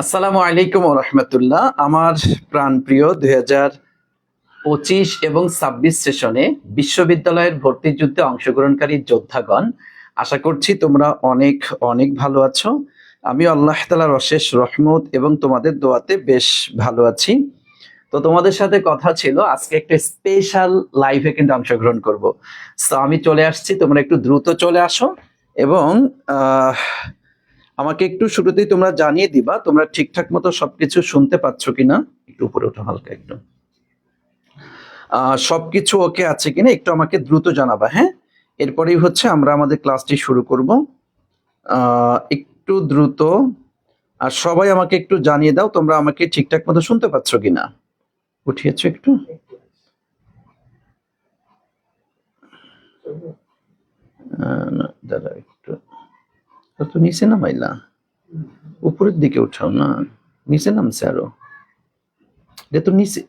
আসসালামু আলাইকুম ওয়া রাহমাতুল্লাহ। আমার প্রাণপ্রিয় 2025 এবং 26 সেশনে বিশ্ববিদ্যালয়ের ভর্তি যুদ্ধে অংশগ্রহণকারী যোদ্ধাগণ, আশা করছি তোমরা অনেক অনেক ভালো আছো। আমি আল্লাহ তাআলার অশেষ রহমত এবং তোমাদের দোয়াতে বেশ ভালো আছি। তো তোমাদের সাথে কথা ছিল আজকে একটা স্পেশাল লাইভে কিন্তু অংশগ্রহণ করব। সো আমি চলে আসছি, তোমরা একটু দ্রুত চলে আসো এবং আমাকে একটু শুরুতেই তোমরা জানিয়ে দিবা তোমরা ঠিকঠাক মতো সবকিছু শুনতে পাচ্ছ কিনা। একটু উপরে ওঠো হালকা একটু, সবকিছু ওকে আছে কিনা একটু আমাকে দ্রুত জানাবা। হ্যাঁ, এরপরেই হচ্ছে আমরা আমাদের ক্লাসটি শুরু করব। একটু দ্রুত, আর সবাই আমাকে একটু জানিয়ে দাও তোমরা আমাকে ঠিকঠাক মতো শুনতে পাচ্ছ কিনা। উঠিয়েছো একটু, দাদা একটু তো নিচে নামাইলা, উপরের দিকে উঠাও না, নিচে নামছে আরো, এটা তো নিচে।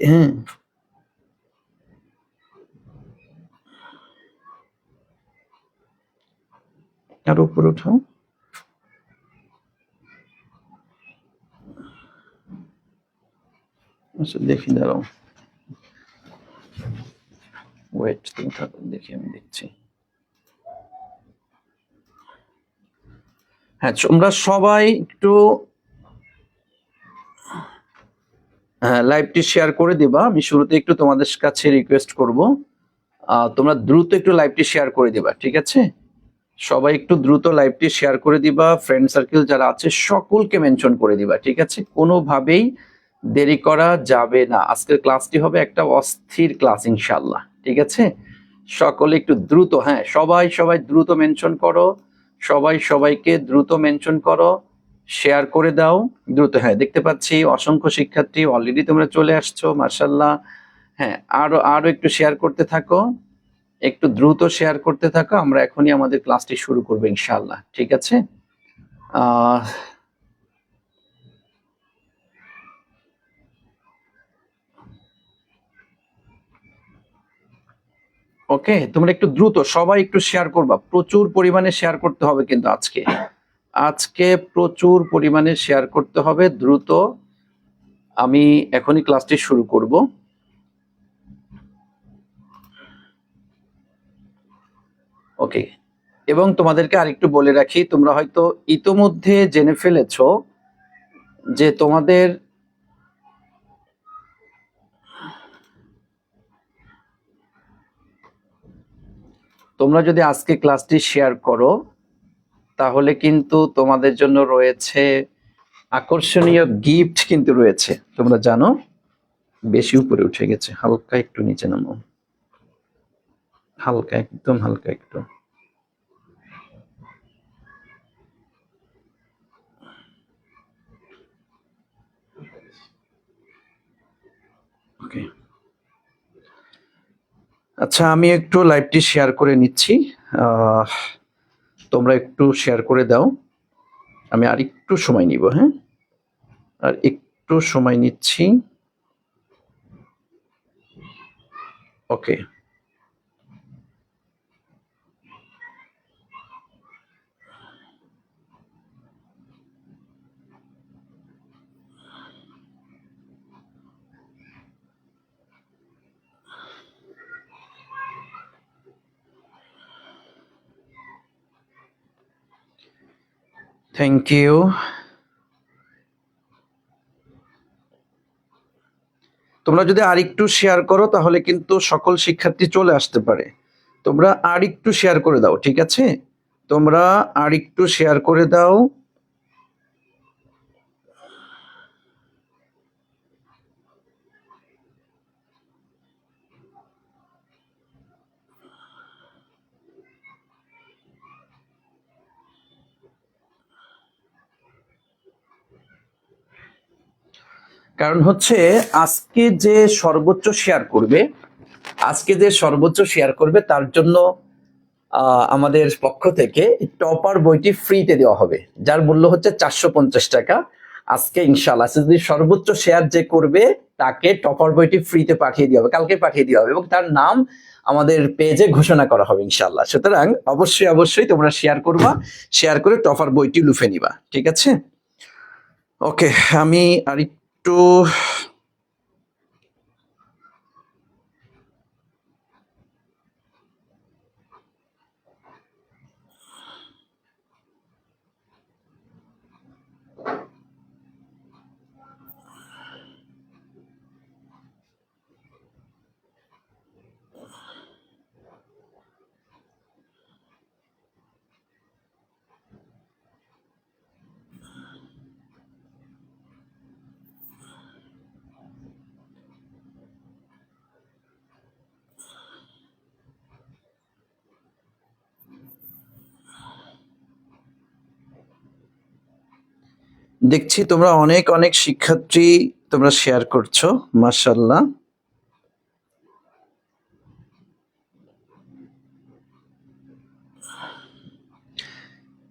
হ্যাঁ, আরো উপরে উঠাও। আচ্ছা দেখি, দাঁড়াও, ওয়েট, তুমি থাকো, দেখি আমি দেখছি। হ্যাঁ, তোমরা সবাই একটু লাইভটি শেয়ার করে দিবা। আমি শুরুতে একটু তোমাদের কাছে রিকোয়েস্ট করব, তোমরা দ্রুত একটু লাইভটি শেয়ার করে দিবা, ঠিক আছে? সবাই একটু দ্রুত লাইভটি শেয়ার করে দিবা, ফ্রেন্ড সার্কেল যারা আছে সকলকে মেনশন করে দিবা, ঠিক আছে? কোনোভাবেই দেরি করা যাবে না। আজকের ক্লাসটি হবে একটা অস্থির ক্লাস ইনশাআল্লাহ, ঠিক আছে? সকলে একটু দ্রুত, হ্যাঁ সবাই সবাই দ্রুত মেনশন করো, সবাই সবাইকে দ্রুত মেনশন করো, শেয়ার করে দাও দ্রুত। হ্যাঁ, দেখতে পাচ্ছি অসংখ্য শিক্ষার্থী অলরেডি তোমরা চলে আসছো, মাশাআল্লাহ। হ্যাঁ, আরো আরো একটু শেয়ার করতে থাকো, একটু দ্রুত শেয়ার করতে থাকো। আমরা এখনই আমাদের ক্লাসটি শুরু করবো ইনশাআল্লাহ, ঠিক আছে? ওকে, তোমরা একটু দ্রুত সবাই একটু শেয়ার করবা, প্রচুর পরিমাণে শেয়ার করতে হবে কিন্তু আজকে আজকে প্রচুর পরিমাণে শেয়ার করতে হবে দ্রুত। আমি এখনই ক্লাসটি শুরু করব। ওকে, এবং তোমাদেরকে আরেকটু বলে রাখি, তোমরা হয়তো ইতোমধ্যে জেনে ফেলেছো যে তোমরা যদি আজকে ক্লাসটি শেয়ার করো তাহলে কিন্তু তোমাদের জন্য রয়েছে আকর্ষণীয় গিফট কিন্তু রয়েছে, তোমরা জানো। বেশি উপরে উঠে গেছে, হালকা একটু নিচে নামো, হালকা একদম হালকা একটু। ওকে, আচ্ছা আমি একটু লাইভটি শেয়ার করে নিচ্ছি, তোমরা একটু শেয়ার করে দাও। আমি আর একটু সময় নিব, হ্যাঁ আর একটু সময় নিচ্ছি। ওকে, থ্যাংক ইউ। তোমরা যদি আরেকটু শেয়ার করো তাহলে কিন্তু সকল শিক্ষার্থী চলে আসতে পারে। তোমরা আরেকটু শেয়ার করে দাও, ঠিক আছে? তোমরা আরেকটু শেয়ার করে দাও। কারণ হচ্ছে আজকে যে সর্বোচ্চ শেয়ার করবে তার জন্য আমাদের পক্ষ থেকে টপার বইটি ফ্রিতে দেওয়া হবে, যার মূল্য হচ্ছে 450 টাকা। আজকে ইনশাআল্লাহ যদি সর্বোচ্চ শেয়ার যে করবে তাকে টপার বইটি ফ্রিতে পাঠিয়ে দেওয়া হবে, কালকে পাঠিয়ে দেওয়া হবে, এবং তার নাম আমাদের পেজে ঘোষণা করা হবে ইনশাআল্লাহ। সুতরাং অবশ্যই অবশ্যই তোমরা শেয়ার করবা, শেয়ার করে টপার বইটি লুফে নিবা, ঠিক আছে? ওকে, আমি আরেকটু দেখছি তোমরা অনেক অনেক শিক্ষার্থী তোমরা শেয়ার করছো, মাশাআল্লাহ।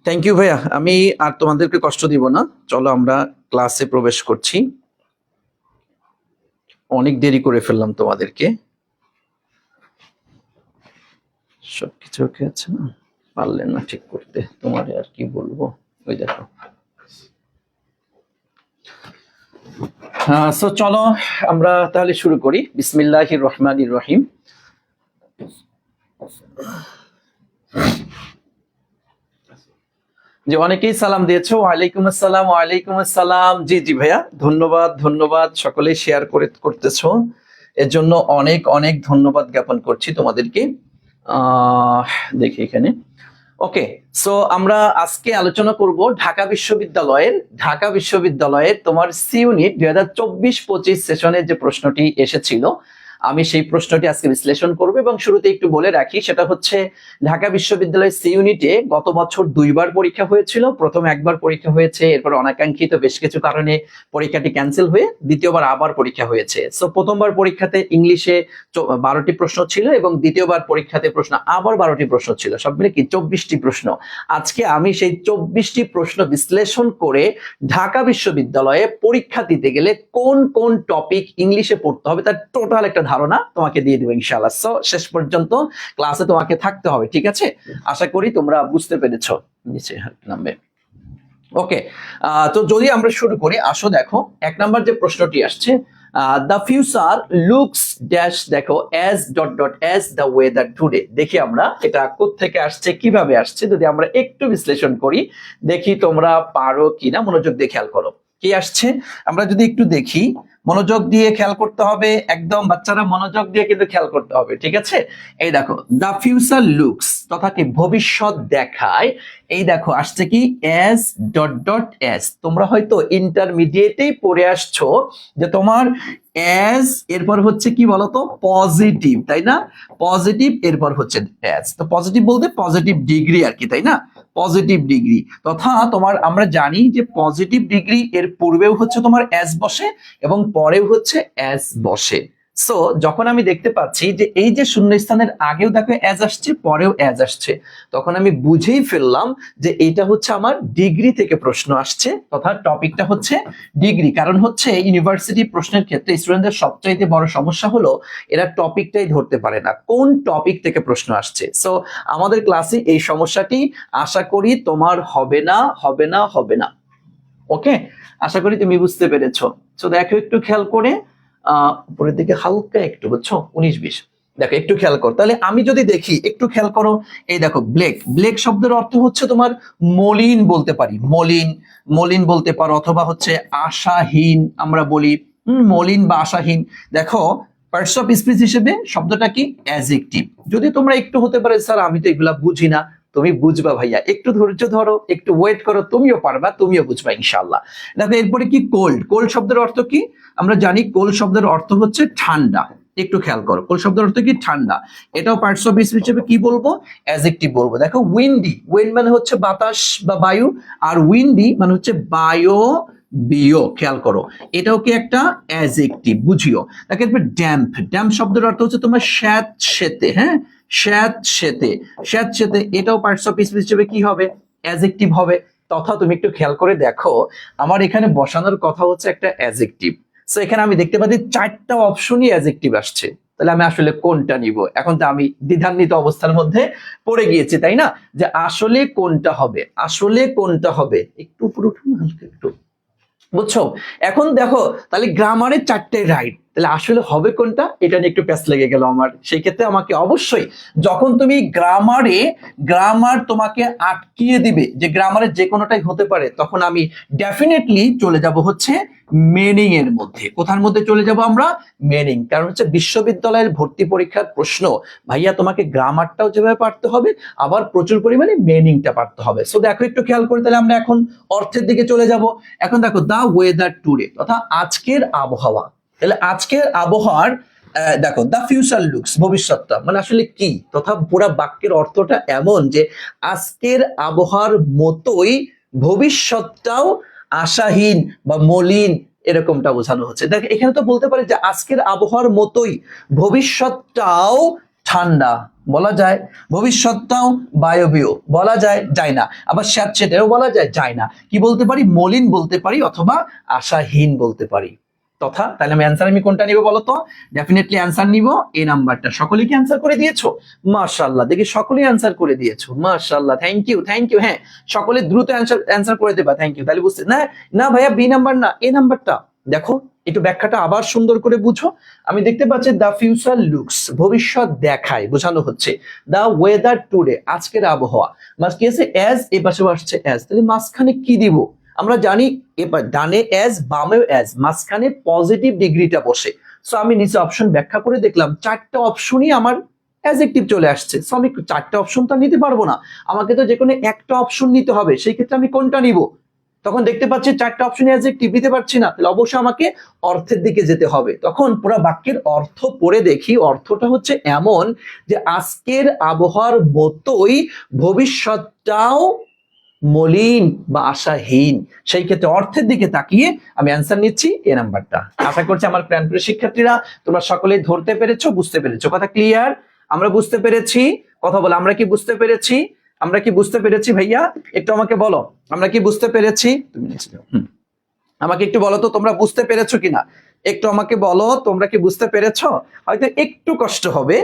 থ্যাংক ইউ ভাইয়া, আমি আর তোমাদেরকে কষ্ট দিব না, চলো আমরা ক্লাসে প্রবেশ করছি। অনেক দেরি করে ফেললাম তোমাদেরকে। সবকিছু ওকে আছে না, পারলেন না ঠিক করতে, তোমারে আর কি বলবো। ওই দেখো, সো চলো আমরা তাহলে শুরু করি। বিসমিল্লাহির রহমানির রহিম। যে অনেকেই সালাম দিয়েছো, ওয়ালাইকুম আসসালাম। ওয়ালাইকুম আসসালাম, জি জি ভাইয়া, ধন্যবাদ ধন্যবাদ, সকলেই শেয়ার করতেছো, এর জন্য অনেক অনেক ধন্যবাদ জ্ঞাপন করছি তোমাদেরকে। দেখি এখানে, ওকে। সো আমরা আজকে আলোচনা করব ঢাকা বিশ্ববিদ্যালয়ের তোমার সি ইউনিট 2024-25 সেশনের যে প্রশ্নটি এসেছিল, আমি সেই প্রশ্নটি আজকে বিশ্লেষণ করব। এবং শুরুতে একটু বলে রাখি, সেটা হচ্ছে ঢাকা বিশ্ববিদ্যালয়ের সি ইউনিটে গত বছর 2বার পরীক্ষা হয়েছিল। প্রথম একবার পরীক্ষা হয়েছে, এরপর অনাকাঙ্ক্ষিত বেশ কিছু কারণে পরীক্ষাটি ক্যান্সেল হয়ে দ্বিতীয়বার আবার পরীক্ষা হয়েছে। সো প্রথমবার পরীক্ষাতে ইংলিশে 12টি প্রশ্ন ছিল এবং দ্বিতীয়বার পরীক্ষাতে প্রশ্ন আবার 12টি প্রশ্ন ছিল, সব মিলে কি 24টি প্রশ্ন। আজকে আমি সেই 24টি প্রশ্ন বিশ্লেষণ করে ঢাকা বিশ্ববিদ্যালয়ে পরীক্ষা দিতে গেলে কোন কোন টপিক ইংলিশে পড়তে হবে তার টোটাল একটা ধারণা তোমাকে দিয়ে দেবো ইনশাআল্লাহ। সো শেষ পর্যন্ত ক্লাসে তোমাকে থাকতে হবে, ঠিক আছে? আশা করি তোমরা বুঝতে পেরেছো। নিচে নামবে, ওকে। তো যদি আমরা শুরু করি, আসো দেখো 1 নাম্বার যে প্রশ্নটি আসছে, দ্য ফিউচার লুকস ড্যাশ, দেখো as dot dot as the weather today. দেখি আমরা এটা কোত্থেকে আসছে, কিভাবে আসছে, যদি আমরা একটু বিশ্লেষণ করি, দেখি তোমরা পারো কিনা। মনোযোগ দিয়ে খেয়াল করো কি আসছে। আমরা যদি একটু দেখি, মনোযোগ দিয়ে খেয়াল করতে হবে, একদম বাচ্চারা মনোযোগ দিয়ে কিন্তু খেয়াল করতে হবে, ঠিক আছে? এই দেখো, দ্য ফিউচার লুকস তথা কি ভবিষ্যৎ দেখায়, এই দেখো আসছে কি অ্যাজ ডট ডট অ্যাজ। তোমরা হয়তো ইন্টারমিডিয়েটেই পড়ে আসছো যে তোমার অ্যাজ এরপর হচ্ছে কি বলতো, পজিটিভ, তাই না? পজিটিভ এরপর হচ্ছে অ্যাজ, তো পজিটিভ বলতে পজিটিভ ডিগ্রি আর কি, তাই না? পজিটিভ ডিগ্রি তথা তোমার, আমরা জানি যে পজিটিভ ডিগ্রি এর পূর্বেও হচ্ছে তোমার অ্যাজ বসে এবং পরেও হচ্ছে অ্যাজ বসে। সো যখন আমি দেখতে পাচ্ছি যে এই যে শূন্যস্থানের আগেও দেখো অ্যাজ আসছে, পরেও অ্যাজ আসছে, তখন আমি বুঝেই ফেললাম যে এইটা হচ্ছে আমার ডিগ্রি থেকে প্রশ্ন আসছে, তথা টপিকটা হচ্ছে ডিগ্রি। কারণ হচ্ছে ইউনিভার্সিটি প্রশ্নের ক্ষেত্রে স্টুডেন্টদের সবচাইতে বড় সমস্যা হলো এরা টপিকটাই ধরতে পারে না, কোন টপিক থেকে প্রশ্ন আসছে। সো আমাদের ক্লাসে এই সমস্যাটি আশা করি তোমার হবে না, হবে না, হবে না। ওকে, আশা করি তুমি বুঝতে পেরেছো। তো দেখো একটু খেয়াল করে, উপরের দিকে হালকা একটু, বুঝছো, 19-20, দেখো একটু খেয়াল করো। তাহলে আমি যদি দেখি, একটু খেয়াল করো, এই দেখো ব্লেক, ব্লেক শব্দের অর্থ হচ্ছে তোমার মলিন বলতে পারি, মলিন, মলিন বলতে পারো, অথবা হচ্ছে আশাহীন আমরা বলি, মলিন বা আশাহীন। দেখো পার্টস অফ স্পিচ হিসেবে শব্দটা কি অ্যাডজেক্টিভ। যদি তোমরা একটু হতে পারে স্যার আমি তো এগুলা বুঝি না, তুমি বুঝবা ভাইয়া, একটু ধৈর্য ধরো, একটু ওয়েট করো, তুমিও পারবা, তুমিও বুঝবা ইনশাআল্লাহ। দেখো এরপরে কি কোল্ড, কোল্ড শব্দের অর্থ কি? আমরা জানি কোল্ড শব্দের অর্থ হচ্ছে ঠান্ডা, একটু খেয়াল করো, কোল্ড শব্দের অর্থ কি? ঠান্ডা। এটাও পার্টস অফ স্পিচ হিসেবে কি বলবো? অ্যাডজেক্টিভ বলবো। দেখো উইন্ডি, উইন্ড মানে হচ্ছে বাতাস বা বায়ু, আর উইন্ডি মানে হচ্ছে বায়ো বিও, খেয়াল করো, এটাও কি একটা অ্যাডজেক্টিভ, বুঝিও। দেখো এরপর ড্যাম্প, ড্যাম্প শব্দের অর্থ হচ্ছে তোমার স্যাঁতসেঁতে, হ্যাঁ, স্যাঁতসেঁতে, স্যাঁতসেঁতে, এটাও পার্টস অফ স্পিচ হিসেবে কি হবে? অ্যাডজেক্টিভ হবে। তথা তুমি একটু খেয়াল করে দেখো, আমার এখানে বসানোর কথা হচ্ছে একটা অ্যাডজেক্টিভ। সো এখানে আমি দেখতে পাচ্ছি 4টা অপশনই অ্যাডজেক্টিভ আসছে, তাহলে আমি আসলে কোনটা নিব? এখন তো আমি দ্বিধান্বিত অবস্থার মধ্যে পড়ে গিয়েছি, তাই না? যে আসলে কোনটা হবে, আসলে কোনটা হবে। একটু উপরে উঠুন হালকা একটু, বুঝছো? এখন দেখো তাহলে গ্রামারের 4টে রাইট, তাহলে আসলে হবে কোনটা, এটা নিয়ে একটু প্যাচ লেগে গেল আমার। সেই ক্ষেত্রে আমাকে অবশ্যই যখন তুমি গ্রামার তোমাকে আটকিয়ে দিবে যে গ্রামারের যে কোনোটাই হতে পারে, তখন আমি ডেফিনেটলি চলে যাব হচ্ছে মিনিং এর মধ্যে। কোথার মধ্যে চলে যাব আমরা? মিনিং। কারণ হচ্ছে বিশ্ববিদ্যালয়ের ভর্তি পরীক্ষার প্রশ্ন, ভাইয়া তোমাকে গ্রামারটাও যেভাবে পারতে হবে, আবার প্রচুর পরিমাণে মিনিংটা পারতে হবে। সো দেখো একটু খেয়াল করে, তাহলে আমরা এখন অর্থের দিকে চলে যাব। এখন দেখো দা ওয়েদার টুডে, তথা আজকের আবহাওয়া। তাহলে আজকের আবহাওয়ার দেখো দা ফিউচার লুকস, ভবিষ্যৎটা মানে আসলে কি, তথা পুরা বাক্যের অর্থটা এমন যে আজকের আবহাওয়ার মতোই ভবিষ্যৎটাও আশাহীন বা মলিন, এরকমটা বোঝানো হচ্ছে। দেখ এখানে তো বলতে পারি যে আজকের আবহাওয়ার মতোই ভবিষ্যৎটাও ঠান্ডা বলা যায়, ভবিষ্যৎটাও বায়বীয় বলা যায়, যায় না। আবার স্যাঁতসেঁতেও বলা যায়, যায় না। কি বলতে পারি? মলিন বলতে পারি, অথবা আশাহীন বলতে পারি। তথা তাহলে আমি অ্যান্সার আমি কোনটা নিব বলো তো? ডেফিনেটলি অ্যান্সার নিব এই নাম্বারটা। সকলে কি অ্যান্সার করে দিয়েছো? মাশাআল্লাহ, দেখি সকলেই অ্যান্সার করে দিয়েছো, মাশাআল্লাহ, থ্যাংক ইউ, থ্যাংক ইউ। হ্যাঁ, সকলে দ্রুত অ্যান্সার করে দেবা, থ্যাংক ইউ। তাহলে বুঝতে না, না ভাইয়া বি নাম্বার না, এ নাম্বারটা দেখো, একটু ব্যাখ্যাটা আবার সুন্দর করে বুঝো। আমি দেখতে পাচ্ছি দা ফিউচার লুকস, ভবিষ্যৎ দেখায়, বোঝানো হচ্ছে। দা ওয়েদার টুডে, আজকের আবহাওয়া। মাস কি আছে? অ্যাজ, এ পাশে আসছে অ্যাজ, তাহলে মাঝখানে কি দিব? আমরা জানি এবার ডানে অ্যাজ, বামেও অ্যাজ, মাঝখানে পজিটিভ ডিগ্রিটা বসে। সো আমি নিচে অপশন ব্যাখ্যা করে দেখলাম, 4টা অপশনই আমার অ্যাডজেক্টিভ চলে আসছে। সো আমি 4টা অপশন তো নিতে পারবো না, আমাকে তো যে কোনো একটা অপশন নিতে হবে। সেই ক্ষেত্রে আমি কোনটা নিব? তখন দেখতে পাচ্ছি 4টা অপশন অ্যাডজেক্টিভ নিতে পারছি না, তাহলে অবশ্যই আমাকে অর্থের দিকে যেতে হবে। তখন পুরো বাক্যের অর্থ পড়ে দেখি, অর্থটা হচ্ছে এমন যে আজকের আবহাওয়ার মতোই ভবিষ্যৎটাও মলিন বা আশাহীন। সেই ক্ষেত্রে অর্থের দিকে তাকিয়ে আমি অ্যান্সার নিচ্ছি এ নাম্বারটা। আশা করছি আমার প্রাণপ্রিয় শিক্ষার্থীরা তোমরা সকলেই ধরতে পেরেছো, বুঝতে পেরেছো। কথা ক্লিয়ার? আমরা বুঝতে পেরেছি? কথা বলো, আমরা কি বুঝতে পেরেছি? আমরা কি বুঝতে পেরেছি ভাইয়া? একটু আমাকে বলো, আমরা কি বুঝতে পেরেছি? তুমি আমাকে একটু বলো তো তোমরা বুঝতে পেরেছো কিনা, একটু আমাকে বলো তোমরা কি বুঝতে পেরেছো? হয়তো একটু কষ্ট হবে,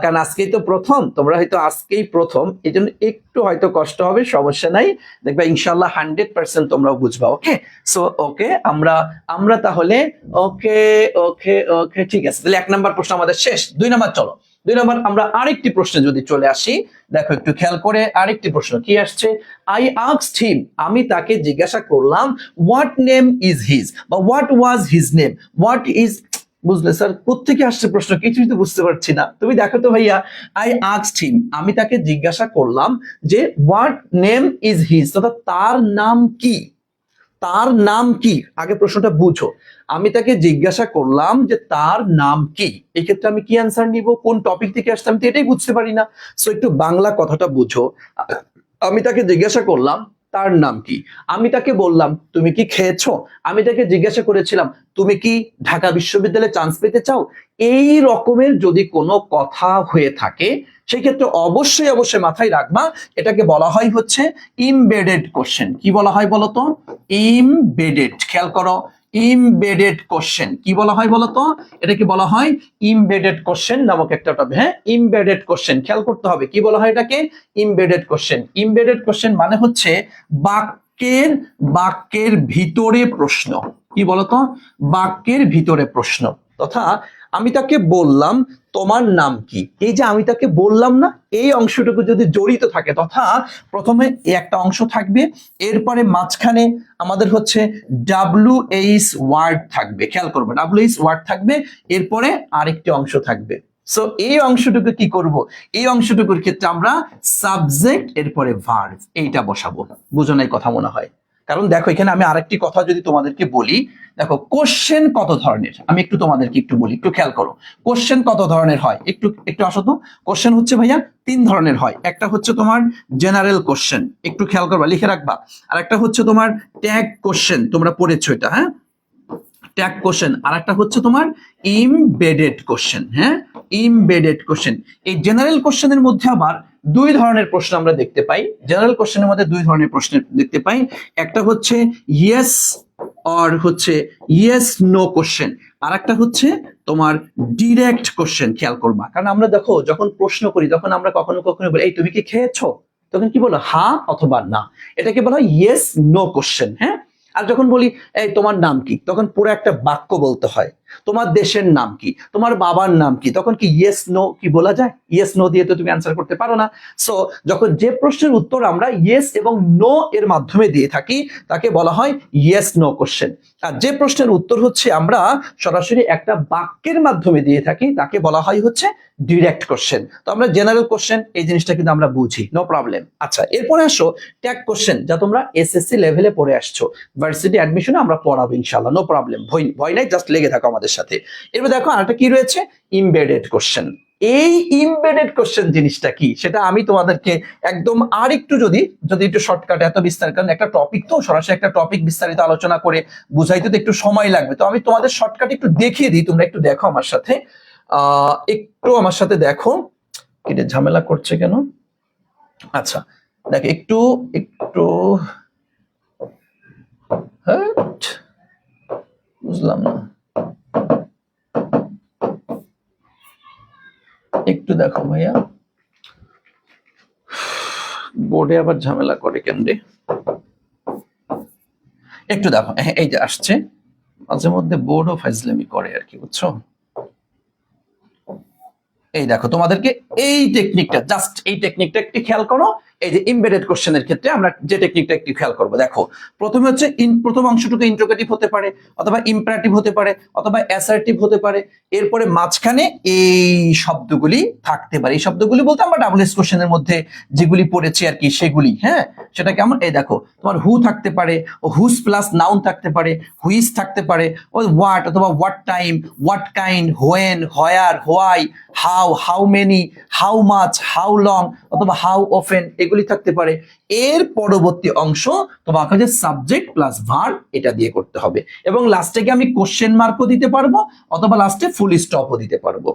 কারণ আজকেই তো প্রথম, তোমরা হয়তো আজকেই প্রথম, এই জন্য একটু হয়তো কষ্ট হবে, সমস্যা নাই। দেখবা ইনশাল্লাহ 100% তোমরাও বুঝবা। ওকে, সো ওকে, আমরা তাহলে ওকে ওকে ওকে ঠিক আছে। তাহলে 1 নাম্বার প্রশ্ন আমাদের শেষ। 2 নাম্বার চলো, 2 নাম্বার আমরা আরেকটি প্রশ্নে যদি চলে আসি, দেখো একটু খেয়াল করে, আরেকটি প্রশ্ন কি আসছে? আই আস্কড হিম, আমি তাকে জিজ্ঞাসা করলাম, হোয়াট নেম ইজ হিজ, বা what was his name, what is, বুঝলে স্যার কোত্থেকে আসছে প্রশ্ন, কিছুই তো বুঝতে পারছি না। তুমি দেখো তো ভাইয়া, আই আস্কড হিম, আমি তাকে জিজ্ঞাসা করলাম যে হোয়াট নেম ইজ হিজ, তথা তার নাম কি, তার নাম কি। আগে প্রশ্নটা বুঝো, আমি তাকে জিজ্ঞাসা করলাম যে তার নাম কি, এই ক্ষেত্রে আমি কি অ্যান্সার নিব, কোন টপিক থেকে আসছে, আমি তো এটাই বুঝতে পারি না। সো একটু বাংলা কথাটা বুঝো। আমি তাকে জিজ্ঞাসা করলাম তার নাম কি, আমি তাকে বললাম তুমি কি খেয়েছো, আমি তাকে জিজ্ঞাসা করেছিলাম তুমি কি ঢাকা বিশ্ববিদ্যালয়ে চান্স পেতে চাও। এই রকমের যদি কোনো কথা হয়ে থাকে, সেই ক্ষেত্রে অবশ্যই অবশ্যই মাথায় রাখবা, এটাকে বলা হয় হচ্ছে ইমবেডেড কোশ্চেন। কি বলা হয় বলতো? ইমবেডেড। খেয়াল করো, ইমবেডেড কোশ্চেন কি বলা হয় বলতো? এটাকে বলা হয় ইমবেডেড কোশ্চেন নামক একটা টপিক। হ্যাঁ, ইমবেডেড কোশ্চেন, খেয়াল করতে হবে কি বলা হয় এটাকে, ইমবেডেড কোশ্চেন। ইমবেডেড কোশ্চেন মানে হচ্ছে বাক্যের ভিতরে প্রশ্ন। কি বলতো? বাক্যের ভিতরে প্রশ্ন। তথা আমি তাকে বললাম তোমার নাম কি, এই যে আমি তাকে বললাম না, এই অংশটুকু যদি জড়িত থাকে, তথা প্রথমে একটা অংশ থাকবে, এরপরে মাঝখানে আমাদের হচ্ছে WH ওয়ার্ড থাকবে। খেয়াল করবে, WH ওয়ার্ড থাকবে, এরপরে আরেকটি অংশ থাকবে। সো এই অংশটুকু কি করব? এই অংশটুকুর ক্ষেত্রে আমরা সাবজেক্ট এরপরে ভার্ব এইটা বসাবো। বুঝো নাই কথা মনে হয়? কারণ দেখো এখানে আমি আরেকটি কথা যদি তোমাদেরকে বলি, দেখো কোশ্চেন কত ধরনের, আমি একটু তোমাদেরকে একটু বলি, একটু খেয়াল করো। কোশ্চেন কত ধরনের হয়, একটু একটু আসো তো। কোশ্চেন হচ্ছে ভাইয়া 3 ধরনের হয়। একটা হচ্ছে তোমার জেনারেল কোশ্চেন, একটু খেয়াল করবা, লিখে রাখবা। আর একটা হচ্ছে তোমার ট্যাগ কোশ্চেন, তোমরা পড়েছো এটা, হ্যাঁ, ট্যাগ কোশ্চেন। আর একটা হচ্ছে তোমার ইমবেডেড কোশ্চেন। হ্যাঁ, ইমবেডেড কোশ্চেন। এই জেনারেল কোশ্চেনের মধ্যে আবার 2 ধরনের প্রশ্ন আমরা দেখতে পাই। জেনারেল কোশ্চেনের মধ্যে 2 ধরনের প্রশ্ন দেখতে পাই। একটা হচ্ছে ইয়েস আর হচ্ছে ইয়েস নো কোশ্চেন, আর একটা হচ্ছে তোমার ডিরেক্ট কোশ্চেন। খেয়াল করবা, কারণ আমরা দেখো যখন প্রশ্ন করি তখন আমরা কখনো কখনো বলি এই তুমি কি খেয়েছো, তখন কি বলো হ্যাঁ অথবা না, এটাকে বলা হয় ইয়েস নো কোশ্চেন। হ্যাঁ, আর যখন বলি এই তোমার নাম কি, তখন পুরো একটা বাক্য বলতে হয়। তোমার দেশের নাম কি, তোমার বাবার নাম কি, তখন কি ইয়েস নো কি বলা যায়? ইয়েস নো দিয়ে তো তুমি অ্যান্সার করতে পারো না। সো যখন যে প্রশ্নের উত্তর আমরা ইয়েস এবং নো এর মাধ্যমে দিয়ে থাকি তাকে বলা হয় ইয়েস নো কোশ্চেন। আর যে প্রশ্নের উত্তর হচ্ছে আমরা সরাসরি একটা বাক্যের মাধ্যমে দিয়ে থাকি তাকে বলা হয় হচ্ছে ডিরেক্ট কোশ্চেন। তো আমরা জেনারেল কোশ্চেন এই জিনিসটা কিন্তু আমরা বুঝি, নো প্রবলেম। আচ্ছা, এরপরে আসো ট্যাগ কোশ্চেন, যা তোমরা এসএসসি লেভেলে পড়ে আসছো, ভার্সিটি অ্যাডমিশনে আমরা পড়াবো ইনশাআল্লাহ, নো প্রবলেম। ভয় নাই, জাস্ট লেগে থাকো আমাদের সাথে। এরপর দেখো আরেকটা কি রয়েছে, ইমবেডেড কোশ্চেন। এই ইমবেডেড কোশ্চেন জিনিসটা কি সেটা আমি তোমাদেরকে একদম আর একটু যদি একটু শর্টকাট, এত বিস্তারিত, কারণ একটা টপিক তো সরাসরি একটা টপিক বিস্তারিত আলোচনা করে বুঝাইতে তো একটু সময় লাগবে, তো আমি তোমাদের শর্টকাট একটু দেখিয়ে দিই, তোমরা একটু দেখো আমার সাথে। একটু আমার সাথে দেখো, এটা ঝামেলা করছে কেন? আচ্ছা দেখ, একটু একটু হ্যাঁ, বুঝলাম না, একটু দেখো ভাইয়া, বোর্ডে আবার ঝামেলা করে কেন রে? একটু দেখো, এই যে আসছে, মাঝে মধ্যে বোর্ডও ফাইজলামি করে আর কি, বুঝছো? এই দেখো তোমাদেরকে এই টেকনিকটা, জাস্ট এই টেকনিকটা একটু খেয়াল করো। এই যে এমবেডেড কোশ্চেনের ক্ষেত্রে আমরা যে টেকনিকটা একটু খেয়াল করবো, দেখো প্রথমে হচ্ছে প্রথম অংশটুকু ইন্ট্রোগেটিভ হতে পারে, অথবা ইম্পারেটিভ হতে পারে, অথবা অ্যাসার্টিভ হতে পারে। এরপরে মাঝখানে এই শব্দগুলি থাকতে পারে। এই শব্দগুলি বলতে আমরা ডাবলএস কোশ্চেনের মধ্যে যেগুলি পড়েছি আর কি সেগুলি। হ্যাঁ, সেটা কেমন? এই দেখো তোমার হু থাকতে পারে, ও হুজ প্লাস নাউন থাকতে পারে, হুইজ থাকতে পারে, ও হোয়াট অথবা what time, what kind, when, where, why, how, how many, how much, how long অথবা হাউ অফেন, এগুলি থাকতে পারে। এর পরবর্তী অংশ তোমাকে যে সাবজেক্ট প্লাস ভার্ব এটা দিয়ে করতে হবে, এবং লাস্টে কি আমি কোশ্চেন মার্কও দিতে পারবো অথবা লাস্টে ফুল স্টপও দিতে পারবো।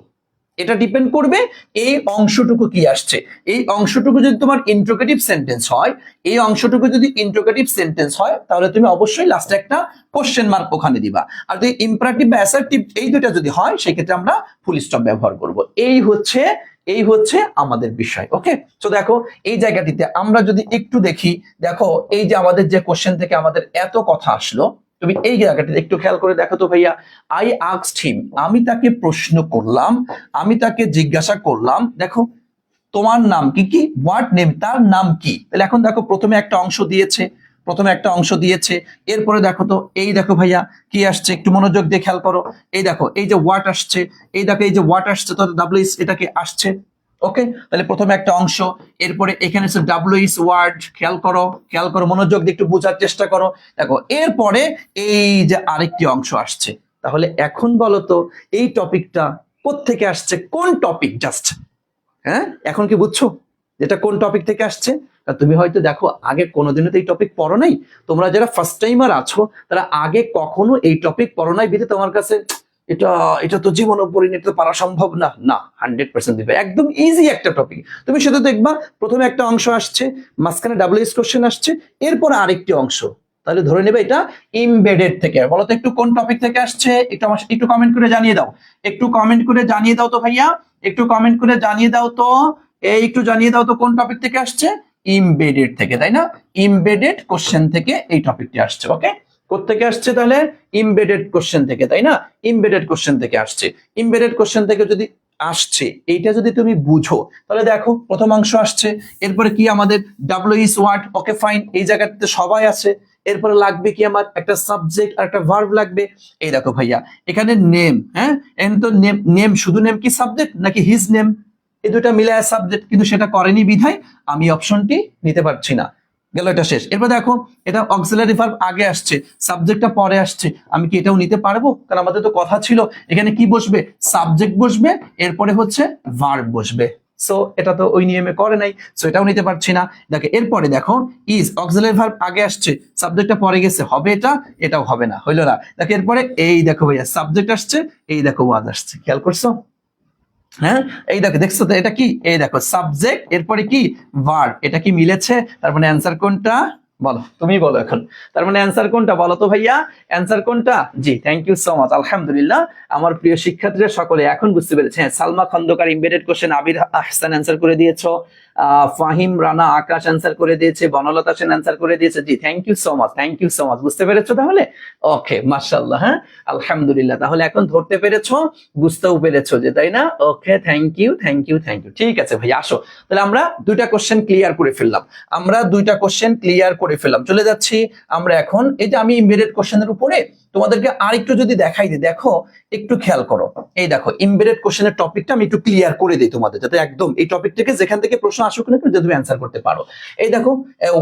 এটা ডিপেন্ড করবে এই অংশটুকু কি আসছে। এই অংশটুকু যদি তোমার ইন্ট্রোগেটিভ সেন্টেন্স হয়, এই অংশটুকু যদি ইন্ট্রোগেটিভ সেন্টেন্স হয়, তাহলে তুমি অবশ্যই লাস্টে একটা কোশ্চেন মার্ক ওখানে দিবা। আর যদি ইম্পারেটিভ বা অ্যাসার্টিভ এই দুটো যদি হয়, সেক্ষেত্রে আমরা ফুল স্টপ ব্যবহার করব। এই হচ্ছে আমাদের বিষয়। ওকে, তো দেখো এই জায়গাটিতে আমরা যদি একটু দেখি, দেখো এই যে আমাদের যে কোশ্চেন থেকে আমাদের এত কথা আসলো, তুমি এই জায়গাটিতে একটু খেয়াল করে দেখো তো ভাইয়া। আই আস্কড হিম, আমি তাকে প্রশ্ন করলাম, আমি তাকে জিজ্ঞাসা করলাম, দেখো তোমার নাম কি, কি হোয়াট নেম, তার নাম কি। তাহলে এখন দেখো প্রথমে একটা অংশ দিয়েছে, এরপরে দেখো তো এই দেখো ভাইয়া কি আসছে, একটু মনোযোগ দিয়ে খেয়াল করো। এই দেখো এই যে হোয়াট আসছে, এই দেখো এই যে হোয়াট আসছে, তো ডাব্লিউ এটাকে আসছে। ওকে, তাহলে প্রথমে একটা অংশ, এরপরে এখানে ডাব্লিউ ওয়ার্ড, খেয়াল করো মনোযোগ দিয়ে একটু বোঝার চেষ্টা করো। দেখো এরপরে এই যে আরেকটি অংশ আসছে। তাহলে এখন বলো তো এই টপিকটা কোত্থেকে আসছে, কোন টপিক? জাস্ট হ্যাঁ, এখন কি বুঝছো যেটা কোন টপিক থেকে আসছে? তুমি হয়তো দেখো আগে কোনোদিনও তো এই টপিক পড়ো নাই, তোমরা যারা ফার্স্ট টাইমার আছো তারা আগে কখনো এই টপিক পড়ো নাই, বিধে তোমার কাছে এটা তো জীবন পরিণত পারা সম্ভব না। 100% দিবে, একদম ইজি একটা টপিক। তুমি সেটা দেখবা প্রথমে একটা অংশ আসছে, মাঝখানে ডাব্লিউএস কোশ্চেন আসছে, এরপর আরেকটি অংশ। তাহলে ধরে নেবে এটা ইমবেডেড থেকে। বলো তো একটু কোন টপিক থেকে আসছে, একটু কমেন্ট করে জানিয়ে দাও, একটু কমেন্ট করে জানিয়ে দাও তো ভাইয়া, একটু কমেন্ট করে জানিয়ে দাও তো, একটু জানিয়ে দাও তো কোন টপিক থেকে আসছে? ইমবেডেড থেকে, তাই না? ইমবেডেড কোশ্চেন থেকে এই টপিকটি আসছে। ওকে, কোত্থেকে আসছে তাহলে? ইমবেডেড কোশ্চেন থেকে, তাই না? ইমবেডেড কোশ্চেন থেকে আসছে। ইমবেডেড কোশ্চেন থেকে যদি আসছে, এইটা যদি তুমি বুঝো, তাহলে দেখো প্রথম অংশ আসছে, এরপরে কি আমাদের ডাব্লিউ ওয়ার্ড। ওকে ফাইন, এই জায়গাতে সবাই আছে। এরপরে লাগবে কি আমার একটা সাবজেক্ট আর একটা ভার্ব লাগবে। এই দেখো ভাইয়া এখানে নেম, হ্যাঁ এখানে তো নেম শুধু নেম কি সাবজেক্ট নাকি হিজ নেম, এই দুটা মিলায় সাবজেক্ট, কিন্তু সেটা করেনি বিধায় আমি অপশনটি নিতে পারছি না। গেল, এটা শেষ। এরপর দেখো এটা অক্সিলারি ভার্ব আগে আসছে, সাবজেক্টটা পরে আসছে, আমি কি এটাও নিতে পারবো? কারণ আমাদের তো কথা ছিল এখানে কি বসবে, সাবজেক্ট বসবে, এরপরে হচ্ছে ভার্ব বসবে। সো এটা তো ওই নিয়মে করে নাই, সো এটাও নিতে পারছি না। দেখো এরপরে দেখো ইজ, অক্সিলারি ভার্ব আগে আসছে, সাবজেক্টটা পরে গেছে, হবে এটাও হবে না, হইলো না। দেখো এরপরে এই দেখো ভাইয়া সাবজেক্ট আসছে, এই দেখো ওয়াজ আসছে, খেয়াল করছো? হ্যাঁ, এই দেখো দেখছো তো এটা কি, এই দেখো সাবজেক্ট এরপরে কি ভার্ব, এটা কি মিলেছে? তার মানে অ্যান্সার কোনটা? বলো, তুমি বলো এখন। তার মানে অ্যান্সার কোনটা বলো তো ভাইয়া, অ্যান্সার কোনটা? জি, থ্যাংক ইউ সো মাচ, আলহামদুলিল্লাহ। আমার প্রিয় শিক্ষার্থীরা সকলে এখন বুঝতে পেরেছে। হ্যাঁ, সালমা খন্দকার এমবেডেড কোশ্চেন, আবির আহসান অ্যান্সার করে দিয়েছো, ফাহিম রানা আকাশ অ্যান্সার করে দিয়েছে, বনলতা সেন অ্যান্সার করে দিয়েছে। জি, thank you so much, thank you so much. বুঝতে পেরেছো তাহলে? ওকে, মাশাআল্লাহ। হ্যাঁ, আলহামদুলিল্লাহ। তাহলে এখন ধরতে পেরেছো, বুঝতেও পেরেছো যে, তাই না? Okay, thank you, thank you, thank you. ঠিক আছে ভাই, আসো তাহলে আমরা দুইটা কোশ্চেন ক্লিয়ার করে ফেললাম। চলে যাচ্ছি আমরা এখন। এই যে আমি এমবেডেড কোশ্চেনের উপরে তোমাদেরকে আরেকটু যদি দেখাই দিই, দেখো একটু খেয়াল করো। এই দেখো এমবেডেড কোশ্চেনের টপিকটা আমি একটু ক্লিয়ার করে দিই তোমাদের, যাতে একদম এই টপিক থেকে যেখান থেকে প্রশ্ন আসুক না যদি তুমি অ্যান্সার করতে পারো। এই দেখো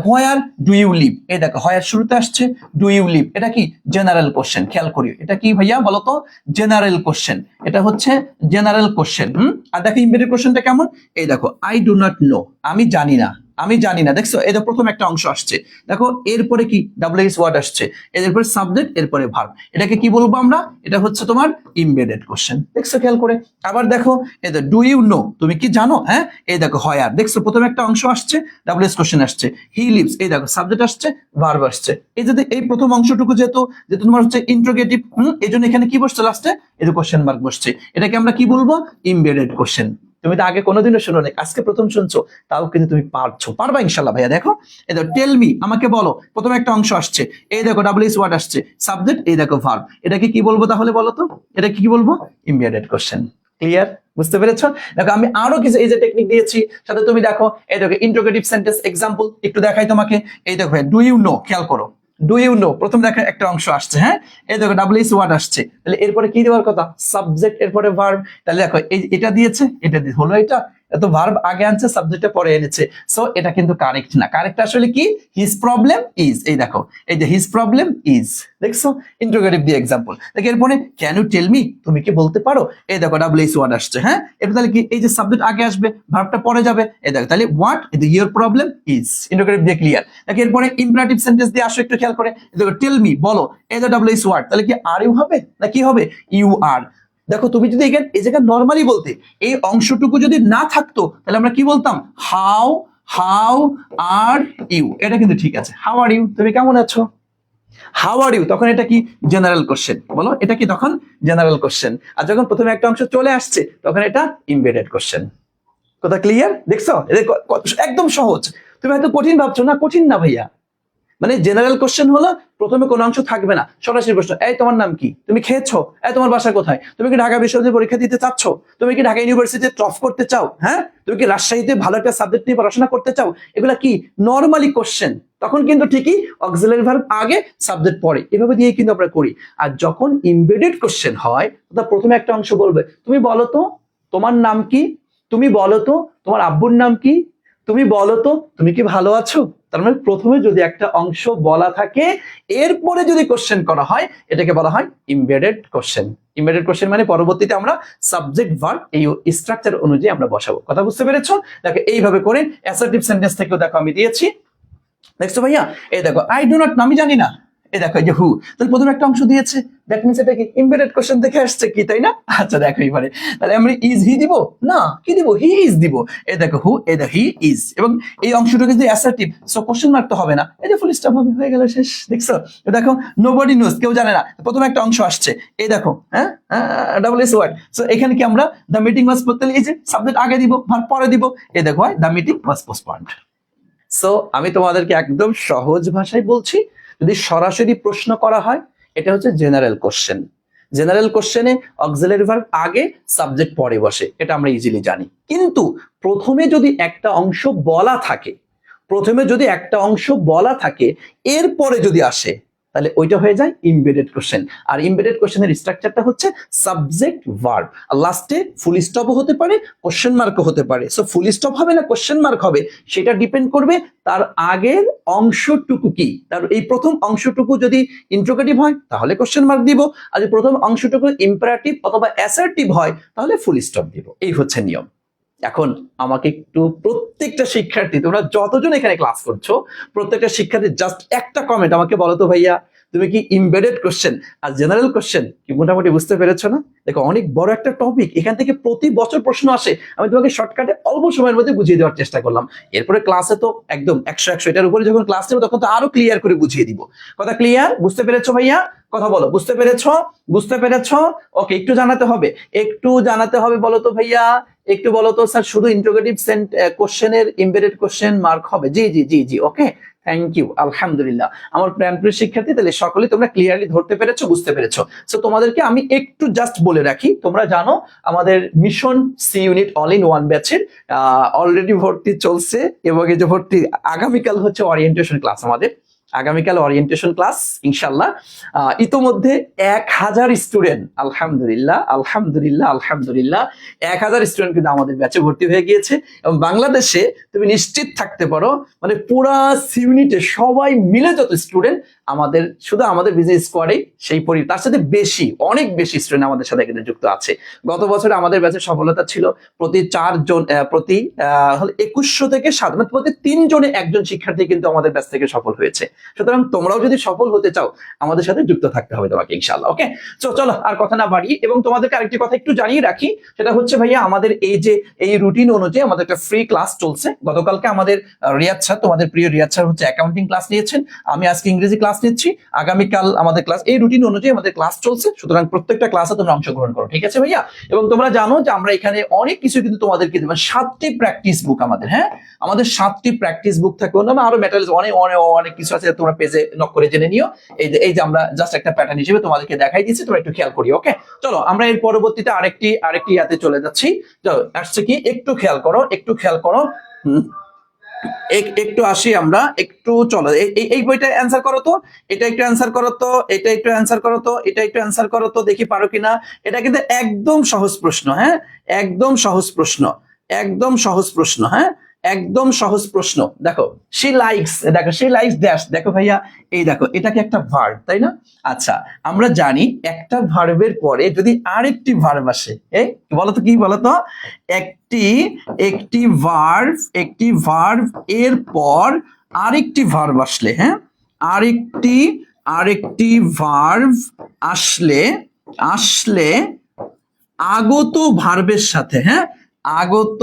হোয়ার ডু ইউ লিভ, এই দেখো হোয়ার শুরুতে আসছে ডু ইউ লিভ, এটা কি জেনারেল কোশ্চেন। খেয়াল করিও এটা কি ভাইয়া বলো তো, জেনারেল কোশ্চেন। এটা হচ্ছে জেনারেল কোশ্চেন। আর দেখো এমবেডেড কোশ্চেনটা কেমন, এই দেখো আই ডু নট নো, আমি জানি না, আমি জানি না। দেখছো এই প্রথম একটা অংশ আসছে, দেখো এরপরে কি ডাব্লিউএস ওয়ার্ড আসছে, এরপরে সাবজেক্ট, এরপরে ভার্ব। এটাকে কি বলবো আমরা, এটা হচ্ছে তোমার এমবেডেড কোশ্চেন। দেখছো খেয়াল করে। আবার দেখো এই ডু ইউ নো, তুমি কি জানো। হ্যাঁ, এই দেখো হোয়ার, দেখছো প্রথম একটা অংশ আসছে, ডাব্লিউএস কোশ্চেন আসছে। হি লিভস, এই দেখো সাবজেক্ট আসছে, ভার্ব আসছে। এই যদি এই প্রথম অংশটুকু যেহেতু তোমার হচ্ছে ইন্টারোগেটিভ, এই জন্য এখানে কি বসছে লাস্টে, এই যে কোশ্চেন মার্ক বসছে। এটাকে আমরা কি বলবো, এমবেডেড কোশ্চেন। তুমি তো আগে কোনোদিনও শোনো নাই, আজকে প্রথম শুনছো, তাও কিন্তু তুমি পারবা ইনশাল্লাহ ভাইয়া। দেখো এই দেখো টেল মি, আমাকে বলো, প্রথম একটা অংশ আসছে, এই দেখো ডাব্লিউএস ওয়ার্ড আসছে, সাবজেক্ট, এই দেখো ভার্ব। এটাকে কি বলবো তাহলে বলো তো, এটা কি বলবো, এমবেডেড কোশ্চেন। ক্লিয়ার, বুঝতে পেরেছো? দেখো আমি আরো কিছু এই যে টেকনিক দিয়েছি, সাথে তুমি দেখো এই দেখো ইন্টারোগেটিভ সেন্টেন্স এক্সাম্পল একটু দেখাই তোমাকে। এই দেখো ডু ইউ নো, খেয়াল করো, ডু ইউ নো প্রথম দেখো একটা অংশ আসছে। হ্যাঁ, এই দেখো ডাব্লিউএস ওয়ার্ড আসছে, তাহলে এরপরে কি দেওয়ার কথা, সাবজেক্ট, এরপরে ভার্ব। তাহলে দেখো এটা দিয়েছে, এটা হলো এটা, তো ভার্ব আগে আনছে, সাবজেক্টটা পরে এনেছে। সো এটা কিন্তু কারেক্ট না। কারেক্ট আসলে কি, হিজ প্রবলেম ইজ। এই দেখো এই যে হিজ প্রবলেম ইজ, দেখছো ইন্টারোগেটিভ দিয়ে এক্সাম্পল। দেখো এরপরে ক্যান ইউ টেল মি, তুমি কি বলতে পারো। এই দেখো ডাব্লিউএস ওয়ার্ড আসছে। হ্যাঁ, এটা তাহলে কি, এই যে সাবজেক্ট আগে আসবে, ভার্বটা পরে যাবে। এই দেখো তাহলে what, your problem is, interrogative দিয়ে ক্লিয়ার। দেখো এরপরে ইম্পারেটিভ সেন্টেন্স দিয়ে আসো, একটু খেয়াল করে। দেখো টেল মি, বলো, এই যে ডাব্লিউএস ওয়ার্ড, তাহলে কি আর ইউ হবে না কি হবে, ইউ আর। দেখো তুমি যদি এই জায়গায় নর্মালি বলতে, এই অংশটুকু যদি না থাকতো, তাহলে আমরা কি বলতাম, হাউ হাউ আর ইউ। এটা কিন্তু ঠিক আছে, হাউ আর ইউ, তুমি কেমন আছো, হাউ আর ইউ। তখন এটা কি, জেনারেল কোশ্চেন। বলো এটা কি তখন জেনারেল কোশ্চেন। আর যখন প্রথমে একটা অংশ চলে আসছে, তখন এটা এমবেডেড কোশ্চেন। কথা ক্লিয়ার? দেখছো একদম সহজ। তুমি হয়তো কঠিন ভাবছো, না কঠিন না ভাইয়া। মানে জেনারেল কোশ্চেন হলো প্রথমে কোনো অংশ থাকবে না, সরাসরি প্রশ্ন, এই তোমার নাম কি, তুমি খেয়েছো, এই তোমার বাসা কোথায়, তুমি কি ঢাকা বিশ্ববিদ্যালয়ে পরীক্ষা দিতে চাচ্ছ, তুমি কি ঢাকা ইউনিভার্সিটিতে টপ করতে চাও, হ্যাঁ, তুমি কি রাজশাহীতে ভালো একটা সাবজেক্ট নিয়ে পড়াশোনা করতে চাও, এগুলা কি নরমালি কোশ্চেন। তখন কিন্তু ঠিকই অক্সিলারি ভার্ব আগে, সাবজেক্ট পরে, এভাবে দিয়ে কিন্তু আমরা করি। আর যখন এমবেডেড কোশ্চেন হয়, তা প্রথমে একটা অংশ বলবে, তুমি বলো তো তোমার নাম কি, তুমি বলো তো তোমার আব্বুর নাম কি, তুমি বলো তো তুমি কি ভালো আছো। তার মানে প্রথমে যদি একটা অংশ বলা থাকে, এরপরে যদি কোশ্চেন করা হয়, এটাকে বলা হয় এমবেডেড কোশ্চেন। এমবেডেড কোশ্চেন মানে পরবর্তীতে আমরা সাবজেক্ট ভার্ব এই স্ট্রাকচার অনুযায়ী আমরা বসাবো। কথা বুঝতে পেরেছো? দেখো এইভাবে করে অ্যাসার্টিভ সেন্টেন্স থেকেও দেখো আমি দিয়েছি। দেখছো ভাইয়া, এই দেখো আই ডু নট, আমি জানি না। এই দেখো এই যে হু, তাহলে প্রথমে একটা অংশ দিয়েছে, দ্যাট মিন্স এটা কি এমবেডেড কোশ্চেন থেকে আসছে কি, তাই না? আচ্ছা দেখো এবারে, তাহলে আমরা ইজ হি দিব না, কি দিব, হি ইজ দিব। এই দেখো হু, এই দেখো হি ইজ, এবং এই অংশটুকু যদি অ্যাসার্টিভ, সো কোশ্চেন মার্ক তো হবে না, এই যে ফুল স্টপ হবে, হয়ে গেল, শেষ। দেখছো? দেখো নোবডি নোজ, কেউ জানে না, প্রথমে একটা অংশ আসছে, এই দেখো হ্যাঁ, ডাব্লিউএস ওয়ার্ড। সো এখানে কি আমরা দ্য মিটিং ওয়াজ, এই যে সাবজেক্ট আগে দিব, ভার্ব পরে দিব। এই দেখো the meeting was postponed. So আমি তোমাদেরকে একদম সহজ ভাষায় বলছি, যদি সরাসরি প্রশ্ন করা হয়, এটা হচ্ছে জেনারেল কোশ্চেন। জেনারেল কোশ্চেনে অক্সিলারি ভার্ব আগে, সাবজেক্ট পরে বসে, এটা আমরা ইজিলি জানি। কিন্তু প্রথমে যদি একটা অংশ বলা থাকে, এরপরে যদি আসে, তাহলে ওইটা হয়ে যায় এমবেডেড কোশ্চেন। আর এমবেডেড কোশ্চেনের স্ট্রাকচারটা হচ্ছে সাবজেক্ট ভার্ব, আর লাস্টে ফুল স্টপও হতে পারে, কোশ্চেন মার্কও হতে পারে। সো ফুল স্টপ হবে না কোশ্চেন মার্ক হবে, সেটা ডিপেন্ড করবে তার আগের অংশটুকু কি। তার এই প্রথম অংশটুকু যদি ইন্টারোগেটিভ হয়, তাহলে কোশ্চেন মার্ক দিব। আর যদি প্রথম অংশটুকু ইম্পারেটিভ অথবা অ্যাসার্টিভ হয়, তাহলে ফুল স্টপ দিব। এই হচ্ছে নিয়ম। এখন আমাকে একটু প্রত্যেকটা শিক্ষার্থী, তোমরা যতজন এখানে ক্লাস করছো, প্রত্যেকটা শিক্ষার্থী জাস্ট একটা কমেন্ট আমাকে বলো তো ভাইয়া, তুমি কি ইমবেডেড কোশ্চেন আর জেনারেল কোশ্চেন কি মোটামুটি বুঝতে পেরেছো না? দেখো অনেক বড় একটা টপিক, এখান থেকে প্রতি বছর প্রশ্ন আসে। আমি তোমাকে শর্টকাটে অল্প সময়ের মধ্যে বুঝিয়ে দেওয়ার চেষ্টা করলাম। এরপরে ক্লাসে তো একদম 100 এটার উপরে যখন ক্লাস নেবো তখন তো আরো ক্লিয়ার করে বুঝিয়ে দিব। কথা ক্লিয়ার? বুঝতে পেরেছো ভাইয়া? কথা বলো, বুঝতে পেরেছো? বুঝতে পেরেছো? ওকে, একটু জানাতে হবে, একটু জানাতে হবে। বলো তো ভাইয়া, একটু বলো তো স্যার শুধু ইন্টারোগেটিভ কোশ্চেনের এমবেডেড কোশ্চেন মার্ক হবে? জি জি জি জি, ওকে, থ্যাংক ইউ, আলহামদুলিল্লাহ। আমার প্রিয় শিক্ষার্থী, তাহলে সকলেই তোমরা ক্লিয়ারলি ধরতে পেরেছো, বুঝতে পেরেছো। সো তোমাদেরকে আমি একটু জাস্ট বলে রাখি, তোমরা জানো আমাদের mission C unit all in one ব্যাচের অলরেডি ভর্তি চলছে, এবং এই যে ভর্তি আগামীকাল হচ্ছে ওরিয়েন্টেশন ক্লাস আমাদের, আগামীকাল ওরিয়েন্টেশন ক্লাস ইনশাল্লাহ। ইতোমধ্যে 1000 স্টুডেন্ট, আলহামদুলিল্লাহ আলহামদুলিল্লাহ আলহামদুলিল্লাহ, 1000 স্টুডেন্ট কিন্তু আমাদের ব্যাচে ভর্তি হয়ে গিয়েছে। এবং বাংলাদেশে তুমি নিশ্চিত থাকতে পারো, মানে পুরা ইউনিটে সবাই মিলে যত স্টুডেন্ট আমাদের, শুধু আমাদের বিজনেস স্কোয়াডে সেই তার সাথে বেশি, অনেক বেশি স্টুডেন্ট আমাদের সাথে কিন্তু যুক্ত আছে। গত বছরে আমাদের ব্যাচের সফলতা ছিল প্রতি 4 জন, প্রতি 2100 থেকে 7, মানে প্রতি 3 জনে একজন শিক্ষার্থী কিন্তু আমাদের ব্যাচ থেকে সফল হয়েছে। সুতরাং তোমরাও যদি সফল হতে চাও আমাদের সাথে যুক্ত থাকতে হবে তোমাকে ইনশাআল্লাহ। ওকে, চলো আর কথা না বাড়িয়ে, এবং তোমাদেরকে আরেকটি কথা একটু জানিয়ে রাখি, সেটা হচ্ছে ভাইয়া আমাদের এই রুটিন অনুযায়ী আমাদের একটা ফ্রি ক্লাস চলছে। গতকালকে আমাদের রিয়াদ স্যার, তোমাদের প্রিয় রিয়াদ স্যার হচ্ছে অ্যাকাউন্টিং ক্লাস নিয়েছেন, আমি আজকে ইংরেজি ক্লাস নিচ্ছি, আগামীকাল আমাদের ক্লাস, এই রুটিন অনুযায়ী আমাদের ক্লাস চলছে। সুতরাং প্রত্যেকটা ক্লাসে তোমরা অংশগ্রহণ করো, ঠিক আছে ভাইয়া? এবং তোমরা জানো যে আমরা এখানে অনেক কিছু কিন্তু তোমাদেরকে দেবো, 7টি প্র্যাকটিস বুক আমাদের, হ্যাঁ আমাদের 7টি প্র্যাকটিস বুক থাকে, আরো ম্যাটেরিয়ালস অনেক অনেক অনেক কিছু আছে, তোমরা পেজে নক করে জেনে নিও। এই যে আমরা জাস্ট একটা প্যাটার্ন হিসেবে তোমাদেরকে দেখাই দিচ্ছি, তোমরা একটু খেয়াল করি। ওকে, চলো আমরা এর পরবর্তীতে আরেকটি ইয়াতে চলে যাচ্ছি। চলো আসছে কি, একটু খেয়াল করো, একটু খেয়াল করো, একটু আসি আমরা, একটু চলো এই বইটা অ্যান্সার করো তো, এটা একটু অ্যান্সার করো তো, এটা একটু অ্যান্সার করো তো, এটা একটু অ্যান্সার করো তো, দেখি পারো কিনা। এটা কিন্তু একদম সহজ প্রশ্ন, হ্যাঁ একদম সহজ প্রশ্ন, একদম সহজ প্রশ্ন, হ্যাঁ একদম সহজ প্রশ্ন। দেখো শি লাইকস, দেখো শি লাইকস দ্যাশ, দেখো ভাইয়া এই দেখো, এটা কি একটা ভার্ব, তাই না? আচ্ছা, আমরা জানি একটা ভার্বের পরে যদি আরেকটি ভার্ব আসে, এই বলতো কি বলতো, একটি ভার্ব এর পর আরেকটি ভার্ব আসলে, হ্যাঁ আরেকটি ভার্ব আসলে আগত ভার্বের সাথে, হ্যাঁ আগত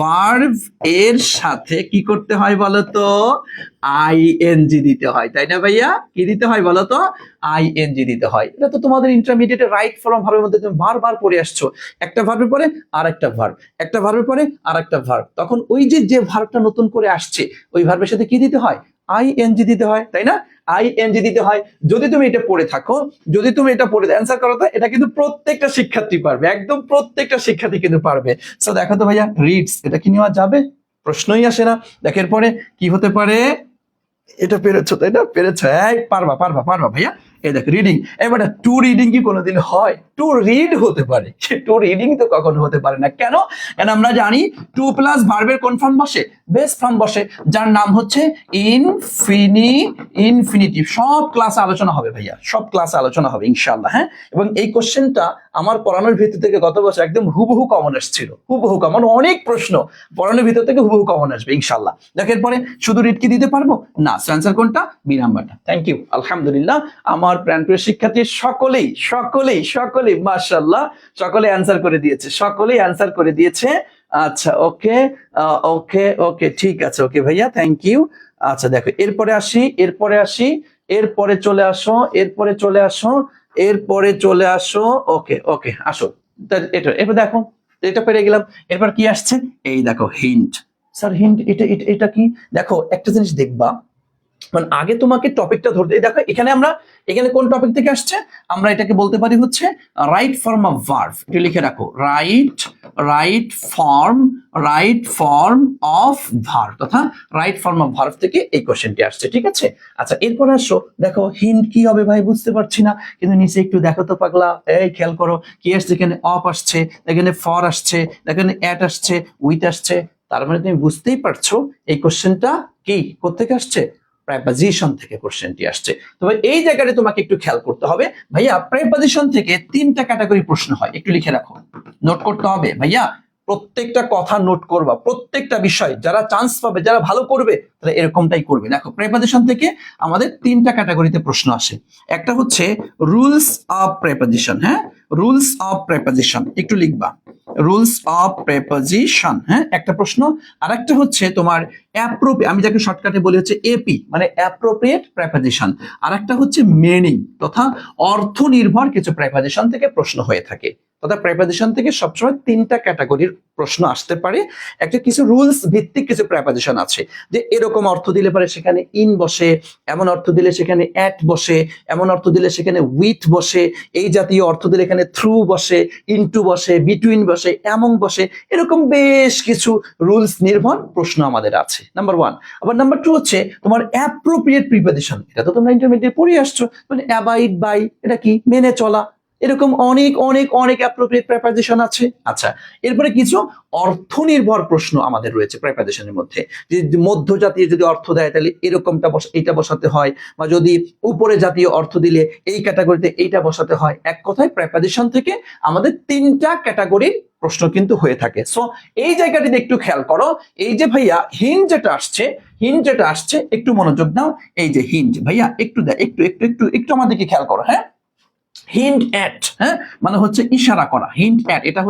ভার্ব এর সাথে কি করতে হয় বলতো, আইএনজি দিতে হয়, তাই না ভাইয়া? কি দিতে হয় বলতো? আইএনজি দিতে হয়। এটা তো তোমাদের ইন্টারমিডিয়েটে রাইট ফর্ম ভার্বের মধ্যে তুমি বারবার পড়ে আসছো, একটা ভার্বের পরে আরেকটা ভার্ব, একটা ভার্বের পরে আরেকটা ভার্ব, তখন ওই যে ভার্বটা নতুন করে আসছে ওই ভার্বের সাথে কি দিতে হয়? আইএনজি দিতে হয়, তাই না? আইএনজি দিতে হয়। যদি তুমি এটা পড়ে থাকো, যদি তুমি এটা পড়ে অ্যান্সার করো, তো এটা কিন্তু প্রত্যেকটা শিক্ষার্থী পারবে, একদম প্রত্যেকটা শিক্ষার্থী কিন্তু পারবে। সো দেখো তো ভাইয়া, রিডস, এটা কি নেওয়া যাবে? প্রশ্নই আসে না। দেখের পরে কি হতে পারে, এটা পেরেছো তাই না? পেরেছো, এই পারবা পারবা পারবা ভাইয়া। এই দেখ রিডিং, এবারে টু রিডিং কি কোনোদিন হয়? টু রিড হতে পারে, টু রিডিং তো কখনো হতে পারে না। কেন? কারণ আমরা জানি টু প্লাস ভার্বের কোন ফর্ম বসে? বেস ফর্ম বসে, যার নাম হচ্ছে ইনফিনিটিভ। সব ক্লাসে আলোচনা হবে ভাইয়া, সব ক্লাসে আলোচনা হবে ইনশাআল্লাহ, হ্যাঁ। এবং এই কোশ্চেনটা আমার পড়ানোর ভিতর থেকে গত বছর একদম হুবহু কমন আসছিল, হুবহু কমন, অনেক প্রশ্ন পড়ানোর ভিতর থেকে হুবহু কমন আসবে ইনশাআল্লাহ। দেখের পরে শুধু রিড কি দিতে পারবো না, অ্যান্সার কোনটা? বি নাম্বারটা। থ্যাংক ইউ, আলহামদুলিল্লাহ। আমার প্রাণপ্রিয় শিক্ষার্থী সকলেই মাশাআল্লাহ সকলে অ্যান্সার করে দিয়েছে, সকলেই অ্যান্সার করে দিয়েছে। আচ্ছা ওকে ওকে ওকে, ঠিক আছে, ওকে ভাইয়া, থ্যাংক ইউ। আচ্ছা দেখো, এরপরে চলে আসো। ওকে ওকে, আসো। এরপর দেখো, এটা পেরে গেলাম। এরপর কি আসছে? এই দেখো হিন্ট। স্যার হিন্ট, এটা কি? দেখো একটা জিনিস দেখবা, মানে আগে তোমাকে টপিকটা ধরতে, দেখো এখানে কোন টপিক থেকে আসছে, আমরা এটাকে বলতে পারি হচ্ছে রাইট ফর্ম অফ ভার্ব। একটু লিখে রাখো, রাইট ফর্ম অফ ভার্ব, তথা রাইট ফর্ম অফ ভার্ব থেকে এই কোশ্চেনটি আসছে, ঠিক আছে? আচ্ছা এরপর আসো, দেখো হিন্ট কি হবে ভাই, বুঝতে পারছি না, কিন্তু নিচে একটু দেখো তো পাগলা, এই খেয়াল করো কি আসছে, এখানে অফ আসছে, এখানে ফর আসছে, এখানে অ্যাট আসছে, উইথ আসছে, তার মানে তুমি বুঝতেই পারছো এই কোশ্চেনটা কি কোত্থেকে আসছে? প্রেপোজিশন থেকে কোশ্চেনটি আসছে। তবে এই জায়গাটা তোমাকে একটু খেয়াল করতে হবে ভাইয়া, প্রেপোজিশন থেকে 3টা ক্যাটাগরি প্রশ্ন হয়, একটু লিখে রাখো, নোট করতে হবে ভাইয়া, প্রত্যেকটা কথা নোট করবা, প্রত্যেকটা বিষয় যারা চান্স পাবে, যারা ভালো করবে তাহলে এরকমটাই করবে। দেখো প্রেপোজিশন থেকে আমাদের তিনটা ক্যাটাগরিতে প্রশ্ন আসে। একটা হচ্ছে রুলস অফ প্রেপোজিশন, হ্যাঁ, রুলস অফ প্রেপোজিশন একটু লিখবা, রুলস অফ প্রেপোজিশন, হ্যাঁ একটা প্রশ্ন। আর একটা হচ্ছে তোমার অ্যাপ্রোপ্রিয়েট, আমি যাকে শর্টকাটে বলি হচ্ছে এপি মানে অ্যাপ্রোপ্রিয়েট প্রেপোজিশন। আর একটা হচ্ছে মিনিং তথা অর্থ নির্ভর কিছু প্রেপোজিশন থেকে প্রশ্ন হয়ে থাকে। তথা প্রেপোজিশন থেকে সবসময় তিনটা ক্যাটাগরির প্রশ্ন আসতে পারে। একটা কিছু রুলস ভিত্তিক কিছু প্রেপোজিশন আছে, যে এরকম অর্থ দিলে পরে সেখানে ইন বসে, এমন অর্থ দিলে সেখানে অ্যাট বসে, এমন অর্থ দিলে সেখানে উইথ বসে, এই জাতীয় অর্থ দিলে এখানে থ্রু বসে, ইনটু বসে, বিটুইন বসে, এমন বসে, এরকম বেশ কিছু রুলস নির্ভর প্রশ্ন আমাদের আছে, নাম্বার ওয়ান। আবার নাম্বার টু হচ্ছে তোমার অ্যাপ্রোপ্রিয়েট প্রিপোজিশন, এটা তো তোমরা ইন্টারমিডিয়েট পড়ে আসছো, মানে অ্যাবাইড বাই, এটা কি মেনে চলা, এরকম অনেক অনেক অনেক অ্যাপ্রোপ্রিয়েট প্রেপোজিশন আছে। আচ্ছা, এরপরে কিছু অর্থ নির্ভর প্রশ্ন আমাদের রয়েছে প্রেপোজিশনের মধ্যে, যে মধ্য জাতীয় যদি অর্থ দেয় তাহলে এরকমটা এইটা বসাতে হয়, বা যদি উপরে জাতীয় অর্থ দিলে এই ক্যাটাগরিতে এইটা বসাতে হয়। এক কথায় প্রেপোজিশন থেকে আমাদের তিনটা ক্যাটাগরির প্রশ্ন কিন্তু হয়ে থাকে। সো এই জায়গাটিতে একটু খেয়াল করো, এই যে ভাইয়া হিন্ট যেটা আসছে, হিন্ট যেটা আসছে একটু মনোযোগ দাও। এই যে হিন্ট ভাইয়া একটু দেয়, একটু একটু একটু একটু আমাদেরকে খেয়াল করো, হ্যাঁ, হিন্ট অ্যাট, হ্যাঁ মানে হচ্ছে ইশারা করা, হিন্ট অ্যাট এটা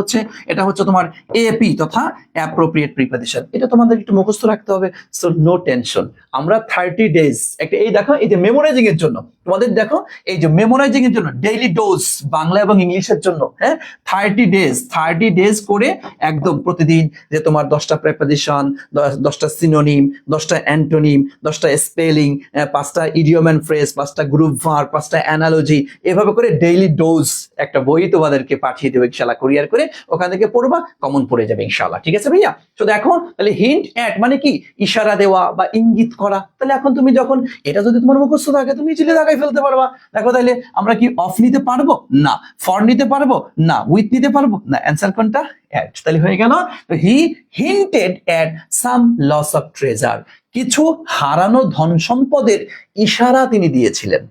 হচ্ছে তোমার এপি তথা অ্যাপ্রোপ্রিয়েট প্রিপোজিশন। এটা তোমাদের একটু মুখস্থ রাখতে হবে। সো নো টেনশন, আমরা 30 ডেজ একটা, এই দেখো এই যে মেমোরাইজিং এর জন্য তোমাদের, দেখো এই যে মেমোরাইজিং এর জন্য ডেইলি ডোজ বাংলা এবং ইংলিশের জন্য, হ্যাঁ 30 ডেজ করে একদম প্রতিদিন যে তোমার 10টা প্রেপোজিশন, 10টা সিনোনিম, 10টা অ্যান্টোনিম, 10টা স্পেলিং, 5টা ইডিয়ম এন্ড ফ্রেজ, 5টা গ্রুপ ভার্ব, 5টা অ্যানালজি, এভাবে করে ডেইলি ডোজ একটা বই তোমাদেরকে পাঠিয়ে দেবো ইনশাআল্লাহ কুরিয়ার করে, ওখান থেকে পড়বা, কমন পড়ে যাবে ইনশাআল্লাহ। ঠিক আছে ভাইয়া? তো দেখো তাহলে হিন্ট অ্যাট মানে কি ইশারা দেওয়া বা ইঙ্গিত করা। তাহলে এখন তুমি যখন এটা যদি তোমার মুখস্থ থাকে তুমি ইজিলি দাগাই ফেলতে পারবা। দেখো তাহলে আমরা কি অফ নিতে পারবো না, ফর নিতে পারবো না, উইথ নিতে পারবো না, অ্যান্সার কোনটা? অ্যাট। তাহলে হয়ে গেল। তো he hinted at some loss of treasure, কিছু হারানো ধন সম্পদের ইশারা তিনি দিয়েছিলেন,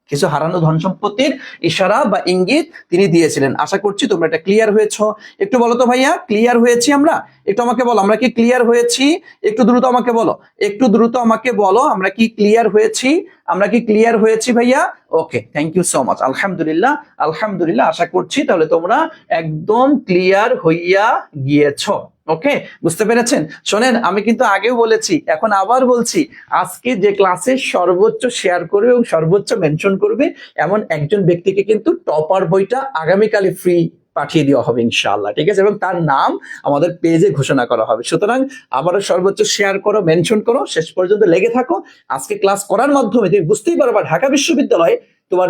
কিছু হারানো ধন সম্পত্তির ইশারা বা ইঙ্গিত তিনি দিয়েছিলেন। আশা করছি তোমরা এটা ক্লিয়ার হয়েছো। একটু বলো তো ভাইয়া ক্লিয়ার হয়েছি আমরা? একটু আমাকে বলো আমরা কি ক্লিয়ার হয়েছি? একটু দ্রুত আমাকে বলো, একটু দ্রুত আমাকে বলো আমরা কি ক্লিয়ার হয়েছি? আমরা কি ক্লিয়ার হয়েছি ভাইয়া? ওকে, থ্যাংক ইউ সো মাচ। আলহামদুলিল্লাহ, আলহামদুলিল্লাহ, আশা করছি তাহলে তোমরা একদম ক্লিয়ার হইয়া গিয়েছো। ওকে, বুঝতে পেরেছেন? শোনেন, আমি কিন্তু আগেও বলেছি, এখন আবার বলছি, আজকে যে ক্লাসে সর্বোচ্চ শেয়ার করবে এবং সর্বোচ্চ মেনশন করবে এমন একজন ব্যক্তিকে কিন্তু টপার বইটা আগামীকালে ফ্রি পাঠিয়ে দেওয়া হবে ইনশাআল্লাহ। ঠিক আছে? এবং তার নাম আমাদের পেজে ঘোষণা করা হবে। সুতরাং আবারও সর্বোচ্চ শেয়ার করো, মেনশন করো, শেষ পর্যন্ত লেগে থাকো। আজকে ক্লাস করার মাধ্যমে তুমি বুঝতেই পারবা ঢাকা বিশ্ববিদ্যালয়ে তোমার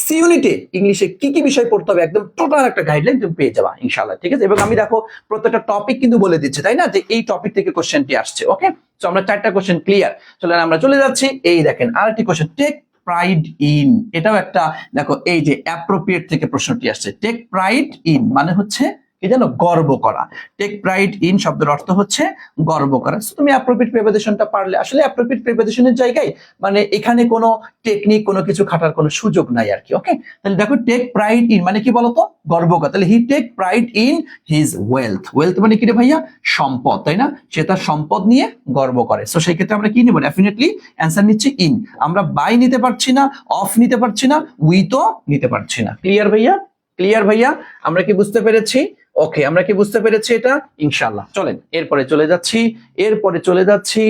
সি ইউনিটে ইংলিশে কি কি বিষয় পড়তে হবে একদম টোটাল একটা গাইডলাইন তুমি পেয়ে যাবা ইনশাআল্লাহ। ঠিক আছে? এবং আমি দেখো প্রত্যেকটা টপিক কিন্তু বলে দিচ্ছে, তাই না, যে এই টপিক থেকে কোশ্চেনটি আসছে। ওকে, তো আমরা 4টা কোশ্চেন ক্লিয়ার। চলেন আমরা চলে যাচ্ছি। এই দেখেন আরেকটি কোশ্চেন, টেক প্রাইড ইন, এটাও একটা দেখো এই যে অ্যাপ্রোপ্রিয়েট থেকে প্রশ্নটি আসছে। টেক প্রাইড ইন মানে হচ্ছে কি জানো, গর্ব করা। টেক প্রাইড ইন শব্দের অর্থ হচ্ছে গর্ব করা। তুমি অ্যাপ্রোপ্রিয়েট প্রিপোজিশনটা পারলে, আসলে অ্যাপ্রোপ্রিয়েট প্রিপোজিশনের জায়গায় মানে এখানে কোনো টেকনিক কোনো কিছু খাটার কোনো সুযোগ নাই আর কি। ওকে, তাহলে দেখো টেক প্রাইড ইন মানে কি বলতো, গর্ব করা। তাহলে he take pride in his wealth. Wealth মানে কি রে ভাইয়া? সম্পদ, তাই না? সে তার সম্পদ নিয়ে গর্ব করে। সো সেই ক্ষেত্রে আমরা কি নিব? ডেফিনেটলি অ্যান্সার নিচ্ছি ইন। আমরা বাই নিতে পারছি না, অফ নিতে পারছি না, উইথও নিতে পারছি না। ক্লিয়ার ভাইয়া? ক্লিয়ার ভাইয়া? আমরা কি বুঝতে পেরেছি? ওকে, আমরা কি বুঝতে পেরেছি এটা? ইনশাআল্লাহ। চলেন এরপরে চলে যাচ্ছি, এরপরে চলে যাচ্ছি।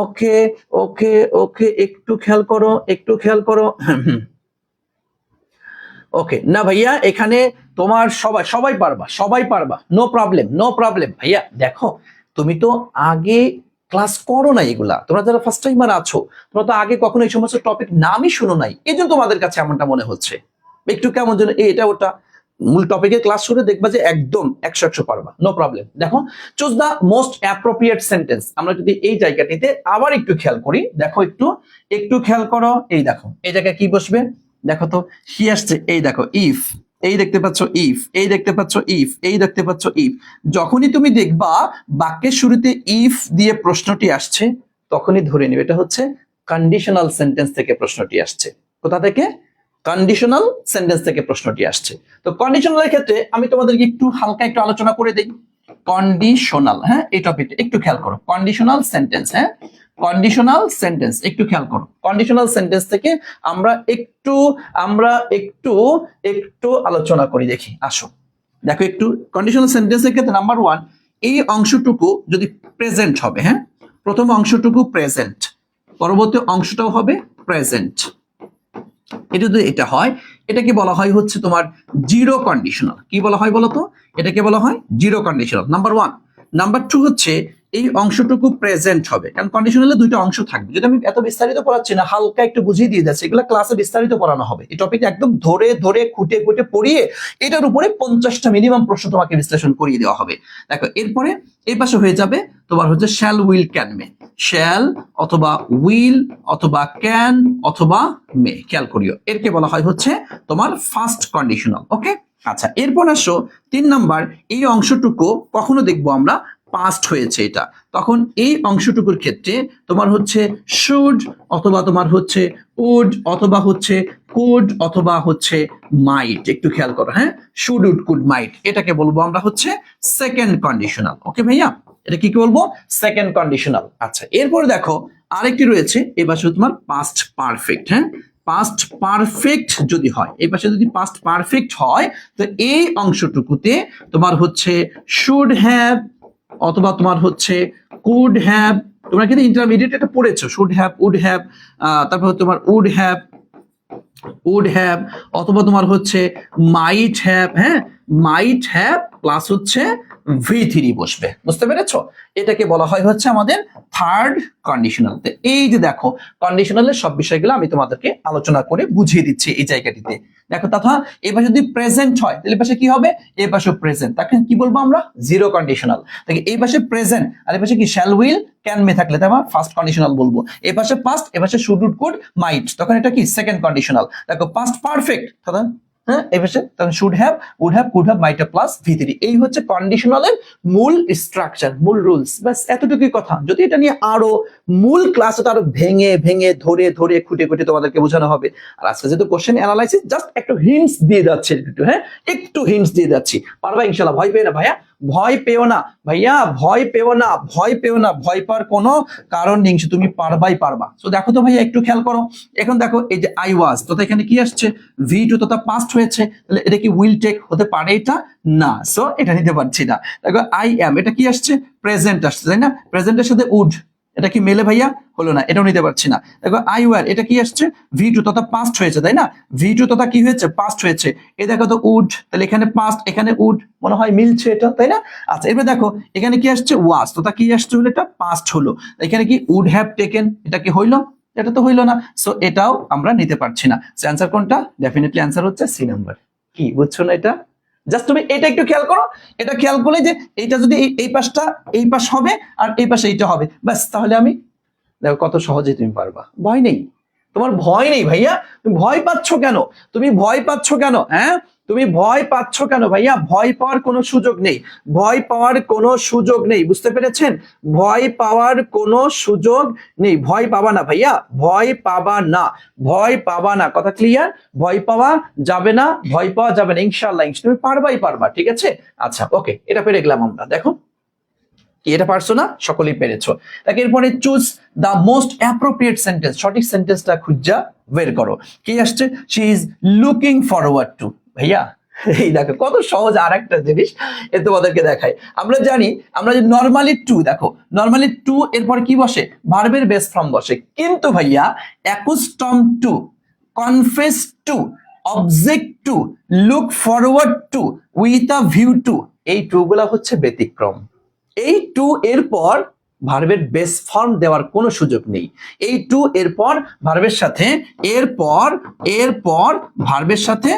ওকে ওকে ওকে, একটু খেয়াল করো, একটু খেয়াল করো। ওকে, না ভাইয়া এখানে তোমার সবাই সবাই পারবা, সবাই পারবা, নো প্রবলেম, নো প্রবলেম। ভাইয়া দেখো তুমি তো আগে ক্লাস করো না, এগুলা তোমরা যারা ফার্স্ট টাইমার আছো তোমরা তো আগে কখনো এই সমস্ত টপিক নামই শুনো নাই, এই জন্য তোমাদের কাছে এমনটা মনে হচ্ছে। একটু কেমন যেন এটা ওটা, মূল টপিকে ক্লাস শুরু দেখবা যে একদম 100 পারবা, নো প্রবলেম। দেখো choose the most appropriate sentence. আমরা যদি এই জায়গাটিতে আবার একটু খেয়াল করি, দেখো একটু একটু খেয়াল করো। এই দেখো এই জায়গায় কি বসবে, দেখো তো কি আসছে। এই দেখো ইফ, এই দেখতে পাচ্ছ ইফ, এই দেখতে পাচ্ছ ইফ, এই দেখতে পাচ্ছ ইফ। যখনই তুমি দেখবা বাক্যের শুরুতে ইফ দিয়ে প্রশ্নটি আসছে তখনই ধরে নিবে এটা হচ্ছে কন্ডিশনাল সেন্টেন্স থেকে প্রশ্নটি আসছে। কোথা থেকে? কন্ডিশনাল সেন্টেন্স থেকে প্রশ্নটি আসছে। তো কন্ডিশনালের ক্ষেত্রে আমি তোমাদেরকে একটু হালকা একটু আলোচনা করে দিই। কন্ডিশনাল, হ্যাঁ এই টপিকটা একটু খেয়াল করো। কন্ডিশনাল সেন্টেন্স, হ্যাঁ কন্ডিশনাল সেন্টেন্স, একটু খেয়াল করো। কন্ডিশনাল সেন্টেন্স থেকে আমরা একটু আলোচনা করি, দেখি আসো। দেখো একটু কন্ডিশনাল সেন্টেন্সের ক্ষেত্রে নাম্বার 1, এই অংশটুকু যদি প্রেজেন্ট হবে, হ্যাঁ, প্রথম অংশটুকু প্রেজেন্ট, পরবর্তী অংশটাও হবে প্রেজেন্ট, এটা যদি এটা হয়, এটাকে বলা হয় হচ্ছে তোমার জিরো কন্ডিশনাল। কি বলা হয় বলো তো? এটাকে বলা হয় জিরো কন্ডিশনাল, নাম্বার 1। নাম্বার 2 হচ্ছে এই অংশটুকু প্রেজেন্ট হবে, কারণ কন্ডিশনালে দুইটা অংশ থাকবে। যদি আমি এত বিস্তারিত পড়াচ্ছি না, হালকা একটু বুঝিয়ে দিয়ে যাচ্ছি, এগুলো ক্লাসে বিস্তারিত পড়ানো হবে। এই টপিকটা একদম ধরে ধরে খুঁটে খুঁটে পড়িয়ে এটার উপরে 50টা মিনিমাম প্রশ্ন তোমাকে বিশ্লেষণ করিয়ে দেওয়া হবে। দেখো এরপরে এই পাশে হয়ে যাবে তোমার হচ্ছে shall, will, can, May. Shall অথবা উইল অথবা ক্যান অথবা মে, খেয়াল করিও, এরকে বলা হয় হচ্ছে তোমার ফার্স্ট কন্ডিশনাল। ওকে, আচ্ছা, এরপর আসো 3 নাম্বার। এই অংশটুকু কখনো দেখবো আমরা পাস্ট হয়েছে, এটা তখন এই অংশটুকুর ক্ষেত্রে তোমার হচ্ছে শুড অথবা তোমার হচ্ছে উড অথবা হচ্ছে কুড অথবা হচ্ছে মাইট। একটু খেয়াল করো, হ্যাঁ, শুড, উড, কুড, মাইট, এটাকে বলবো আমরা হচ্ছে সেকেন্ড কন্ডিশনাল। ওকে ভাইয়া, এটা কি বলবো? Second conditional. আচ্ছা, এরপরে দেখো আরেকটি রয়েছে, এই পাশে তোমার পাস্ট পারফেক্ট। হ্যাঁ, পাস্ট পারফেক্ট যদি হয়, এই পাশে যদি পাস্ট পারফেক্ট হয়, তো এই অংশটুকুতে তোমার হচ্ছে শুড হ্যাভ অথবা তোমার হচ্ছে কুড হ্যাভ। তোমরা কিন্তু ইন্টারমিডিয়েট এটা পড়েছো, শুড হ্যাভ, উড হ্যাভ, তারপর তোমার উড হ্যাভ অথবা তোমার হচ্ছে মাইট হ্যাভ। হ্যাঁ, মাইট হ্যাভ প্লাস হচ্ছে V3 বসবে, বুঝতে পেরেছো? এটাকে বলা হয় হচ্ছে আমাদের থার্ড কন্ডিশনাল। এই যে দেখো কন্ডিশনালের সব বিষয়গুলো আমি তোমাদেরকে আলোচনা করে বুঝিয়ে দিচ্ছি এই জায়গাটিতে। দেখো তথা এই পাশে যদি প্রেজেন্ট হয়, তাহলে পাশে কি হবে? এই পাশে প্রেজেন্ট, তাকে কি বলবো আমরা? Zero conditional. তাকে এই পাশে প্রেজেন্ট আর এই পাশে কি শ্যাল, উইল, ক্যান, মে থাকলে তাই আমরা ফার্স্ট কন্ডিশনাল বলবো। এই পাশে পাস্ট, এই পাশে শুড, উড, কুড, মাইট, তখন এটা কি সেকেন্ড কন্ডিশনাল। দেখো পাস্ট পারফেক্ট, হ্যাঁ, এই পাশে তখন should have, would have, could have, might have plus V3। এই হচ্ছে কন্ডিশনালের মূল স্ট্রাকচার, মূল রুলস। বাস এতটুকুই কথা। যদি এটা নিয়ে আরো মূল ক্লাসে তো আরো ভেঙে ভেঙে ধরে ধরে খুঁটে খুঁটে তোমাদেরকে বোঝানো হবে। আর আজকে যেহেতু কোশ্চেন অ্যানালাইসিস, জাস্ট একটু হিন্টস দিয়ে যাচ্ছে, একটু হিন্টস দিয়ে যাচ্ছি। পারবা ইনশাল্লাহ, ভয় পেয়ে না ভাইয়া, ভয় পেও না ভাইয়া, ভয় পেও না, ভয় পেও না, ভয় পাওয়ার কোনো কারণ নেই, তুমি পারবাই পারবা। তো দেখো তো ভাইয়া একটু খেয়াল করো, এখন দেখো এই যে আই ওয়াজ, তো এখানে কি আসছে? V2 তো পাস্ট হয়েছে, তাহলে এটা কি উইল টেক হতে পারে? এটা না, সো এটা নিতে পারছি না। দেখো আই এম, এটা কি আসছে? প্রেজেন্ট আসছে, তাই না? প্রেজেন্টের সাথে উড, এটা কি মেলে ভাইয়া? হলো না, এটাও নিতে পারছি না। দেখো আই ওয়ার, এটা কি আসছে? V2 তথা পাস্ট হয়েছে, তাই না? V2 তথা কি হয়েছে? পাস্ট হয়েছে। এই দেখো তো উড, তাহলে এখানে পাস্ট, এখানে উড, মনে হয় মিলছে এটা, তাই না? আচ্ছা, এবার দেখো এখানে কি আসছে? ওয়াজ, তথা কি আসছে? হলো এটা পাস্ট হলো। এখানে কি উড হ্যাভ টেকেন, এটা কি হইলো? এটা তো হইলো না, সো এটাও আমরা নিতে পারছি না। অ্যান্সার কোনটা? ডেফিনেটলি অ্যান্সার হচ্ছে সি নাম্বার। কি বুঝছো না এটা? জাস্ট তুমি এটা একটু খেয়াল করো, এটা খেয়াল করলে যে এইটা যদি এই পাশটা এই পাশ হবে আর এই পাশে এইটা হবে, ব্যাস, তাহলে আমি দেখো কত সহজে তুমি পারবা। ভয় নেই, তোমার ভয় নেই ভাইয়া। তুমি ভয় পাচ্ছ কেন? তুমি ভয় পাচ্ছ কেন? হ্যাঁ, তুমি ভয় পাচ্ছ কেন ভাইয়া? ভয় পাওয়ার কোনো সুযোগ নেই, ভয় পাওয়ার কোনো সুযোগ নেই, বুঝতে পেরেছেন? ভয় পাওয়ার কোনো সুযোগ নেই, ভয় পাবা না ভাইয়া, ভয় পাবা না, ভয় পাবা না, কথা ক্লিয়ার? ভয় পাওয়া যাবে না, ভয় পাওয়া যাবে না, ইনশাআল্লাহ তুমি পারবাই পারবা, ঠিক আছে? আচ্ছা, ওকে, এটা পেরে গেলাম আমরা। দেখো এটা পারছো না? সকলেই পেরেছো। তাকে এরপরে choose the most appropriate sentence, সঠিক সেন্টেন্সটা খুঁজা বের করো। কি আসছে? She is looking forward to. ভাইয়া এই দেখো কত সহজ। আর একটা জিনিস এ তোমাদেরকে দেখাই, আমরা জানি আমরা যে নরমালি টু, দেখো নরমালি টু এরপর কি বসে? ভার্বের বেস ফর্ম বসে। কিন্তু ভাইয়া accustom to, confess to, object to, look forward to, with a view to, এই টু গুলা হচ্ছে ব্যতিক্রম। এই টু এর পর ভার্বের বেস ফর্ম দেওয়ার কোনো সুযোগ নেই। এই টু এর পর ভার্বের সাথে এরপর ভার্বের সাথে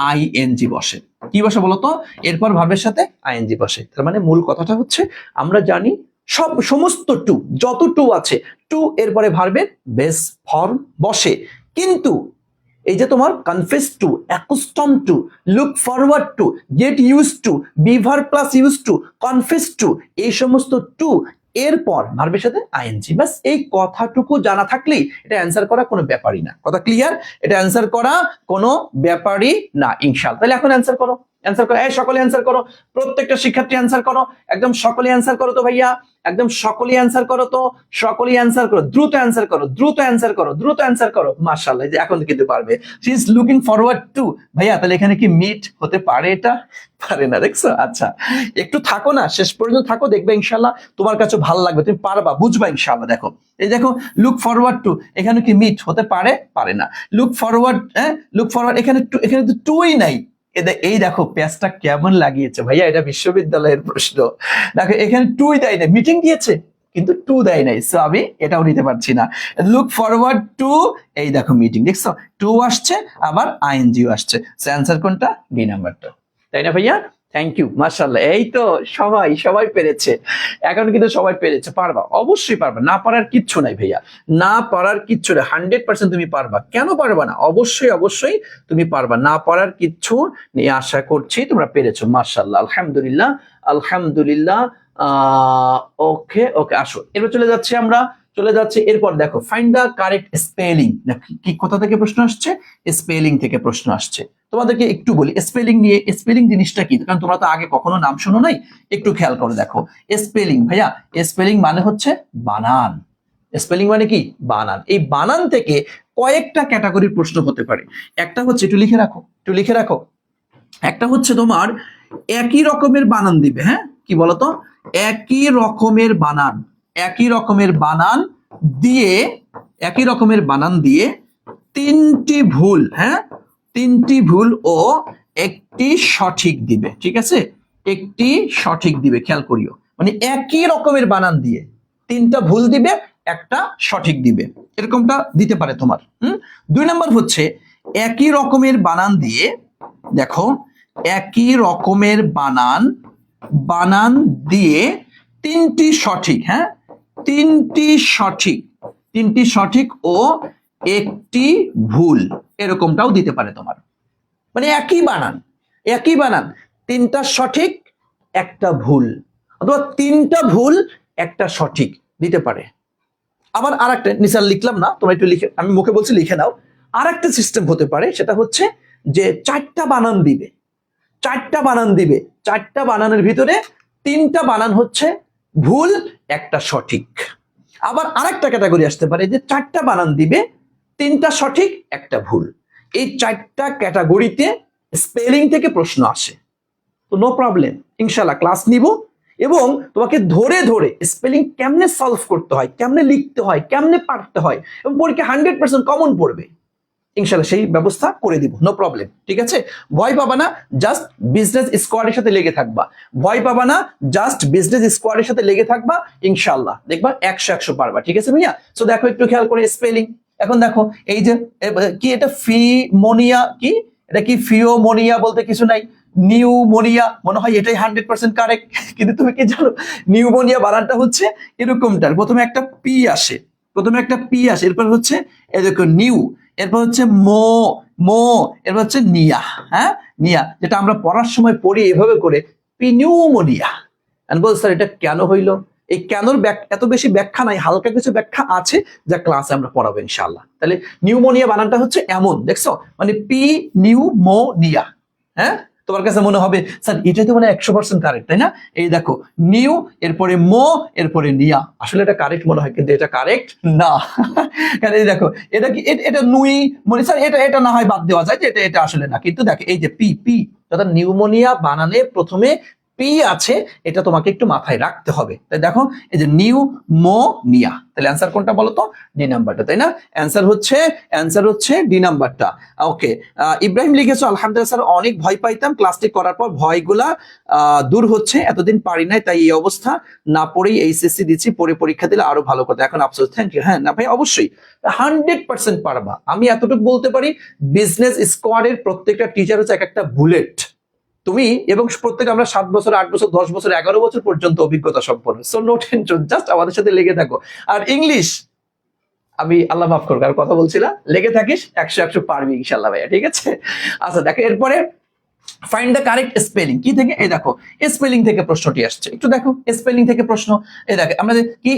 আইএনজি বসে। কি বসে বলতো? এরপর ভার্বের সাথে আইএনজি বসে। তার মানে মূল কথাটা হচ্ছে আমরা জানি সমস্ত টু, যত টু আছে, টু এরপরে ভার্বের বেস ফর্ম বসে। কিন্তু এই যে তোমার confess to, accustom to, look forward to, get use to, be verb plus use to, confess to, এই সমস্ত টু এরপর ভার্বের সাথে আইএনজি, বাস এই কথাটুকু জানা থাকলেই এটা অ্যান্সার করা কোনো ব্যাপারই না। কথা ক্লিয়ার? এটা অ্যান্সার করা কোনো ব্যাপারই না ইনশাআল্লাহ। তাহলে এখন অ্যান্সার করো, অ্যান্সার করো, এই সকলে অ্যান্সার করো, প্রত্যেকটা শিক্ষার্থী অ্যান্সার করো, একদম সকলে অ্যান্সার করো তো ভাইয়া, একদম সকলেই অ্যান্সার করো তো, সকলেই অ্যান্সার করো, দ্রুত অ্যান্সার করো, দ্রুত অ্যান্সার করো, দ্রুত অ্যান্সার করো। মাশাআল্লাহ, যে এখন কিন্তু পারবে। She is looking forward to. ভাইয়া তাহলে এখানে কি মিট হতে পারে? এটা পারে না, দেখছো? আচ্ছা, একটু থাকো না, শেষ পর্যন্ত থাকো, দেখবে ইনশাআল্লাহ তোমার কাছে ভালো লাগবে, তুমি পারবা, বুঝবা ইনশাআল্লাহ। দেখো এই দেখো, লুক ফরওয়ার্ড টু, এখানে কি মিট হতে পারে? পারে না। লুক ফরওয়ার্ড, লুক ফরওয়ার্ড, এখানে টু, এখানে তো টুই নাই। এই দেখো পেঁচটা কেমন লাগিয়েছে ভাইয়া, এটা বিশ্ববিদ্যালয়ের প্রশ্ন। দেখো এখানে টুই দেয় না, মিটিং দিয়েছে কিন্তু টু দেয় নাই, সো আমি এটাও নিতে পারছি না। লুক ফরওয়ার্ড টু, এই দেখো মিটিং, দেখছো টু আসছে, আবার আইএনজিও আসছে, সো অ্যান্সার কোনটা? ডি নাম্বারটা, তাই না ভাইয়া? থ্যাংক ইউ, মাশাআল্লাহ। এই তো সবাই সবাই পেরেছে, এখন কিন্তু সবাই পেরেছে, পারবা, অবশ্যই পারবা, না পারার কিচ্ছু নাই ভাইয়া, না পারার কিচ্ছু নাই, 100% তুমি পারবা। কেন পারবা না? অবশ্যই অবশ্যই তুমি পারবা, না পারার কিচ্ছু নেই। আশা করছি তোমরা পেরেছো, মাশাআল্লাহ, আলহামদুলিল্লাহ, আলহামদুলিল্লাহ। ওকে ওকে, আসো এরপর চলে যাচ্ছে এরপর দেখো, ফাইন্ড দা কারেক্ট স্পেলিং। কি কোথা থেকে প্রশ্ন আসছে? স্পেলিং থেকে প্রশ্ন আসছে। তোমাদেরকে একটু বলি স্পেলিং নিয়ে, স্পেলিং জিনিসটা কি, কারণ তোমরা তো আগে কখনো নাম শোনো নাই, একটু খেয়াল করে দেখো। স্পেলিং ভাইয়া, স্পেলিং মানে হচ্ছে বানান। স্পেলিং মানে কি? বানান। এই বানান থেকে কয়েকটা ক্যাটাগরির প্রশ্ন হতে পারে। একটা হচ্ছে, একটু লিখে রাখো, একটা হচ্ছে তোমার একই রকমের বানান দিবে, হ্যাঁ, কি বলতো, একই রকমের বানান, একই রকমের বানান দিয়ে, একই রকমের বানান দিয়ে তিনটি ভুল, হ্যাঁ, তিনটি ভুল ও একটি সঠিক দিবে, ঠিক আছে, একটি সঠিক দিবে, খেয়াল করিও, মানে একই রকমের বানান দিয়ে তিনটা ভুল দিবে, একটা সঠিক দিবে, এরকমটা দিতে পারে তোমার। দুই নম্বর হচ্ছে একই রকমের বানান দিয়ে, দেখো একই রকমের বানান দিয়ে তিনটি সঠিক, হ্যাঁ, তিনটি সঠিক ও একটি ভুল, এরকমটাও দিতে পারে তোমার। মানে একই বানান, তিনটা সঠিক একটা ভুল, অথবা তিনটা ভুল একটা সঠিক দিতে পারে। আবার আরেকটা, নিচে লিখলাম না, তোমরা একটু লিখে, আমি মুখে বলছি লিখে নাও। আরেকটা সিস্টেম হতে পারে, সেটা হচ্ছে যে চারটা বানান দিবে, চারটা বানানের ভিতরে তিনটা বানান হচ্ছে ভুল, একটা সঠিক। আবার আরেকটা ক্যাটাগরি আসতে পারে যে চারটা বানান দিবে, তিনটা সঠিক একটা ভুল। এই চারটা ক্যাটাগরিতে স্পেলিং থেকে প্রশ্ন আসে। তো নো প্রবলেম, ইনশাআল্লাহ ক্লাস নিব এবং তোমাকে ধরে ধরে স্পেলিং কেমনে সলভ করতে হয়, কেমনে লিখতে হয়, কেমনে পারতে হয়, এবং পরীক্ষা 100% কমন পড়বে, ইনশাআল্লাহ সেই ব্যবস্থা করে দিব, নো প্রবলেম, ঠিক আছে? ভয় পাবা না, জাস্ট বিজনেস স্কোয়াডের সাথে লেগে থাকবা, ভয় পাবা না, জাস্ট বিজনেস স্কোয়াডের সাথে লেগে থাকবা, ইনশাআল্লাহ দেখবা 100 পারবা, ঠিক আছে ভাইয়া? সো দেখো একটু খেয়াল করে স্পেলিং। এখন দেখো এই যে কি, এটা ফিমোনিয়া, কি এটা কি ফিওমোনিয়া বলতে কিছু নাই, নিউমোনিয়া মনে হয় এটাই 100% কারেক্ট, কিন্তু তুমি কি জানো নিউমোনিয়া বানানটা হচ্ছে এরকমটার, প্রথমে একটা পি আসে, এরপর হচ্ছে এই দেখো নিউ, এরপর হচ্ছে মো, এরপর হচ্ছে নিয়া, হ্যাঁ, নিয়া, যেটা আমরা পড়ার সময় পড়ি এভাবে করে পিনিউমোনিয়া। বল স্যার এটা কেন হইলো? এই কেনর এত বেশি ব্যাখ্যা নাই, হালকা কিছু ব্যাখ্যা আছে যা ক্লাসে আমরা পড়াবো ইনশাআল্লাহ। তাহলে নিউমোনিয়া বানানটা হচ্ছে এমন, দেখছো, মানে পি নিউমোনিয়া, হ্যাঁ, তোমার কাছে মনে হবে স্যার এটাই তো মানে 100% কারেক্ট, তাই না? এই দেখো নিউ, এরপরে মো, এরপরে নিয়া, আসলে এটা কারেক্ট মনে হয়, কিন্তু এটা কারেক্ট না। কারণ এই দেখো এটা কি, এটা নুই মনে, স্যার এটা না হয় বাদ দেওয়া যায়, যে এটা আসলে না, কিন্তু দেখো এই যে পি, অর্থাৎ নিউমোনিয়া বানানে প্রথমে পি আছে, এটা তোমাকে একটু মাথায় রাখতে হবে। তাই দেখো এই যে নিউমোনিয়া, তাহলে অ্যান্সার কোনটা বলো তো? ডি নাম্বারটা, তাই না? অ্যান্সার হচ্ছে ডি নাম্বারটা। ওকে, ইব্রাহিম লিখেছো আলহামদুলিল্লাহ স্যার, অনেক ভয় পাইতাম, ক্লাসটি করার পর ভয়গুলা দূর হচ্ছে, এতদিন পারি নাই, তাই এই অবস্থা, না পড়েই এইচএসসি দিচ্ছি, পরে পরীক্ষা দিলে আরো ভালো কথা, এখন আফসোস। Thank you. হ্যাঁ না ভাই, অবশ্যই 100% পারবা, আমি এতটুকু বলতে পারি, বিজনেস স্কোয়াডের প্রত্যেকটা টিচার হচ্ছে এক একটা বুলেট, তুমি এবং প্রত্যেকে আমরা 7 বছর, 8 বছর, 10 বছর, 11 বছর পর্যন্ত অভিজ্ঞতা সম্পন্ন, সো নো টেনশন, জাস্ট আমাদের সাথে লেগে থাকো। আর ইংলিশ, আমি আল্লাহ মাফ করুক আর কথা বলছি না, লেগে থাকিস, 100 পারবি ইনশাআল্লাহ ভাইয়া, ঠিক আছে? আচ্ছা দেখো এরপরে ফাইন্ড দ্য কারেক্ট স্পেলিং, কি থেকে? এই দেখো স্পেলিং থেকে প্রশ্নটি আসছে, একটু দেখো স্পেলিং থেকে প্রশ্ন। এই দেখো আমরা কি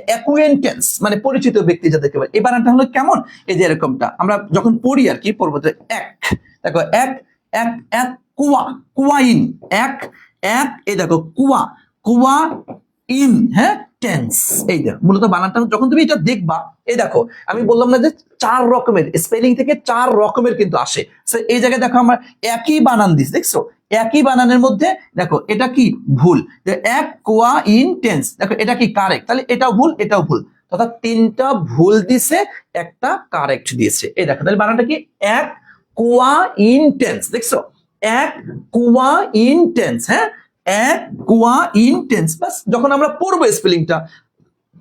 অ্যাকুয়েন্টেন্স, মানে পরিচিত ব্যক্তি যাদেরকে বলে, এই বানানটা হলো কেমন, এই যে এরকমটা আমরা যখন পড়ি আর কি, পড়বো এক, দেখো এক এক কুয়া, কুয়াইন, এক এক, এই দেখো কুয়া, কুয়া ইন, হ্যাঁ টেন্স। এই দেখো মূলত বানানটা যখন তুমি এটা দেখবা, এই দেখো আমি বললাম না যে 4 রকমের স্পেলিং থেকে 4 রকমের কিন্তু আসে। এই জায়গায় দেখো আমরা একই বানান দিস, দেখছো একই বানানের মধ্যে দেখো এটা কি ভুল, এক কোয়া ইন টেন্স, দেখো এটা কি কারেক্ট, তাহলে এটাও ভুল এটাও ভুল, অর্থাৎ 3টা ভুল দিছে একটা কারেক্ট দিয়েছে। এই দেখো তাহলে বানানটা কি এক কোয়া ইন টেন্স, দেখছো এক কোয়া ইন টেন্স, হ্যাঁ এক কোয়া ইন টেন্স। বাস যখন আমরা পড়বো স্পেলিংটা,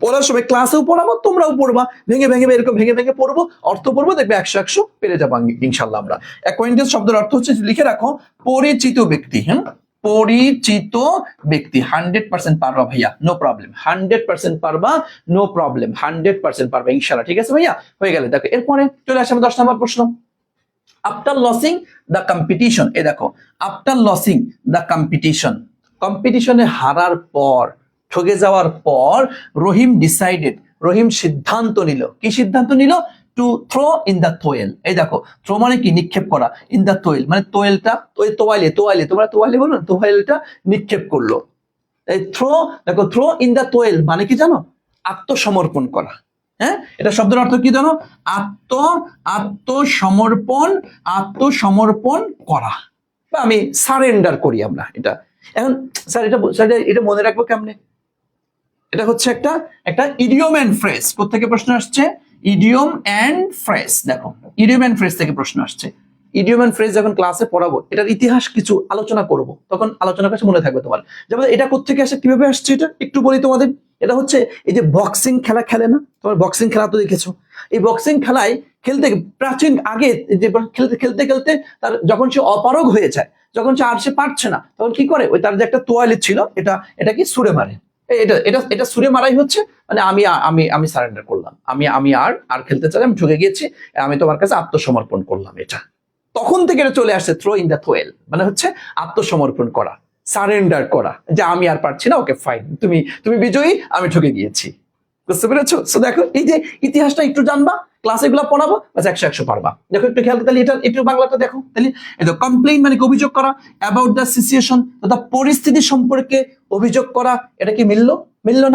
পড়ার সময় ক্লাসেও পড়াবো, তোমরাও পড়বা, ভেঙে ভেঙে এরকম ভেঙে ভেঙে পড়বো, অর্থ পড়বো, দেখবে 100 পেরে যাবো ইনশাল্লাহ আমরা। অ্যাকোয়েন্টেন্স শব্দের অর্থ হচ্ছে, লিখে রাখো, পরিচিত ব্যক্তি। হ্যাঁ পরিচিত ব্যক্তি। 100% পারবা ভাইয়া, নো প্রবলেম, 100% পারবা, নো প্রবলেম, 100% পারবা ইনশাল্লাহ। ঠিক আছে ভাইয়া, হয়ে গেলে দেখো এরপরে চলে আসে 10 নম্বর প্রশ্ন। আফটার লসিং দ্য কম্পিটিশন, এ দেখো আফটার লসিং দ্য কম্পিটিশন, কম্পিটিশনে হারার পর, ঠকে যাওয়ার পর, রহিম ডিসাইডেড, রহিম সিদ্ধান্ত নিল, কি সিদ্ধান্ত নিল, টু থ্রো ইন দ্য তোয়েল। এই দেখো থ্রো মানে কি নিক্ষেপ করা, ইন দ্য তোয়েল মানে তোয়েলটা, তোয়ালে তোয়ালে, তোমরা তোয়ালে বলো না, তোয়ালটা নিক্ষেপ করলো। এই থ্রো, দেখো থ্রো ইন দ্য তোয়েল মানে কি জানো, আত্মসমর্পণ করা। হ্যাঁ এটা শব্দের অর্থ কি জানো, আত্মসমর্পণ, আত্মসমর্পণ করা, বা আমি সারেন্ডার করি আমরা এটা। এখন স্যার এটা মনে রাখবো কেমনে, এটা হচ্ছে একটা ইডিয়ম এন্ড ফ্রেজ। কোত্থেকে প্রশ্ন আসছে, ইডিয়ম এন্ড ফ্রেজ। দেখো ইডিয়ম এন্ড ফ্রেজ থেকে প্রশ্ন আসছে। ইডিয়ম এন্ড ফ্রেজ যখন ক্লাসে পড়াবো, এটার ইতিহাস কিছু আলোচনা করব, তখন আলোচনা কাছে মনে থাকবে তোমার। যেমন এটা কোত্থেকে আসে, কিভাবে আসছে, এটা একটু বলি তোমাদের। এটা হচ্ছে এই যে বক্সিং খেলা খেলে না, তোমার বক্সিং খেলা তো দেখেছো, এই বক্সিং খেলায় খেলতে প্রাচীন আগে যে খেলতে খেলতে খেলতে তার যখন সে অপারগ হয়ে যায়, যখন সে পারছে না, তখন কি করে, ওই তার যে একটা তোয়ালে ছিল, এটা কি ছুঁড়ে মারে। এটা এটা এটা ছুঁড়ে মারাই হচ্ছে মানে আমি আমি আমি সারেন্ডার করলাম, আমি আর খেলতে চাই, আমি ঠকে গিয়েছি, আমি তোমার কাছে আত্মসমর্পণ করলাম। এটা তখন থেকে এটা চলে আসছে থ্রো ইন দ্য থোয়েল, মানে হচ্ছে আত্মসমর্পণ করা, সারেন্ডার করা, যে আমি আর পারছি না, ওকে ফাইন, তুমি বিজয়ী, আমি ঠকে গিয়েছি। বুঝতে পেরেছো? সো দেখো এই যে ইতিহাসটা একটু জানবা, ক্লাস এগুলো পড়াবো, বাস 100 পারবা। দেখো একটু খেয়াল, তাহলে এটা একটু বাংলাটা দেখো, তাহলে এই তো কমপ্লেইন মানে কি অভিযোগ করা, অ্যাবাউট দ্য সিচুয়েশন তথা পরিস্থিতি সম্পর্কে অভিযোগ করা, এটা কি মিললো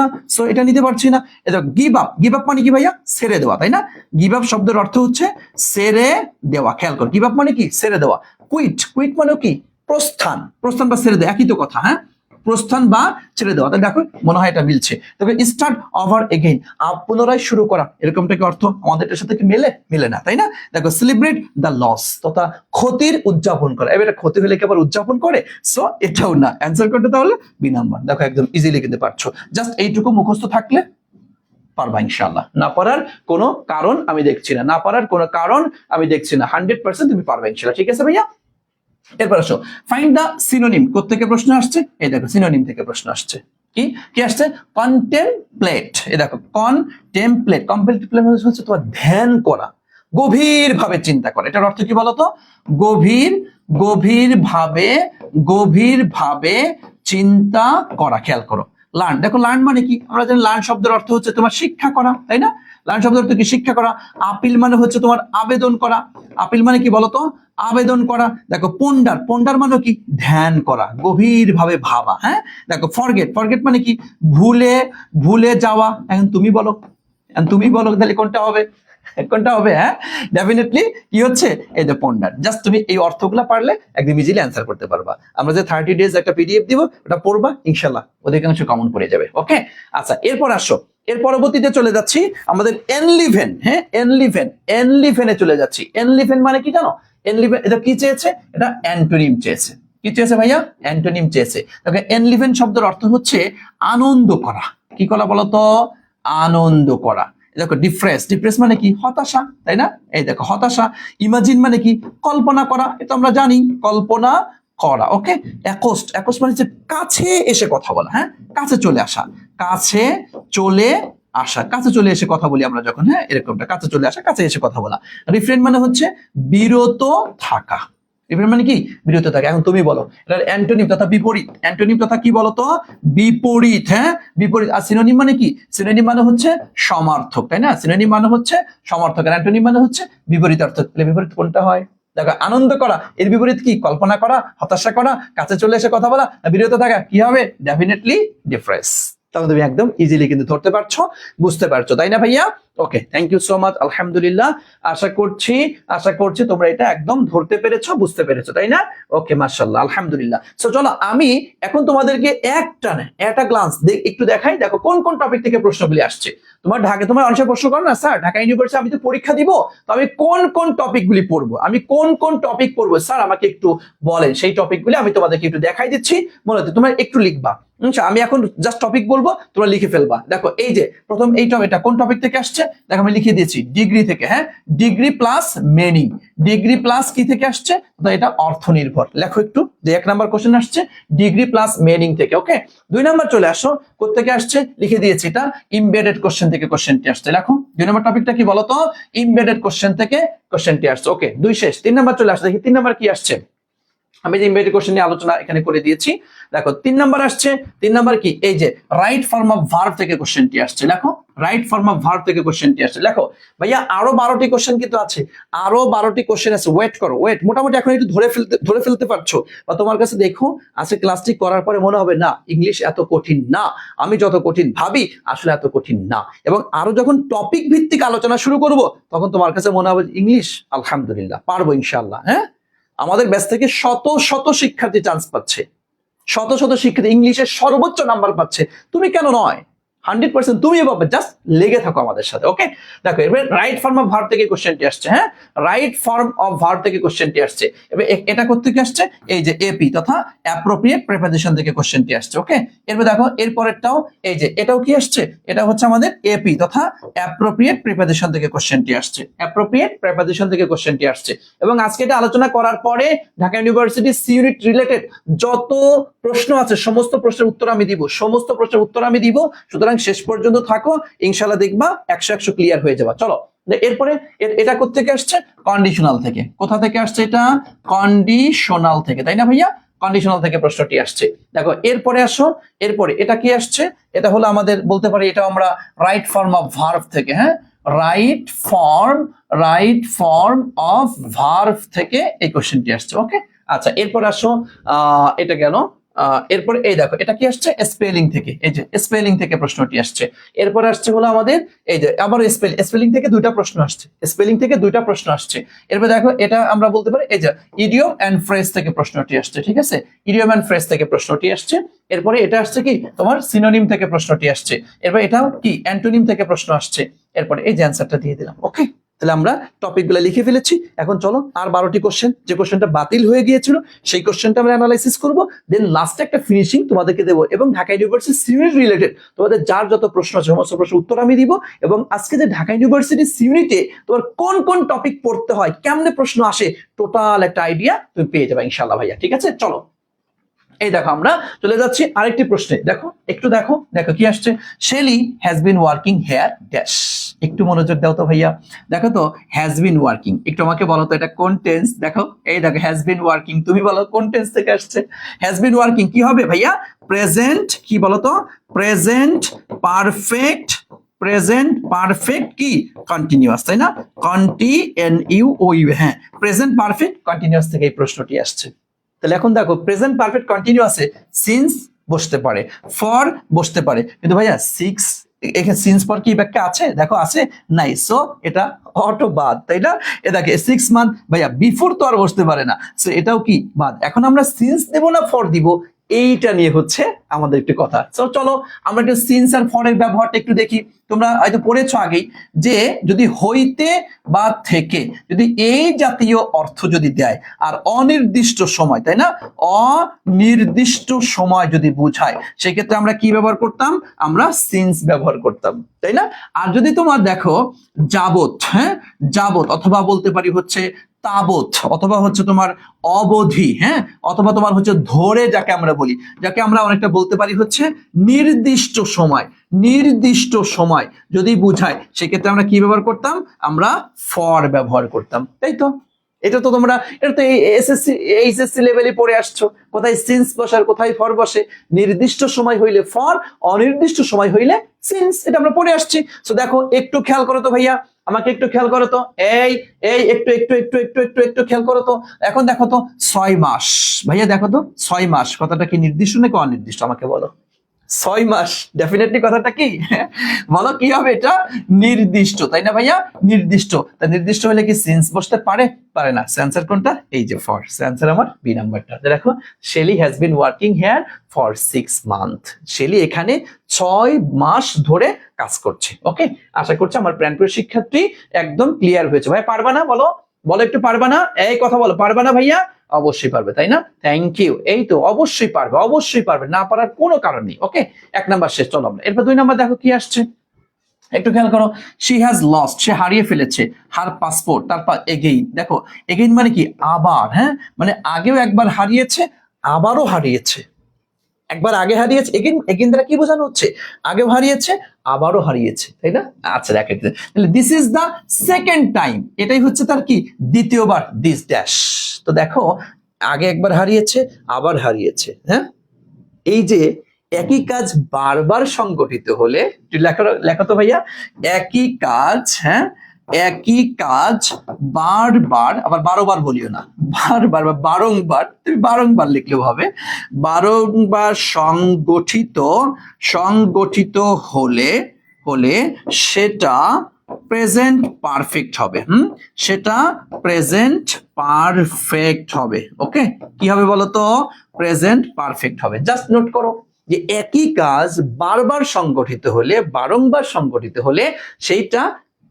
না, সো এটা নিতে পারছি না। এটা গিভ আপ, গিভ আপ মানে কি ভাইয়া, ছেড়ে দেওয়া, তাই না? গিভ আপ শব্দের অর্থ হচ্ছে ছেড়ে দেওয়া। খেয়াল করো, গিভ আপ মানে কি, ছেড়ে দেওয়া। কুইট মানে কি, প্রস্থান বা ছেড়ে দেওয়া একই তো কথা। হ্যাঁ প্রস্থান বা ছেড়ে দেওয়া। তাহলে দেখো মনে হয় এটা মিলছে। তবে স্টার্ট ওভার এগেইন, পুনরায় শুরু করা, এরকমটা কি অর্থ আমাদের এটার সাথে কি মেলে না, তাই না? দেখো সেলিব্রেট দ্য লস তথা ক্ষতির উদযাপন করা। এবার ক্ষতি হলে কি আবার উদযাপন করে, সো এটাও না। অ্যান্সার করতে তাহলে বি নাম্বার। দেখো একদম ইজিলি কিনতে পারছো, জাস্ট এইটুকু মুখস্থ থাকলে পারবা ইনশাআল্লাহ। না পারার কোনো কারণ আমি দেখছি না, 100% তুমি পারবা ইনশাআল্লাহ। ঠিক আছে ভাইয়া, এরপর আসো ফাইন্ড দা সিনোনিম। কোত্থেকে প্রশ্ন আসছে, এই দেখো সিনোনিম থেকে প্রশ্ন আসছে। কি আসছে, কন্টেমপ্লেট। এই দেখো কন্টেমপ্লেট হচ্ছে তোমার ধ্যান করা, গভীর ভাবে চিন্তা করা। এটার অর্থ কি বলতো, গভীর ভাবে চিন্তা করা। খেয়াল করো, লার্ন, দেখো লার্ন মানে কি, আমরা জানি লার্ন শব্দের অর্থ হচ্ছে তোমার শিক্ষা করা, তাই না? লার্ন শব্দের অর্থ কি, শিক্ষা করা। আপিল মানে হচ্ছে তোমার আবেদন করা, আপিল মানে কি বলতো, আবেদন করা। দেখো পন্ডার মানে কি, ধ্যান করা, গভীর ভাবে ভাবা। হ্যাঁ দেখো ফরগেট মানে কি, ভুলে যাওয়া। এখন তুমি বলো তাহলে কোনটা হবে? হ্যাঁ ডেফিনেটলি কি হচ্ছে, এই যে পন্ডার। জাস্ট তুমি এই অর্থগুলো পারলে একদম ইজিলি অ্যান্সার করতে পারবা। আমরা যে 30 ডেজ একটা পিডিএফ দিব, ওটা পড়বা ইনশাল্লাহ, অধিকাংশ কমন পড়ে যাবে। ওকে আচ্ছা, এরপর আসো, এর পরবর্তীতে চলে যাচ্ছি আমাদের এনলিভেন। হ্যাঁ এনলিভেনে চলে যাচ্ছি। এনলিভেন মানে কি জানো, এনলিভেন এটা কি চেয়েছে, এটা অ্যান্টোনিম চেয়েছে। কি চেয়েছে ভাইয়া, অ্যান্টোনিম চেয়েছে। দেখো এনলিভেন শব্দের অর্থ হচ্ছে আনন্দ করা। কি করা বলতো, আনন্দ করা। দেখো ডিপ্রেস মানে কি, হতাশা, তাই না? এই দেখো হতাশা। ইমাজিন মানে কি, কল্পনা করা, এটা আমরা জানি, কল্পনা করা। ওকে অ্যাকোস্ট মানে যে কাছে এসে কথা বলা। হ্যাঁ কাছে চলে আসা, কাছে চলে এসে কথা বলি আমরা যখন, হ্যাঁ এরকমটা, কাছে চলে আসা, কাছে এসে কথা বলা। রিফ্রেন মানে হচ্ছে বিরত থাকা। রিফ্রেন মানে কি, বিরত থাকা। এখন তুমি বলো এটার অ্যান্টোনিম তথা বিপরীত। অ্যান্টোনিম তথা কি বলতো, বিপরীত। হ্যাঁ বিপরীত। আর সিনোনিম মানে কি, সিনোনিম মানে হচ্ছে সমার্থক, তাই না? সিনোনিম মানে হচ্ছে সমার্থক, আর অ্যান্টোনিম মানে হচ্ছে বিপরীত অর্থ। তাহলে বিপরীত কোনটা হয়, দেখো আনন্দ করা এর বিপরীত কি? কল্পনা করা, হতাশা করা, কাছে চলে এসে কথা বলা, বিরত থাকা, কি হবে? Definitely depress. তাহলে তুমি একদম ইজিলি কিন্তু ধরতে পারছো, বুঝতে পারছো, তাই না ভাইয়া? ওকে, থ্যাংক ইউ সো মাচ, আলহামদুলিল্লাহ। আশা করছি তোমরা এটা একদম ধরতে পেরেছো, বুঝতে পেরেছো, তাই না? ওকে, মাশাআল্লাহ, আলহামদুলিল্লাহ। সো চলো আমি এখন তোমাদেরকে একটা গ্লান্স একটু দেখাই। দেখো কোন কোন টপিক থেকে প্রশ্নগুলি আসছে। তোমার অনেক প্রশ্ন করো না, স্যার ঢাকা ইউনিভার্সিটি আমি তো পরীক্ষা দিব, তো আমি কোন কোন টপিকগুলি পড়বো, স্যার আমাকে একটু বলেন। সেই টপিকগুলি আমি তোমাদেরকে একটু দেখাই দিচ্ছি, মনে হচ্ছে তোমরা একটু লিখবা। আমি এখন জাস্ট টপিক বলবো, তোমরা লিখে ফেলবা। দেখো এই যে প্রথম এই টপিকটা কোন টপিক থেকে আসছে, দেখো আমি লিখে দিয়েছি ডিগ্রি থেকে। হ্যাঁ, degree plus meaning, degree plus কি থেকে আসছে? তো এটা অর্থ নির্ভর। লেখো একটু যে 1 নাম্বার কোশ্চেন আসছে ডিগ্রি প্লাস মিনিং থেকে। ওকে, 2 নাম্বার চলে আসো, কোথেকে আসছে? লিখে দিয়েছি এটা ইমবেডেড কোশ্চেন থেকে কোশ্চেনটি আসছে। লেখো 2 নাম্বার টপিকটা কি বলতো? ইমবেডেড কোশ্চেন থেকে কোশ্চেনটি আসছে। ওকে, 2 শেষ। 3 নাম্বার চলে আসছে, দেখি 3 নাম্বার কি আসছে। আমি যে ইমবেডেড কোশ্চেন নিয়ে আলোচনা এখানে করে দিয়েছি। দেখো 3 নাম্বার আসছে। 3 নাম্বার কি? এই যে রাইট ফর্ম অফ ভার্ব থেকে কোশ্চেনটি আসছে। লেখো রাইট ফর্ম অফ ভার্ব থেকে কোশ্চেনটি আসছে। লেখো ভাইয়া আরো 12টি কোশ্চেন কিন্তু আছে, আরো 12টি কোশ্চেন আছে। ওয়েট করো, মোটামুটি এখন একটু ধরে ফেলতে পারছো, বা তোমার কাছে দেখো আজকে ক্লাসটি করার পরে মনে হবে না ইংলিশ এত কঠিন না, আমি যত কঠিন ভাবি আসলে এত কঠিন না। এবং আরো যখন টপিক ভিত্তিক আলোচনা শুরু করব তখন তোমার কাছে মনে হবে ইংলিশ আলহামদুলিল্লাহ পারবো ইনশাআল্লাহ। হ্যাঁ, আমাদের ব্যাচ থেকে শত শত শিক্ষার্থী চান্স পাচ্ছে, শত শত শিক্ষার্থী ইংলিশের সর্বোচ্চ নাম্বার পাচ্ছে, তুমি কেন নয়? 100% তুমি পাবে, জাস্ট লেগে থাকো আমাদের সাথে। ওকে, দেখো এবার রাইট ফর্ম অফ ভার্ব থেকে কোশ্চেনটি আসছে। হ্যাঁ, রাইট ফর্ম অফ ভার্ব থেকে কোশ্চেনটি আসছে। এবার এটা কোত্থেকে আসছে? এই যে এপি তথা অ্যাপ্রোপ্রিয়েট প্রিপোজিশন থেকে কোশ্চেনটি আসছে। ওকে, এরপর দেখো এরপরেরটাও এই যে এটাও কি আসছে? এটা হচ্ছে আমাদের এপি তথা অ্যাপ্রোপ্রিয়েট প্রিপোজিশন থেকে কোশ্চেনটি আসছে, অ্যাপ্রোপ্রিয়েট প্রিপোজিশন থেকে কোশ্চেনটি আসছে। এবং আজকে এটা আলোচনা করার পরে Dhaka university C unit related যত প্রশ্ন আছে সমস্ত প্রশ্নের উত্তর আমি দিব, সুতরাং শেষ পর্যন্ত থাকো, ইনশাআল্লাহ দেখবা 100 ক্লিয়ার হয়ে যাবে। চলো এরপরে এটা কোত্থেকে আসছে? কন্ডিশনাল থেকে। কোথা থেকে আসছে? এটা কন্ডিশনাল থেকে, তাই না ভাইয়া? কন্ডিশনাল থেকে প্রশ্নটি আসছে। দেখো এরপরে আসো, এরপরে এটা কি আসছে? এটা হলো আমাদের বলতে পারি এটা আমরা রাইট ফর্ম অফ ভার্ব থেকে। হ্যাঁ, রাইট ফর্ম অফ ভার্ব থেকে এই কোশ্চেনটি আসছে। ওকে, আচ্ছা এরপর আসো, এটা গেল। এরপরে এই দেখো এটা কি আসছে? স্পেলিং থেকে। এই যে স্পেলিং থেকে প্রশ্নটি আসছে। এরপর আসছে হলো আমাদের এই যে আবার স্পেলিং থেকে 2টা প্রশ্ন আসছে। এরপর দেখো এটা আমরা বলতে পারি এই যে ইডিয়ম এন্ড ফ্রেজ থেকে প্রশ্নটি আসছে। ঠিক আছে, ইডিয়ম এন্ড ফ্রেজ থেকে প্রশ্নটি আসছে। এরপরে এটা আসছে কি তোমার সিনোনিম থেকে প্রশ্নটি আসছে। এরপর এটাও কি অ্যান্টোনিম থেকে প্রশ্ন আসছে। এরপরে এই যে অ্যান্সারটা দিয়ে দিলাম। ওকে, তাহলে আমরা টপিকগুলো লিখে ফেলেছি। এখন চলো আর 12টি কোশ্চেন, যে কোশ্চেনটা বাতিল হয়ে গিয়েছিল সেই কোশ্চেনটা আমরা অ্যানালাইসিস করব, দেন লাস্টে একটা ফিনিশিং তোমাদেরকে দেবো। এবং ঢাকা ইউনিভার্সিটি সিউনিট রিলেটেড তোমাদের যার যত প্রশ্ন আছে সমস্ত প্রশ্নের উত্তর আমি দিব। এবং আজকে যে ঢাকা ইউনিভার্সিটি সিউনিটে তোমার কোন কোন টপিক পড়তে হয়, কেমনে প্রশ্ন আসে, টোটাল একটা আইডিয়া তুমি পেয়ে যাবে ইনশাআল্লাহ ভাইয়া। ঠিক আছে, চলো এই দেখো আমরা চলে যাচ্ছি আরেকটি প্রশ্নে। দেখো একটু দেখো কি আসছে? Shelley has been working here dash. একটু মনোযোগ দাও তো ভাইয়া। দেখো তো হ্যাজ বিন ওয়ার্কিং, একটু আমাকে বলো তো এটা কোন টেন্স? দেখো এই দেখো হ্যাজ বিন ওয়ার্কিং, তুমি বলো কোন টেন্স থেকে আসছে? হ্যাজ বিন ওয়ার্কিং কি হবে ভাইয়া? প্রেজেন্ট, কি বলো তো? প্রেজেন্ট পারফেক্ট কি কন্টিনিউয়াস, তাই না? কন্টিনিউ। হ্যাঁ, প্রেজেন্ট পারফেক্ট কন্টিনিউয়াস থেকে এই প্রশ্নটি আসছে। তাহলে এখন দেখো প্রেজেন্ট পারফেক্ট কন্টিনিউয়াসে সিন্স বসতে পারে, ফর বসতে পারে, কিন্তু ভাইয়া এখানে সিন্স পর কি ব্যাখ্যা আছে? দেখো আছে নাই, সো এটা অটো বাদ, তাই না? এ দেখে 6 মান্থ ভাইয়া বিফোর তো আর বসতে পারে না, সো এটাও কি বাদ। এখন আমরা সিন্স দেব না ফর দিব, এইটা নিয়ে হচ্ছে আমাদের একটু কথা। সো চলো আমরা একটু সিন্স আর ফরের ব্যবহারটা একটু দেখি। তোমরা হয়তো পড়েছো আগেই যে যদি হইতে বা থেকে যদি এই জাতীয় অর্থ যদি দেয় আর অনির্দিষ্ট সময়, তাই না, অনির্দিষ্ট সময় যদি বোঝায় সেক্ষেত্রে আমরা কি ব্যবহার করতাম? আমরা সিন্স ব্যবহার করতাম, তাই না? আর যদি তোমার দেখো যাবত, হ্যাঁ যাবত, অথবা বলতে পারি হচ্ছে তাবৎ, অথবা হচ্ছে তোমার অবধি, হ্যাঁ, অথবা তোমার হচ্ছে ধরে, যাকে আমরা বলি, যাকে আমরা অনেকটা বলতে পারি হচ্ছে নির্দিষ্ট সময় যদি বুঝায় সেক্ষেত্রে আমরা কি ব্যবহার করতাম? আমরা ফর ব্যবহার করতাম, তাই তো? এটা তো তোমরা, এটা তো এসএসসি এইচএসসি লেভেলে পড়ে আসছো, কোথায় সিন্স বসে আর কোথায় ফর বসে, নির্দিষ্ট সময় হইলে ফর, অনির্দিষ্ট সময় হইলে সিন্স, এটা আমরা পড়ে আসছি। সো দেখো একটু খেয়াল করো তো ভাইয়া, আমাকে একটু খেয়াল করো তো, এই এই একটু একটু একটু একটু একটু একটু খেয়াল করো তো। এখন দেখো তো 6 মাস, ভাইয়া দেখো তো 6 মাস কথাটা কি নির্দিষ্ট নাকি অনির্দিষ্ট, আমাকে বলো। 6 মাস ডেফিনেটলি কথাটা কি বলো, কি হবে এটা, নির্দিষ্ট, তাই না ভাইয়া, নির্দিষ্ট। তা নির্দিষ্ট হলে কি সিন্স বসতে পারে, পারে না। অ্যানসার কোনটা, এই যে ফর, অ্যানসার আমার বি নাম্বারটা। দেখো Shelley has been working here for 6 month, Shelley এখানে 6 মাস ধরে কাজ করছে। ওকে, আশা করছি আমার প্রাণপ্রিয় শিক্ষার্থী একদম ক্লিয়ার হয়েছে। ভাই পারবা না, বলো বলো একটু, পারবা না, এই কথা বলো, পারবা না ভাইয়া, অবশ্যই পারবে, তাই না, থ্যাংক ইউ। এই তো অবশ্যই পারবে, অবশ্যই পারবে, না পারার কোনো কারণ নেই। ওকে, 1 নাম্বার শেষ। চলো আমরা এরপর 2 নাম্বার দেখো কি আসছে, একটু খেয়াল করো। শি হ্যাজ লস্ট, সে হারিয়ে ফেলেছে, হার পাসপোর্ট, তারপর এগেইন। দেখো এগেইন মানে কি, আবার, হ্যাঁ, মানে আগেও একবার হারিয়েছে, আবারও হারিয়েছে। একবার আগে হারিয়েছে, এগেইন, এগেইন দ্বারা কি বোঝানো হচ্ছে, আগেও হারিয়েছে আবারও হারিয়েছে, তাই না। আচ্ছা দেখেন, তাহলে this is the second time, এটাই হচ্ছে তার কি, দ্বিতীয়বার, দিস ড্যাশ। তো দেখো আগে একবার হারিয়েছে, আবার হারিয়েছে, হ্যাঁ। এই যে একই কাজ বারবার সংগঠিত হলে, লেখো লেখো তো ভাইয়া, একই কাজ, হ্যাঁ, একই কাজ বারবার, আবার 12 বার বলিও না, বারবার বা বারংবার, তুমি বারংবার লিখলেও হবে, বারংবার সংগঠিত, সংগঠিত হলে, হলে সেটা প্রেজেন্ট পারফেক্ট হবে। সেটা প্রেজেন্ট পারফেক্ট হবে। ওকে, কি হবে বলতো, প্রেজেন্ট পারফেক্ট হবে। জাস্ট নোট করো যে একই কাজ বারবার সংগঠিত হলে, বারংবার সংগঠিত হলে সেইটা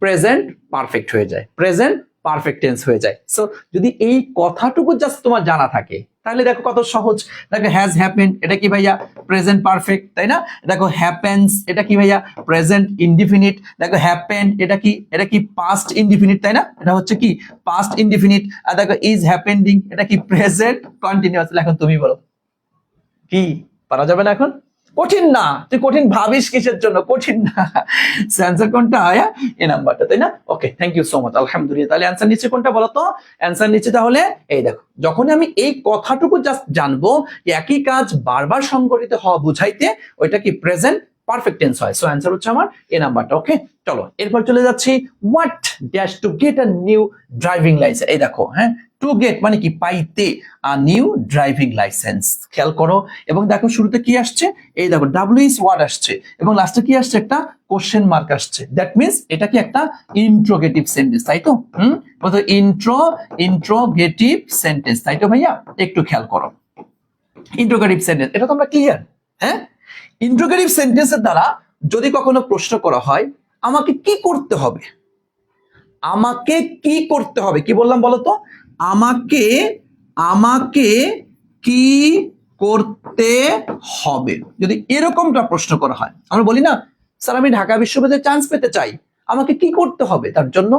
প্রেজেন্ট পারফেক্ট হয়ে যায়, প্রেজেন্ট পারফেক্ট টেন্স হয়ে যায়। সো যদি এই কথাটুকু জাস্ট তোমার জানা থাকে তাহলে দেখো কত সহজ। দেখো হ্যাজ হ্যাপেন্ড, এটা কি ভাইয়া, প্রেজেন্ট পারফেক্ট, তাই না। দেখো হ্যাপেন্স, এটা কি ভাইয়া, প্রেজেন্ট ইনডিফিনিট। দেখো হ্যাপেন্ড, এটা কি, এটা কি পাস্ট ইনডিফিনিট, তাই না, এটা হচ্ছে কি পাস্ট ইনডিফিনিট। আর দেখো ইজ হ্যাপেন্ডিং, এটা কি প্রেজেন্ট কন্টিনিউয়াস। এখন তুমি বলো, কি পারা যাবে না এখন, কঠিন না, তুই কঠিন ভাবিস কিসের জন্য, কঠিন না। অ্যানসার কোনটা, এ নাম্বারটা, তাই না। Okay, thank you so much, আলহামদুলিল্লাহ। তাহলে অ্যানসার নিচে কোনটা বলো তো, অ্যানসার নিচে তাহলে এই দেখো, যখন আমি এই কথাটুকু জাস্ট জানবো একই কাজ বারবার সংগঠিত হওয়া বুঝাইতে, ওইটা কি প্রেজেন্ট পারফেক্ট টেন্স হয়। সো অ্যানসার হচ্ছে আমার এ নাম্বারটা। ওকে, চলো এরপর চলে যাচ্ছি, what dash to get a new driving licence. এই দেখো, হ্যাঁ, টু গেট মানে কি, পাইতে, আ নিউ ড্রাইভিং লাইসেন্স। খেয়াল করো এবং দেখো শুরুতে কি আসছে, এই দেখো ডাব্লিউএস ওয়ার্ড আসছে এবং লাস্টে কি আসছে, একটা কোশ্চেন মার্ক আসছে। দ্যাট মিন্স এটা কি একটা ইন্ট্রোগেটিভ সেন্টেন্স, তাই তো। ইন্ট্রোগেটিভ সেন্টেন্স, তাই তো ভাইয়া, একটু খেয়াল করো। ইন্ট্রোগেটিভ সেন্টেন্স, এটা তো আমরা ক্লিয়ার, হ্যাঁ। ইন্ট্রোগেটিভ সেন্টেন্সের দ্বারা যদি কখনো প্রশ্ন করা হয়, আমাকে কি করতে হবে, আমাকে কি করতে হবে, কি বললাম বলো তো, আমাকে, আমাকে কি করতে হবে, যদি এরকমটা প্রশ্ন করা হয়, আমরা বলি না স্যার আমি ঢাকা বিশ্ববিদ্যালয়ে চান্স পেতে চাই, আমাকে কি করতে হবে তার জন্য,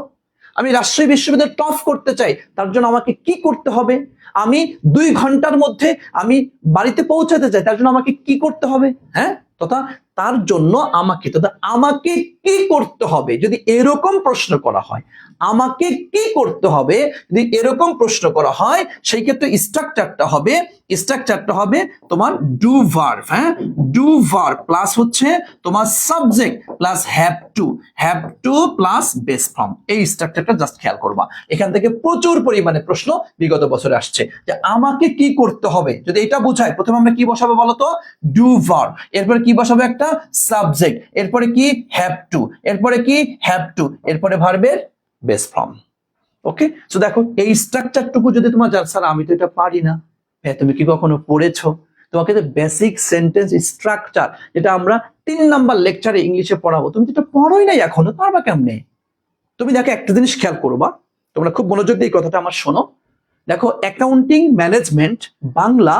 আমি রাজশাহী বিশ্ববিদ্যালয়ে টপ করতে চাই, তার জন্য আমাকে কি করতে হবে, আমি 2 ঘন্টার মধ্যে আমি বাড়িতে পৌঁছাতে চাই, তার জন্য আমাকে কি করতে হবে, হ্যাঁ, তথা তার জন্য আমাকে, তথা আমাকে কি করতে হবে, যদি এরকম প্রশ্ন করা হয়, আমাকে কি করতে হবে যদি এরকম প্রশ্ন করা হয়, সেই ক্ষেত্রে স্ট্রাকচারটা হবে তোমার ডু ভার্ব, হ্যাঁ, ডু ভার্ব প্লাস হচ্ছে তোমার subject plus have to plus base form. এই স্ট্রাকচারটা জাস্ট খেয়াল করবা, এখান থেকে প্রচুর পরিমাণে প্রশ্ন বিগত বছরে আসছে যে আমাকে কি করতে হবে, যদি এটা বোঝায় প্রথমে আমরা কি বসাবো বলতো, ডু ভার্ব, এরপরে কি বসাবো, একটা সাবজেক্ট, এরপরে কি হ্যাভ টু, এরপরে কি হ্যাভ টু, এরপরে ভার্বের বেস ফর্ম। ওকে, সো দেখো এই স্ট্রাকচারটুকু যদি তোমার জানো, স্যার আমি তো এটা পারি না, হ্যাঁ তুমি কি কখনো পড়েছো, তোমাকে যে বেসিক সেন্টেন্স স্ট্রাকচার যেটা আমরা 3 নাম্বার লেকচারে ইংলিশে পড়াবো, তুমি তো এটা পড়োই নাই এখনো, পারবা কেমনে। তুমি দেখো একটা জিনিস খেয়াল করবা, তোমরা খুব মনোযোগ দিয়ে এই কথাটা আমার শোনো। দেখো অ্যাকাউন্টিং, ম্যানেজমেন্ট, বাংলা,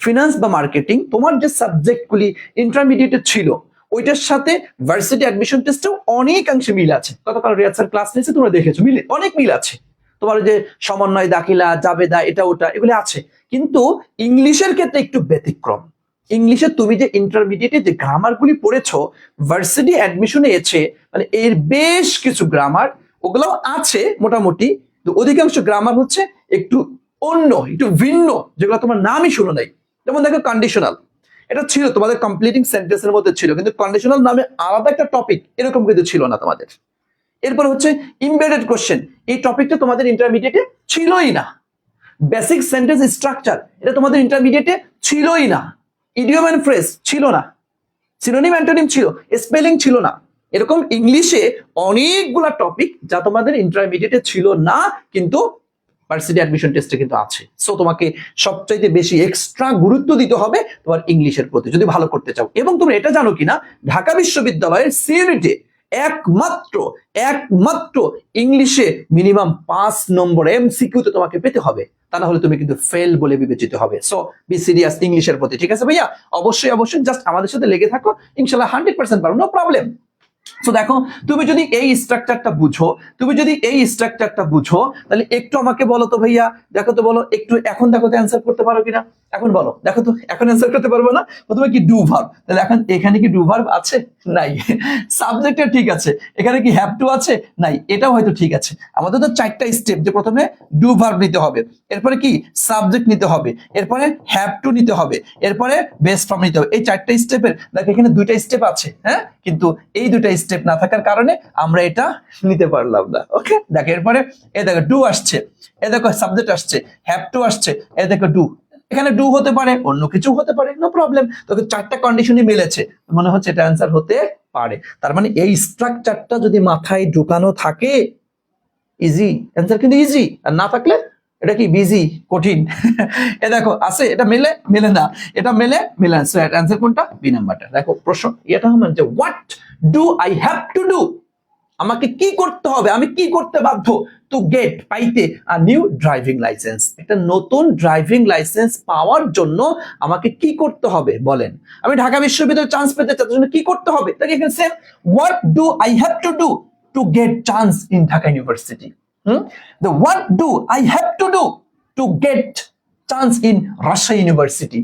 ফিনান্স বা মার্কেটিং, তোমার যে সাবজেক্টগুলি ইন্টারমিডিয়েটে ছিল ওইটার সাথে ভার্সিটি অ্যাডমিশন টেস্টেও অনেকাংশে মিল আছে। গতকাল রিয়াজ স্যার ক্লাস নিয়েছে, তোমরা দেখেছো, মিলে অনেক মিল আছে। তোমার যে সমন্বয়, দাখিলা, জাবেদা, এটা ওটা এগুলো আছে, কিন্তু ইংলিশের ক্ষেত্রে একটু ব্যতিক্রম। ইংলিশে তুমি যে ইন্টারমিডিয়েটে যে গ্রামারগুলি পড়েছো, ভার্সিটি অ্যাডমিশনে এসে মানে এর বেশ কিছু গ্রামার ওগুলোও আছে মোটামুটি, তো অধিকাংশ গ্রামার হচ্ছে একটু অন্য, একটু ভিন্ন, যেগুলো তোমার নামই শুনো নাই। যেমন দেখো কন্ডিশনাল, এটা ছিল তোমাদের কমপ্লিটিং সেন্টেন্সের মধ্যে ছিল, কিন্তু কন্ডিশনাল নামে আলাদা একটা টপিক এরকম কিন্তু ছিল না তোমাদের। এরপর হচ্ছে ইমবেডেড কোশ্চেন, এই টপিকটা তোমাদের ইন্টারমিডিয়েটে ছিলই না। বেসিক সেন্টেন্স স্ট্রাকচার, এটা তোমাদের ইন্টারমিডিয়েটে ছিলই না। ইডিয়ম এন্ড ফ্রেজ ছিল না, সিনোনিম অ্যান্টোনিম ছিল, স্পেলিং ছিল না। এরকম ইংলিশে অনেকগুলা টপিক যা তোমাদের ইন্টারমিডিয়েটে ছিল না, কিন্তু ভার্সিটি অ্যাডমিশন টেস্টে কিন্তু আছে। সো তোমাকে সবচাইতে বেশি এক্সট্রা গুরুত্ব দিতে হবে তোমার ইংলিশের প্রতি যদি ভালো করতে চাও। এবং তুমি এটা জানো কিনা, ঢাকা বিশ্ববিদ্যালয়ের সিইউনিটে একমাত্র ইংলিশে মিনিমাম 5 নম্বর এমসিকিউতে তোমাকে পেতে হবে, তা না হলে তুমি কিন্তু ফেল বলে বিবেচিত হবে। সো বি সিরিয়াস ইংলিশের প্রতি, ঠিক আছে ভাইয়া? অবশ্যই জাস্ট আমাদের সাথে লেগে থাকো, ইনশাআল্লাহ 100% পারো, নো প্রবলেম। তো দেখো, তুমি যদি এই স্ট্রাকচারটা বুঝো, তাহলে একটু আমাকে বলো তো ভাইয়া, দেখো তো বলো একটু, এখন দেখো তো অ্যান্সার করতে পারো কিনা, এখন বলো, দেখো তো এখন অ্যান্সার করতে পারবো না? প্রথমে কি ডু ভার্ব, তাহলে এখন এখানে কি ডু ভার্ব আছে? নাই। সাবজেক্টটা ঠিক আছে, এখানে কি হ্যাভ টু আছে? নাই। এটাও হয়তো ঠিক আছে। আমাদের তো 4টা স্টেপ, যে প্রথমে ডু ভার্ব নিতে হবে, এরপরে কি সাবজেক্ট নিতে হবে, এরপরে হ্যাভ টু নিতে হবে, এরপরে বেস ফর্ম নিতে হবে। এই 4টা স্টেপের দেখো এখানে 2টা স্টেপ আছে, হ্যাঁ, কিন্তু এই 2টা স্টেপ না থাকার কারণে আমরা এটা নিতে পারলাম না। ওকে, দেখো এরপরে এই দেখো ডু আসছে, এই দেখো সাবজেক্ট আসছে, হ্যাভ টু আসছে, এই দেখো ডু। এখানে ডু হতে পারে, অন্য কিছু হতে পারে, নো প্রবলেম। তোকে 4টা কন্ডিশনই মিলেছে, মনে হচ্ছে এটা অ্যান্সার হতে পারে। তার মানে এই স্ট্রাকচারটা যদি মাথায় ঢুকানো থাকে, ইজি অ্যান্সার কিন্তু ইজি, আর না থাকলে এটা কি বিজি, কঠিন। এ দেখো আছে, এটা মেলে না, এটা মেলে না। সো অ্যান্সার কোনটা? বি নাম্বারটা। দেখো প্রশ্ন এটা হবে যে what do I have to do, আমাকে কি করতে হবে, আমি কি করতে বাধ্য, টু গেট, পাইতে আ নিউ ড্রাইভিং লাইসেন্স, একটা নতুন ড্রাইভিং লাইসেন্স পাওয়ার জন্য আমাকে কি করতে হবে বলেন? আমি ঢাকা বিশ্ববিদ্যালয়ে চান্স পেতে চাই, তার জন্য কি করতে হবে? তাকে এখানে same, what do I have to do to get chance in Dhaka university. The what do I have to do to get chance in Russia University?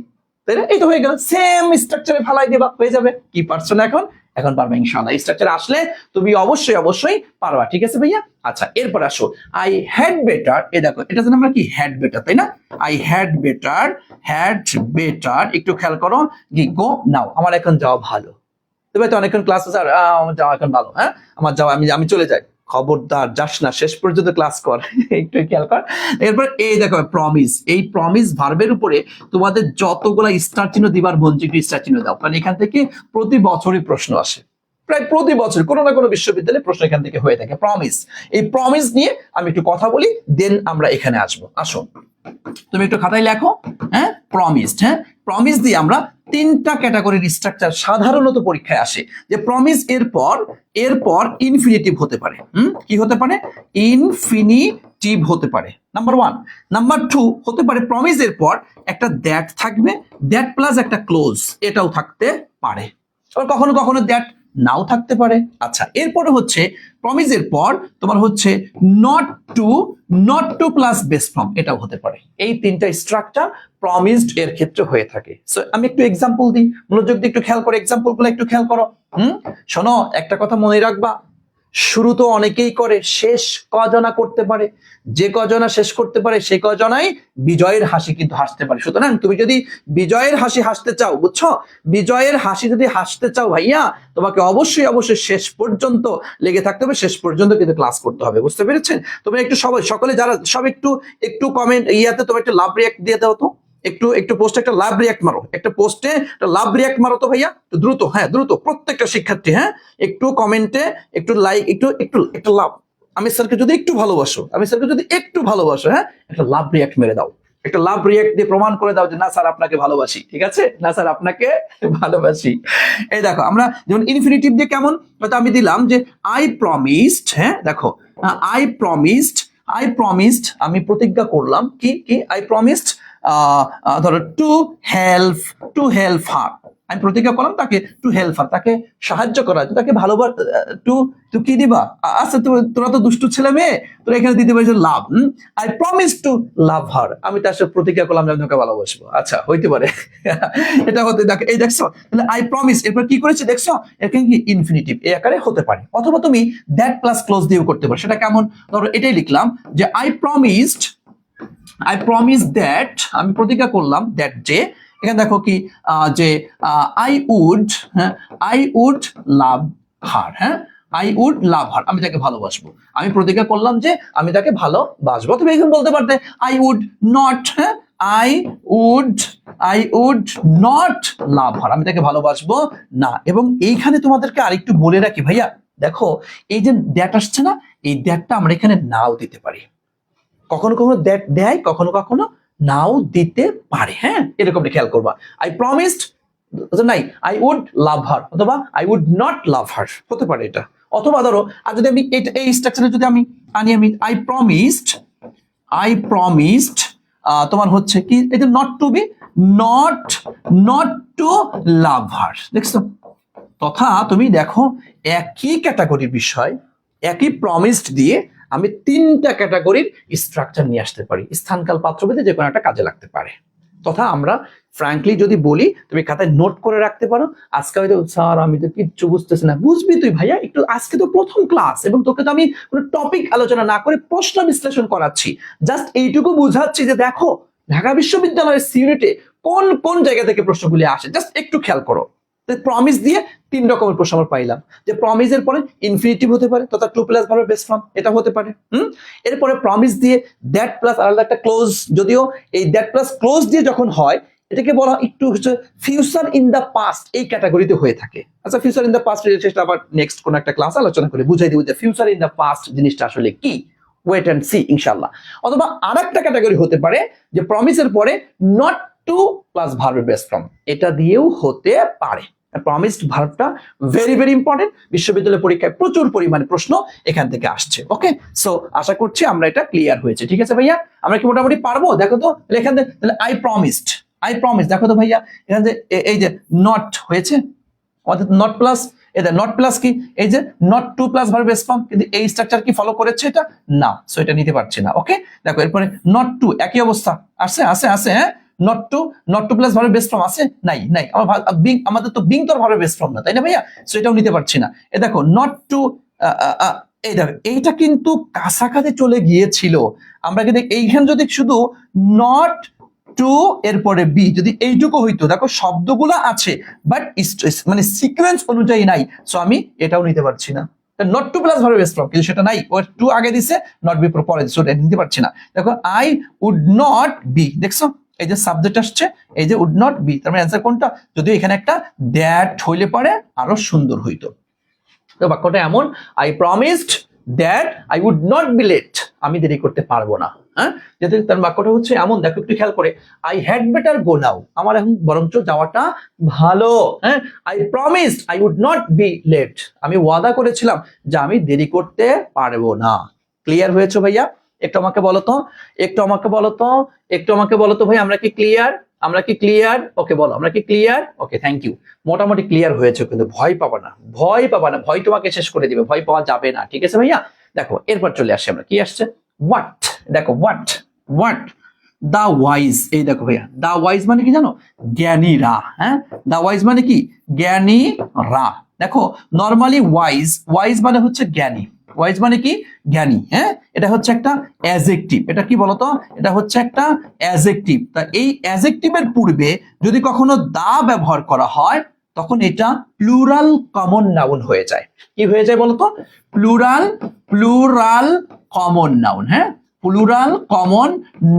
তাই না? এই তো হয়ে গেল, সেম স্ট্রাকচারে ফালাই দিবা, হয়ে যাবে। কি পারছো না এখন পারবে ইনশাআল্লাহ। এই স্ট্রাকচার আসলে তুমি অবশ্যই পারবা, ঠিক আছে ভাইয়া? আচ্ছা, এরপর আসো আই হ্যাড বেটার। এই দেখো এটা আমরা কি হ্যাড বেটার, তাই না? আই হ্যাড বেটার, একটু খেয়াল করো, কি গো নাও, আমার এখন যাওয়া ভালো। তবে তো অনেকক্ষণ ক্লাস আছে, আর আমার যাওয়া এখন ভালো, হ্যাঁ আমার যাওয়া, আমি চলে যাই। খবরদার যাস না, শেষ পর্যন্ত ক্লাস কর, একটু খেয়াল কর। এরপর এই দেখো প্রমিস, এই প্রমিস ভার্বের উপরে তোমাদের যতগুলা স্টার চিহ্ন দিবার বঞ্চিত স্টার চিহ্ন দাও, কারণ এখান থেকে প্রতি বছরই প্রশ্ন আসে, প্রায় প্রতি বছর কোনো না কোনো বিশ্ববিদ্যালয়ে প্রশ্ন এখান থেকে হয়ে থাকে। প্রমিস, এই প্রমিস নিয়ে আমি একটু কথা বলি, দেন আমরা এখানে আসবো। আসো তুমি একটু খাতায় লেখো, হ্যাঁ প্রমিসড, হ্যাঁ প্রমিস দিয়ে আমরা 3টা ক্যাটাগরির স্ট্রাকচার সাধারণত পরীক্ষায় আসে, যে প্রমিস এরপর ইনফিনিটিভ হতে পারে। কি হতে পারে? ইনফিনিটিভ হতে পারে, নাম্বার 1। নাম্বার 2 হতে পারে প্রমিস এর পর একটা দ্যাট থাকবে, দ্যাট প্লাস একটা ক্লোজ, এটাও থাকতে পারে। আবার কখনো কখনো দ্যাট নাও থাকতে পারে। আচ্ছা, এরপরে হচ্ছে প্রমিসের পর তোমার হচ্ছে not to plus base form, এটাও হতে পারে। এই 3টা স্ট্রাকচার প্রমিসড এর ক্ষেত্রে হয়ে থাকে। সো আমি একটু এক্সাম্পল দিই, মনোযোগ দিয়ে একটু খেয়াল করো, এক্সাম্পল গুলো একটু খেয়াল করো। শোনো, একটা কথা মনে রাখবা, শুরু তো অনেকেই করে, শেষ কজনা করতে পারে। যে কজনা শেষ করতে পারে সে কজনাই বিজয়ের হাসি কিন্তু হাসতে পারে। সুতরাং তুমি যদি বিজয়ের হাসি হাসতে চাও, বুঝছো, বিজয়ের হাসি যদি হাসতে চাও ভাইয়া, তোমাকে অবশ্যই শেষ পর্যন্ত লেগে থাকতে হবে, শেষ পর্যন্ত কিন্তু ক্লাস করতে হবে। বুঝতে পেরেছেন? তুমি একটু সকলে যারা সব একটু কমেন্ট ইয়াতে তোমার একটু লাভ রিয়াক্ট দিয়ে দাও তো, একটু পোস্টে একটা লাভ রিয়াক্ট মারো, একটা পোস্টে একটা লাভ রিয়াক্ট মারো তো ভাইয়া, দ্রুত, হ্যাঁ দ্রুত, প্রত্যেকটা শিক্ষার্থী, হ্যাঁ একটু কমেন্টে একটু লাইক, একটু লাভ। আমি স্যারকে যদি একটু ভালোবাসো, হ্যাঁ একটা লাভ রিয়াক্ট মেরে দাও, একটা লাভ রিয়াক্ট দিয়ে প্রমাণ করে দাও যে না স্যার আপনাকে ভালোবাসি, ঠিক আছে, না স্যার আপনাকে ভালোবাসি। এই দেখো আমরা যেমন ইনফিনিটিভ দিয়ে কেমন, হয়তো আমি দিলাম যে আই প্রমিসড, হ্যাঁ দেখো আই প্রমিসড, আমি প্রতিজ্ঞা করলাম, কি আই প্রমিসড ধরো টু হেল্প হার, আমি প্রতিজ্ঞা করলাম তাকে টু হেল্প হার, তাকে সাহায্য করা, তাকে ভালোবাসা, টু টু কি দিবা, আচ্ছা তোরা তো দুষ্টু ছেলে মেয়ে, তোরা এখানে দিতে পারিস লাভ, আই প্রমিস টু লাভ হার, আমি তার সাথে প্রতিজ্ঞা করলাম যে আমি তোকে ভালোবাসবো। আচ্ছা হইতে পারে এটা হতে দেখো, এই দেখছো তাহলে আই প্রমিস এরপর কি করেছে দেখছো, এটা কি ইনফিনিটিভ এই আকারে হতে পারে, অথবা তুমি দ্যাট প্লাস ক্লোজ দিয়েও করতে পারো। সেটা কেমন, ধরো এটাই লিখলাম যে আই প্রমিস দ্যাট, আমি প্রতিজ্ঞা করলাম দ্যাট যে, এখানে দেখো কি যে আই উড লাভ হার, হ্যাঁ আই উড লাভ হার, আমি তাকে ভালোবাসবো, আমি প্রতিজ্ঞা করলাম যে আমি তাকে ভালোবাসবো। তুমি এখন বলতে পারতে আই উড নট, হ্যাঁ আই উড নট লাভ হার, আমি তাকে ভালোবাসবো না। এবং এইখানে তোমাদেরকে আরেকটু বলে রাখি ভাইয়া, দেখো এই যে দ্যাট আসছে না, এই দ্যাটটা আমরা এখানে নাও দিতে পারি, কখনো কখনো দ্যাট দেয়, কখনো কখনো নাও দিতে পারে, হ্যাঁ এরকম খেয়াল করবা। আই প্রমিসড নাই আই উড লাভ হার, অথবা আই উড নট লাভ হার হতে পারে এটা। অথবা ধরো আর যদি আমি এই স্ট্রাকচারে যদি আমি আনি, আমি আই প্রমিসড তোমার হচ্ছে কি এই যে not to be, not to love her, দেখছো। তথা তুমি দেখো একই ক্যাটাগরির বিষয়, একই প্রমিসড দিয়ে আমি তিনটা ক্যাটাগরির স্ট্রাকচার নিয়ে আসতে পারি, স্থানকাল পাত্রভেদে যে কোনো একটা কাজে লাগতে পারে। তথা আমরা ফ্র্যাঙ্কলি যদি বলি, তুমি খাতায় নোট করে রাখতে পারো। আজকে হয়তো স্যার আমি তো কিচ্ছু বুঝতেছি না, বুঝবি তুই ভাইয়া, একটু আজকে তো প্রথম ক্লাস এবং তোকে তো আমি কোনো টপিক আলোচনা না করে প্রশ্ন বিশ্লেষণ করাচ্ছি, জাস্ট এইটুকু বুঝাচ্ছি যে দেখো ঢাকা বিশ্ববিদ্যালয়ের সিউনিটে কোন কোন জায়গা থেকে প্রশ্নগুলি আসে, জাস্ট একটু খেয়াল করো। প্রমিস দিয়ে তিন রকমের প্রশ্ন আমরা পাইলাম, যে প্রমিসের পরে ইনফিনিটিভ হতে পারে তথা to plus verb base form, এটা হতে পারে। এরপরে প্রমিস দিয়ে দ্যাট প্লাস আলাদা একটা ক্লোজ, যদিও এই দ্যাট প্লাস ক্লোজ দিয়ে যখন হয় এটাকে বলা একটু হচ্ছে ফিউচার ইন দ্য পাস্ট, এই ক্যাটাগরিতে হয়ে থাকে। আচ্ছা ফিউচার ইন দ্য পাস্ট সেটা আবার নেক্সট কোন একটা ক্লাস আলোচনা করে বুঝাই দিব যে ফিউচার ইন দ্য পাস্ট জিনিসটা আসলে কি, ওয়েট এন্ড সি ইনশাআল্লাহ। অথবা আরেকটা ক্যাটাগরি হতে পারে যে প্রমিসের পরে not to plus verb base form, এটা দিয়েও হতে পারে। প্রমিসড ভার্বটা ভেরি ভেরি ইম্পর্টেন্ট, বিশ্ববিদ্যালয় পরীক্ষায় প্রচুর পরিমাণে প্রশ্ন এখান থেকে আসছে। ওকে, সো আশা করছি আমরা এটা ক্লিয়ার হয়েছে। ঠিক আছে ভাইয়া, আমরা কি মোটামুটি পারবো? দেখো তো এখান থেকে তাহলে আই প্রমিস, দেখো তো ভাইয়া এখান থেকে এই যে নট হয়েছে, অর্থাৎ নট প্লাস এটা নট প্লাস কি এই যে not to plus verb base form, কিন্তু এই স্ট্রাকচার কি ফলো করেছে এটা না, সো এটা নিতে পারছি না। ওকে দেখো এরপরে নট টু একই অবস্থা আছে হ্যাঁ, not to plus verb base form আছে নাই আমাদের তো বিং তো ভার্ব বেস ফর্ম না, তাই না ভাইয়া, সো এটাও নিতে পারছি না। এ দেখো নট টু এই দেখো এইটা কিন্তু কাছাকাছি চলে গিয়েছিল, আমরা কিন্তু এইখানে যদি শুধু নট টু এরপরে বি যদি এইটুকু হইতো, দেখো শব্দগুলো আছে বাট মানে সিকোয়েন্স অনুযায়ী নাই, সো আমি এটাও নিতে পারছি না। Not to plus verb base form কিন্তু সেটা নাই, ও টু আগে দিছে নট বি পরে দিছে, ওটা নিতে পারছি না। দেখো আই উড নট বি, দেখছো এই যে সাবজেক্ট আসছে, এই যে উড নট বি, তার মানে অ্যান্সার কোনটা? যদিও এখানে একটা দ্যাট হইলে পরে আরো সুন্দর হইতো। তো বাক্যটা এমন, I promised that I would not be late, আমি দেরি করতে পারবো না। হ্যাঁ, যেহেতু তার বাক্যটা হচ্ছে এমন, দেখো একটু খেয়াল করে, I had better go now, আমার এখন বরঞ্চ যাওয়াটা ভালো। হ্যাঁ, I promised I would not be late, আমি ওয়াদা করেছিলাম যে আমি দেরি করতে পারবো না। ক্লিয়ার হয়েছে ভাইয়া? একটু আমাকে বলো তো ভাই, আমরা কি ক্লিয়ার? ওকে বলো, আমরা কি ক্লিয়ার? Okay, thank you. মোটামুটি ক্লিয়ার হয়েছে, কিন্তু ভয় পাবা না, ভয় তোমাকে শেষ করে দিবে, ভয় পাওয়া যাবে না। ঠিক আছে ভাইয়া? দেখো এরপর চলে আসি আমরা, কি আসছে? হোয়াট, দেখো হোয়াট দা ওয়াইজ, এই দেখো ভাইয়া দা ওয়াইজ মানে কি জানো? জ্ঞানীরা। হ্যাঁ, দা ওয়াইজ মানে কি? জ্ঞানীরা। দেখো নর্মালি ওয়াইজ মানে হচ্ছে জ্ঞানী, ওয়াইজ মানে কি? জ্ঞানী। হ্যাঁ, এটা হচ্ছে একটা অ্যাডজেক্টিভ, এটা কি বলতো? এটা হচ্ছে একটা অ্যাডজেক্টিভ। তা এই অ্যাডজেক্টিভের পূর্বে যদি কখনো দা ব্যবহার করা হয় তখন এটা প্লুরাল কমন নাউন হয়ে যায়। কি হয়ে যায় বলতো? Plural common noun. হ্যাঁ, প্লুরাল কমন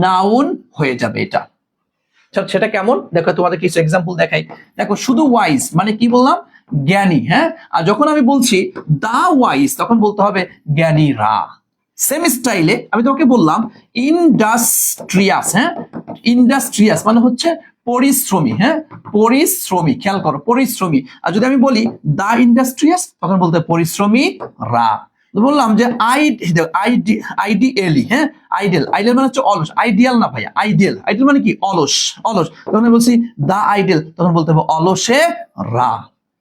নাউন হয়ে যাবে এটা। সেটা কেমন দেখো, তোমাদের কিছু এক্সাম্পল দেখাই। দেখো শুধু ওয়াইজ মানে কি বললাম? জ্ঞানী। হ্যাঁ, আর যখন আমি বলছি দা ওয়াইজ তখন বলতে হবে জ্ঞানীরা। সেম স্টাইলে আমি তোমাকে বললাম ইন্ডাস্ট্রিয়াস। হ্যাঁ, ইন্ডাস্ট্রিয়াস মানে হচ্ছে পরিশ্রমী। হ্যাঁ, পরিশ্রমী, খেয়াল করো পরিশ্রমী। আর যদি আমি বলি দা ইন্ডাস্ট্রিয়াস তখন বলতে পরিশ্রমী রা। বললাম যে আইডিয়ালি, হ্যাঁ, আইডিয়াল, আইডিয়াল মানে হচ্ছে অলস, আইডিয়াল না ভাইয়া, আইডিয়াল, আইডিয়াল মানে কি অলস, অলস। তখন বলছি দা আইডিয়াল, তখন বলতে হবে অলসে রা।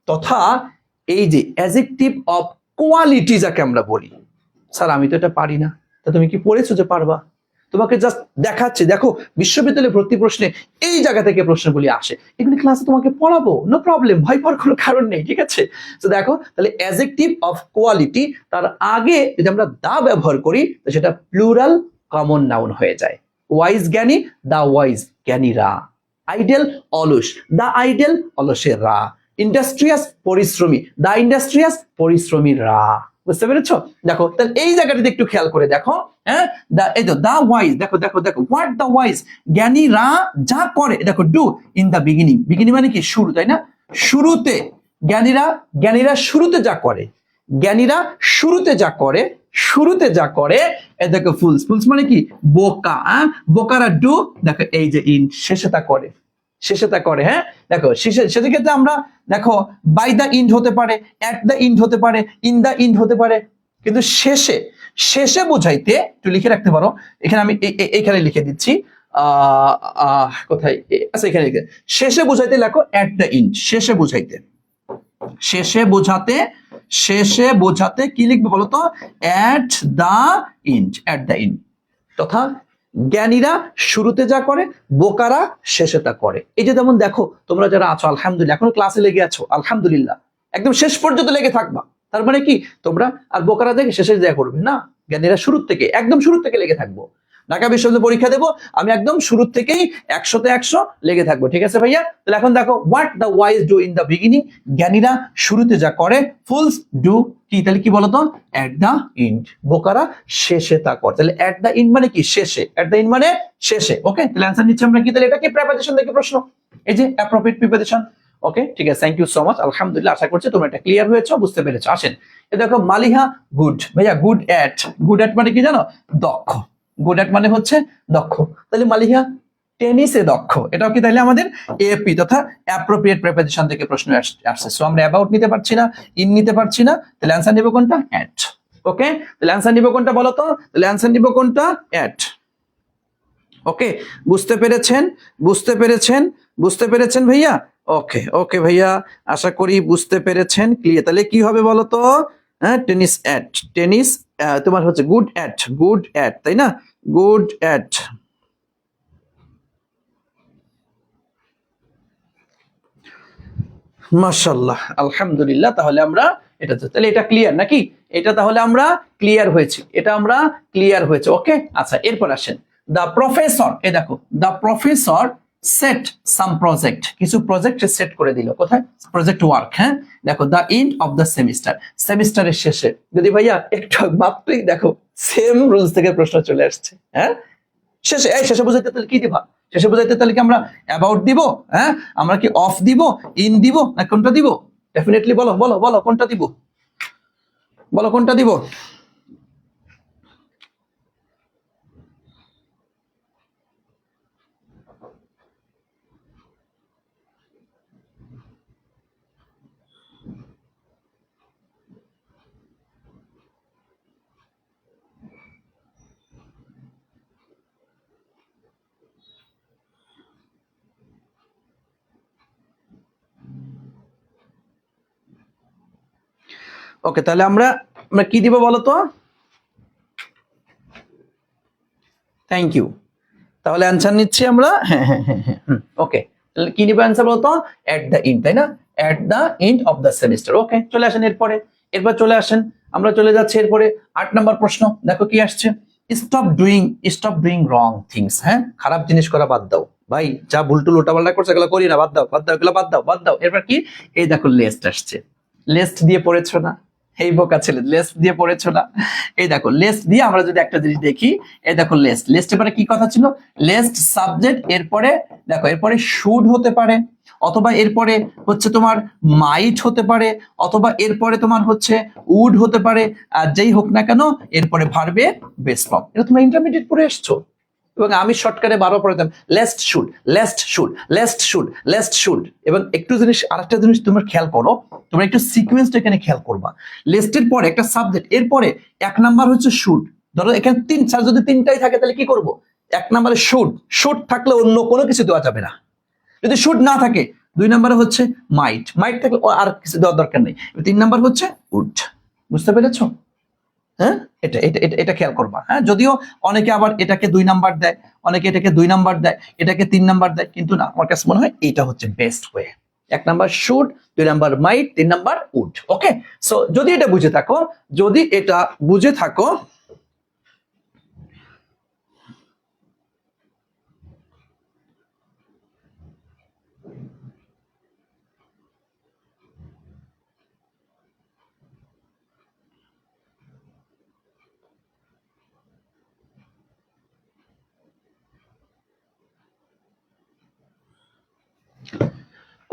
তথা এই যে অ্যাডজেক্টিভ অফ কোয়ালিটি যাকে আমরা বলি, স্যার আমি তো এটা পারি না, তা তুমি কি পড়েছো যে পারবা? তোমাকে জাস্ট দেখাচ্ছে, দেখো বিশ্ববিদ্যালয়ে ভর্তি প্রশ্নে এই জায়গা থেকে প্রশ্নগুলি আসে, এগুলি ক্লাসে তোমাকে পড়াবো, নো প্রবলেম, ভয় পাওয়ার কোনো কারণ নেই, ঠিক আছে? তো দেখো তাহলে অ্যাডজেক্টিভ অফ কোয়ালিটি, তার আগে যদি আমরা দা ব্যবহার করি তো সেটা প্লুরাল কমন নাউন হয়ে যায়। ওয়াইজ জ্ঞানী, দা ওয়াইজ জ্ঞানীরা। আইডিয়াল অলস, দা আইডিয়াল অলসেরা। ইন্ডাস্ট্রিয়াস পরিশ্রমী, দা ইন্ডাস্ট্রিয়াস পরিশ্রমীরা। বুঝতে পেরেছো? দেখো তাহলে এই জায়গাটাতে একটু খেয়াল করে দেখো, হ্যাঁ, এই তো দা ওয়াইজ, দেখো দেখো দেখো, হোয়াট দা ওয়াইজ, জ্ঞানীরা যা করে, দেখো do in the beginning, beginning মানে কি শুরু, তাই না? শুরুতে জ্ঞানীরা, জ্ঞানীরা শুরুতে যা করে, জ্ঞানীরা শুরুতে যা করে, শুরুতে যা করে, দেখো ফুলস, ফুলস মানে কি বোকা, বোকারা ডু, দেখো এই যে ইন, শেষে তা করে, শেষে তা করে, হ্যাঁ। দেখো সেক্ষেত্রে আমরা দেখো বাই দা ইন্ড হতে পারে, অ্যাট দা ইন্ড হতে পারে, ইন দা ইন্ড হতে পারে, কিন্তু শেষে, শেষে বোঝাইতে একটু লিখে রাখতে পারো, এখানে আমি এইখানে লিখে দিচ্ছি, কোথায়, আচ্ছা এখানে লিখে, শেষে বোঝাইতে লেখো অ্যাট দা ইন্ড, শেষে বোঝাইতে, শেষে বোঝাতে, শেষে বোঝাতে কি লিখবে বলতো? At the end, at the end. তথা জ্ঞানীরা শুরুতে যা করে, বোকারা শেষে তা করে। এই যে যেমন দেখো তোমরা যারা আছো আলহামদুলিল্লাহ, এখনো ক্লাসে লেগে আছো আলহামদুলিল্লাহ, একদম শেষ পর্যন্ত লেগে থাকবা, তার মানে কি তোমরা আর বোকারা দেখে শেষে যা করবে না, জ্ঞানীরা শুরুর থেকে, একদম শুরুর থেকে লেগে থাকবো। ঢাকা বিশ্ববিদ্যালয়ে পরীক্ষা দেবো, আমি একদম শুরুর থেকেই 100-তে 100 লেগে থাকবো, ঠিক আছে ভাইয়া? তাহলে এখন দেখো what the wise do in the beginning, জ্ঞানীরা শুরুতে যা করে, ফুলস ডু কি, তাহলে কি বলতো? অ্যাট দ্য ইন্ড, বোকারা শেষে তা করে। তাহলে অ্যাট দ্য ইন্ড মানে কি শেষে, অ্যাট দ্য ইন্ড মানে শেষে। ওকে, তাহলে অ্যান্সার নিচ্ছি আমরা কি? তাহলে এটা কি প্রিপোজিশন থেকে প্রশ্ন, এই যে অ্যাপ্রোপ্রিয়েট প্রিপোজিশন। ওকে ঠিক আছে, থ্যাংক ইউ সো মাচ, আলহামদুলিল্লাহ, আশা করছি তোমরা এটা ক্লিয়ার হয়েছো, বুঝতে পেরেছো। আসেন এ দেখো মালিহা গুড, ভাইয়া গুড অ্যাট, গুড অ্যাট মানে কি জানো? দক্ষ, গুড অ্যাট মানে হচ্ছে দক্ষ। তাহলে মালিহা টেনিসে দক্ষ, এটাও কি তাহলে আমাদের এপি তথা অ্যাপ্রোপ্রিয়েট প্রিপোজিশন থেকে প্রশ্ন আসছে। সো আমরা অ্যাবাউট নিতে পারছি না, ইন নিতে পারছি না, তাহলে অ্যানসার নিব কোনটা? অ্যাট। ওকে, তাহলে অ্যানসার নিব কোনটা বলো তো? তাহলে অ্যানসার নিব কোনটা? অ্যাট। ওকে, বুঝতে পেরেছেন, বুঝতে পেরেছেন, বুঝতে পেরেছেন ভাইয়া? ওকে ওকে ভাইয়া, আশা করি বুঝতে পেরেছেন, ক্লিয়ার। তাহলে কি হবে বলো তো? হ্যাঁ, টেনিস অ্যাট, টেনিস তোমার হচ্ছে গুড অ্যাট, গুড অ্যাট, তাই না? Good at. মাশাআল্লাহ, আলহামদুলিল্লাহ, তাহলে আমরা এটা, তাহলে এটা ক্লিয়ার নাকি? এটা তাহলে আমরা ক্লিয়ার হয়েছি, এটা আমরা ক্লিয়ার হয়েছে। ওকে আচ্ছা, এরপর আসেন দা প্রফেসর, এ দেখো the professor set some project, কিছু প্রজেক্ট সেট করে দিল, কোথায়? প্রজেক্ট ওয়ার্ক, হ্যাঁ। দেখো the end of the semester, সেমিস্টারের শেষে, যদি ভাইয়া একটু মাত্রই দেখো সেম রুলস থেকে প্রশ্ন চলে আসছে, হ্যাঁ। শেষে, এই শেষে বোঝাইতে তাহলে কি দিবা? শেষে বোঝাইতে তাহলে কি আমরা অ্যাবাউট দিব, হ্যাঁ, আমরা কি অফ দিব, ইন দিব, না কোনটা দিব? ডেফিনেটলি বলো বলো বলো, কোনটা দিব? বলো কোনটা দিব? ওকে, তাহলে আমরা আমরা কি দিব বলো তো? Thank you. তাহলে অ্যান্সার নিচ্ছি আমরা, হ্যাঁ হ্যাঁ হ্যাঁ হ্যাঁ, ওকে। তাহলে কি নিব অ্যান্সার বলতো? এট দ্য এন্ড, তাই না? At the end of the semester. Okay, চলে আসেন এরপরে, এরপর চলে আসেন, আমরা চলে যাচ্ছি এরপরে 8 নম্বর প্রশ্ন। দেখো কি আসছে, স্টপ ডুইং রং থিংস, হ্যাঁ, খারাপ জিনিস করা বাদ দাও। ভাই যা ভুলটুল উল্টাপাল্টা করছে এগুলো করি না, বাদ দাও বাদ দাও, এগুলো বাদ দাও বাদ দাও। এরপর কি, এই দেখো লেস্ট আসছে, লেস্ট দিয়ে পড়েছো না? এই বোকা ছেলে, লেস্ট দিয়ে পড়েছো না? এই দেখো লেস্ট দিয়ে আমরা যদি একটা জিনিস দেখি, এই দেখো লেস্ট, লেস্টের পরে কি কথা ছিল? লেস্ট সাবজেক্ট, এরপরে দেখো এরপরে শুড হতে পারে, অথবা এরপরে হচ্ছে তোমার মাইট হতে পারে, অথবা এরপরে তোমার হচ্ছে উড হতে পারে, আর যেই হোক না কেন এরপরে ভার্বে বেস ফর্ম। এটা তোমরা ইন্টারমিডিয়েট পড়ে এসছো, এবং আমি শর্টকাটে বারবার পড়াতাম lest should, lest should, lest should, lest should. এবং একটু জিনিস, আরেকটা জিনিস তোমরা খেয়াল করো, তোমরা একটু সিকোয়েন্সটা এখানে খেয়াল করবা। লেস্টের পরে একটা সাবজেক্ট, এরপরে 1 নাম্বার হচ্ছে শুড। ধরো এখানে 3, যদি 3টাই থাকে তাহলে কি করব? 1 নাম্বারে শুড, শুড থাকলে অন্য কোনো কিছু দেওয়া যাবে না। যদি শুড না থাকে 2 নাম্বারে হচ্ছে মাইট, মাইট থাকলে আর কিছু দেওয়ার দরকার নেই। 3 নাম্বার হচ্ছে উড। বুঝতে পেরেছো? হ্যাঁ, এটা এটা এটা এটা খেয়াল করবা। হ্যাঁ, যদিও অনেকে আবার এটাকে 2 নাম্বার দেয়, অনেকে এটাকে 2 নাম্বার দেয়, এটাকে 3 নাম্বার দেয়, কিন্তু না, আমার কাছে মনে হয় এটা হচ্ছে best way. 1 number should, 2 number might, 3 number would. Okay, so যদি এটা বুঝে থাকো, যদি এটা বুঝে থাকো,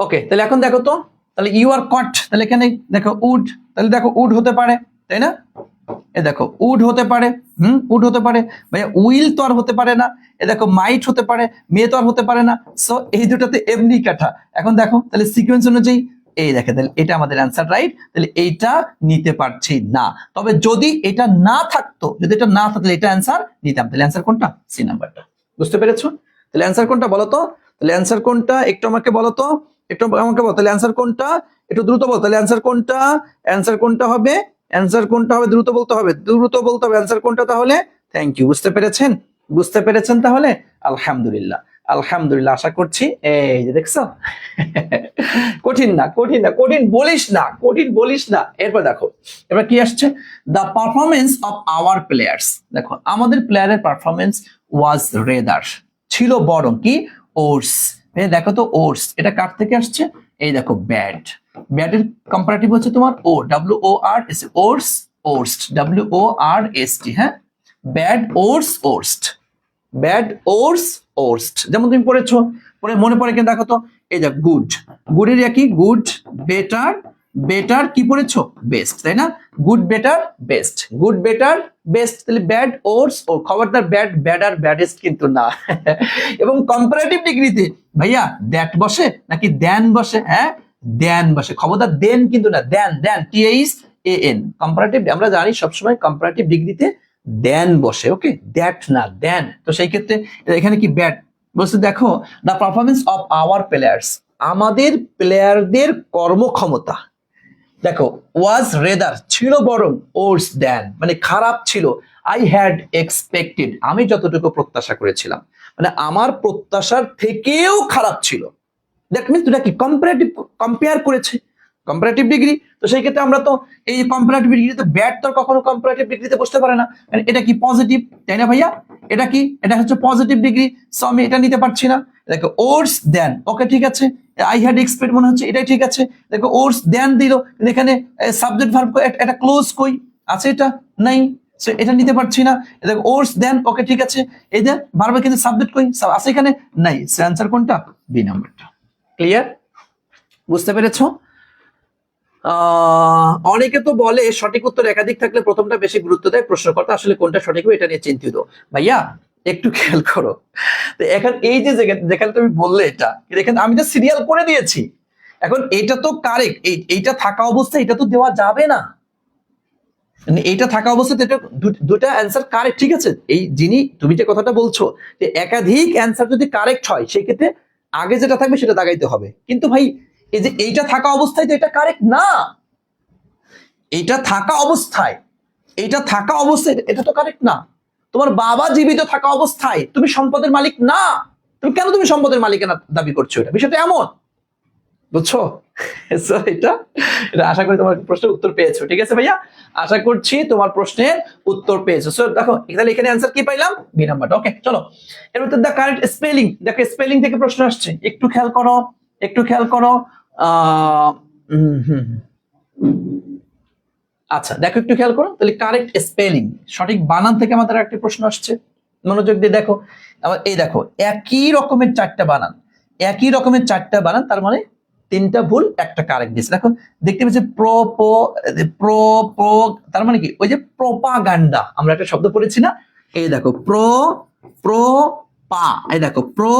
ওকে, তাহলে এখন দেখো তো, তাহলে ইউ আর কট, তাহলে এখানে দেখো উড, তাহলে দেখো উড হতে পারে, তাই না? এ দেখো উড হতে পারে, উড হতে পারে। ভাইয়া উইল তো আর হতে পারে না। এ দেখো মাইট হতে পারে, মে তো আর হতে পারে না। সো এই দুটোতে এমনি কাটা। এখন দেখো তাহলে সিকোয়েন্স অনুযায়ী এই দেখে, তাহলে এটা আমাদের অ্যান্সার, রাইট? তাহলে এইটা নিতে পারছি না। তবে যদি এটা না থাকতো, যদি এটা না থাকতো এটা অ্যান্সার নিতাম। তাহলে অ্যান্সার কোনটা? সি নাম্বারটা। বুঝতে পেরেছো? তাহলে অ্যান্সার কোনটা বলো তো? তাহলে অ্যান্সার কোনটা একটু আমাকে বলো তো, একটু আমাকে বলো। তাহলে অ্যান্সার কোনটা? একটু দ্রুত বলো। তাহলে অ্যান্সার কোনটা? অ্যান্সার কোনটা হবে? অ্যান্সার কোনটা হবে? দ্রুত বলতে হবে, দ্রুত বলতে হবে অ্যান্সার কোনটা তাহলে। Thank you. বুঝতে পেরেছেন? বুঝতে পেরেছেন তাহলে? আলহামদুলিল্লাহ, আলহামদুলিল্লাহ। আশা করছি, এই যে দেখছো, কঠিন না, কঠিন না, কঠিন বলিস না, কঠিন বলিস না। এরপর দেখো, এবার কি আসছে? The performance of our players. দেখো আমাদের প্লেয়ারের পারফরমেন্স ওয়াজ রেদার, ছিল বরং কি ওর্স। দেখো তো ওর্স এটা কার থেকে আসছে? এই দেখো ব্যাড, ব্যাডের কম্পারেটিভ হচ্ছে তোমার ও, ডাব্লিউ ও আর এস, ওর্স, ওর্সড, ডাব্লিউ ও আর এস টি। হ্যাঁ, ব্যাড ওর্স, ওর্সড, ব্যাড ওর্স, ওর্সড। যেমন তুমি পড়েছো, পড়ে মনে পড়ে কিনা দেখো তো, এই যে গুড, গুডের কি? গুড, বেটার, বেটার কি পড়েছো? বেস্ট, তাই না? Good, better, best, good, better, best. তাহলে ব্যাড ওর্স, ও খবরদার ব্যাড, ব্যাডার, ব্যাডেস্ট কিন্তু না। এবং কম্পারেটিভ ডিগ্রিতে ভাইয়া দ্যাট বসে নাকি দেন বসে? হ্যাঁ, দেন বসে, খবরদার দেন কিন্তু না, দেন, দেন, টিএইচ এ এন। কম্পারেটিভ আমরা জানি সবসময় কম্পারেটিভ ডিগ্রিতে দেন বসে, ওকে, দ্যাট না, দেন। তো সেই ক্ষেত্রে এখানে কি ব্যাড বলছে? দেখো the performance of our players, আমাদের প্লেয়ারদের কর্মক্ষমতা, দেখো ওয়াজ রেদার ছিল বরং, ওর্স দেন মানে খারাপ ছিল। আই হ্যাড এক্সপেক্টেড, আমি যতটুকু প্রত্যাশা করেছিলাম, মানে আমার প্রত্যাশার থেকেও খারাপ ছিল। দ্যাট মিনস দুটা কি কম্পারেটিভ, কম্পেয়ার করেছে, কম্পারেটিভ ডিগ্রি। তো সেই ক্ষেত্রে আমরা তো এই কম্পারেটিভ ডিগ্রিতে ব্যাড তো কখনো কম্পারেটিভ ডিগ্রিতে বসতে পারে না, এটা কি পজিটিভ, তাই না ভাইয়া? এটা কি? এটা হচ্ছে পজিটিভ ডিগ্রি। সো আমি এটা নিতে পারছি না। দেখো ওর্স দেন, ওকে ঠিক আছে, আই হ্যাড এক্সপেক্ট মনে হচ্ছে এটাই ঠিক আছে। দেখো ওর্স দেন দিল, এখানে সাবজেক্ট ভার্ব এটা ক্লোজ কই আছে? এটা নাই, সো এটা নিতে পারছি না। দেখো ওর্স দেন, ওকে ঠিক আছে, এই দেন ভার্বে কিন্তু সাবজেক্ট কই আছে? এখানে নাই। সো অ্যান্সার কোনটা? বি নাম্বারটা। ক্লিয়ার? বুঝতে পেরেছো? অনেকে তো বলে সঠিক উত্তর একাধিক থাকলে প্রথমটা বেশি গুরুত্ব দেয় প্রশ্নকর্তা, আসলে কোনটা সঠিক হবে এটা নিয়ে চিন্তিত। ভাইয়া একটু খেয়াল করো, তো এখন এই যে যেখানে তুমি বললে এটা, এখানে আমি তো সিরিয়াল করে দিয়েছি। এখন এটা তো কারেক্ট, এইটা থাকা অবস্থায় এটা তো দেওয়া যাবে না, এইটা থাকা অবস্থাতে এটা দুটা অ্যান্সার কারেক্ট, ঠিক আছে? এই যিনি তুমি যে কথাটা বলছো যে একাধিক অ্যান্সার যদি কারেক্ট হয় সেই ক্ষেত্রে আগে যেটা থাকবে সেটা দাগাইতে হবে। কিন্তু ভাই এই যে এইটা থাকা অবস্থায় তো এটা কারেক্ট না, এইটা থাকা অবস্থায়, এইটা থাকা অবস্থায় এটা তো কারেক্ট না। তোমার বাবা জীবিত থাকা অবস্থায় তুমি সম্পদের মালিক না, তুমি কেন তুমি সম্পদের মালিকানা দাবি করছো? এটা বিষয়টা এমন, বুঝছো? এটা এটা আশা করি তোমার প্রশ্নের উত্তর পেয়েছো। ঠিক আছে ভাইয়া, আশা করছি তোমার প্রশ্নের উত্তর পেয়েছো। সো দেখো তাহলে এখানে অ্যান্সার কি পাইলাম? বি নাম্বারটা। ওকে চলো, এর মধ্যে দ্য কারেক্ট স্পেলিং, দেখো স্পেলিং থেকে প্রশ্ন আসছে, একটু খেয়াল করো, একটু খেয়াল করো। আচ্ছা দেখো একটু খেয়াল করো, তাহলে কারেক্ট স্পেলিং সঠিক বানান থেকে আমাদের একটা প্রশ্ন আসছে, মনোযোগ দিয়ে দেখো। এই দেখো একই রকমের 4টা বানান, একই রকমের 4টা বানান, তার মানে 3টা ভুল একটা কারেক্ট দিয়েছে। দেখো দেখতে পাচ্ছি তার মানে কি? ওই যে প্রোপাগান্ডা, আমরা একটা শব্দ পড়েছি না, এই দেখো প্রো পা, এই দেখো প্রো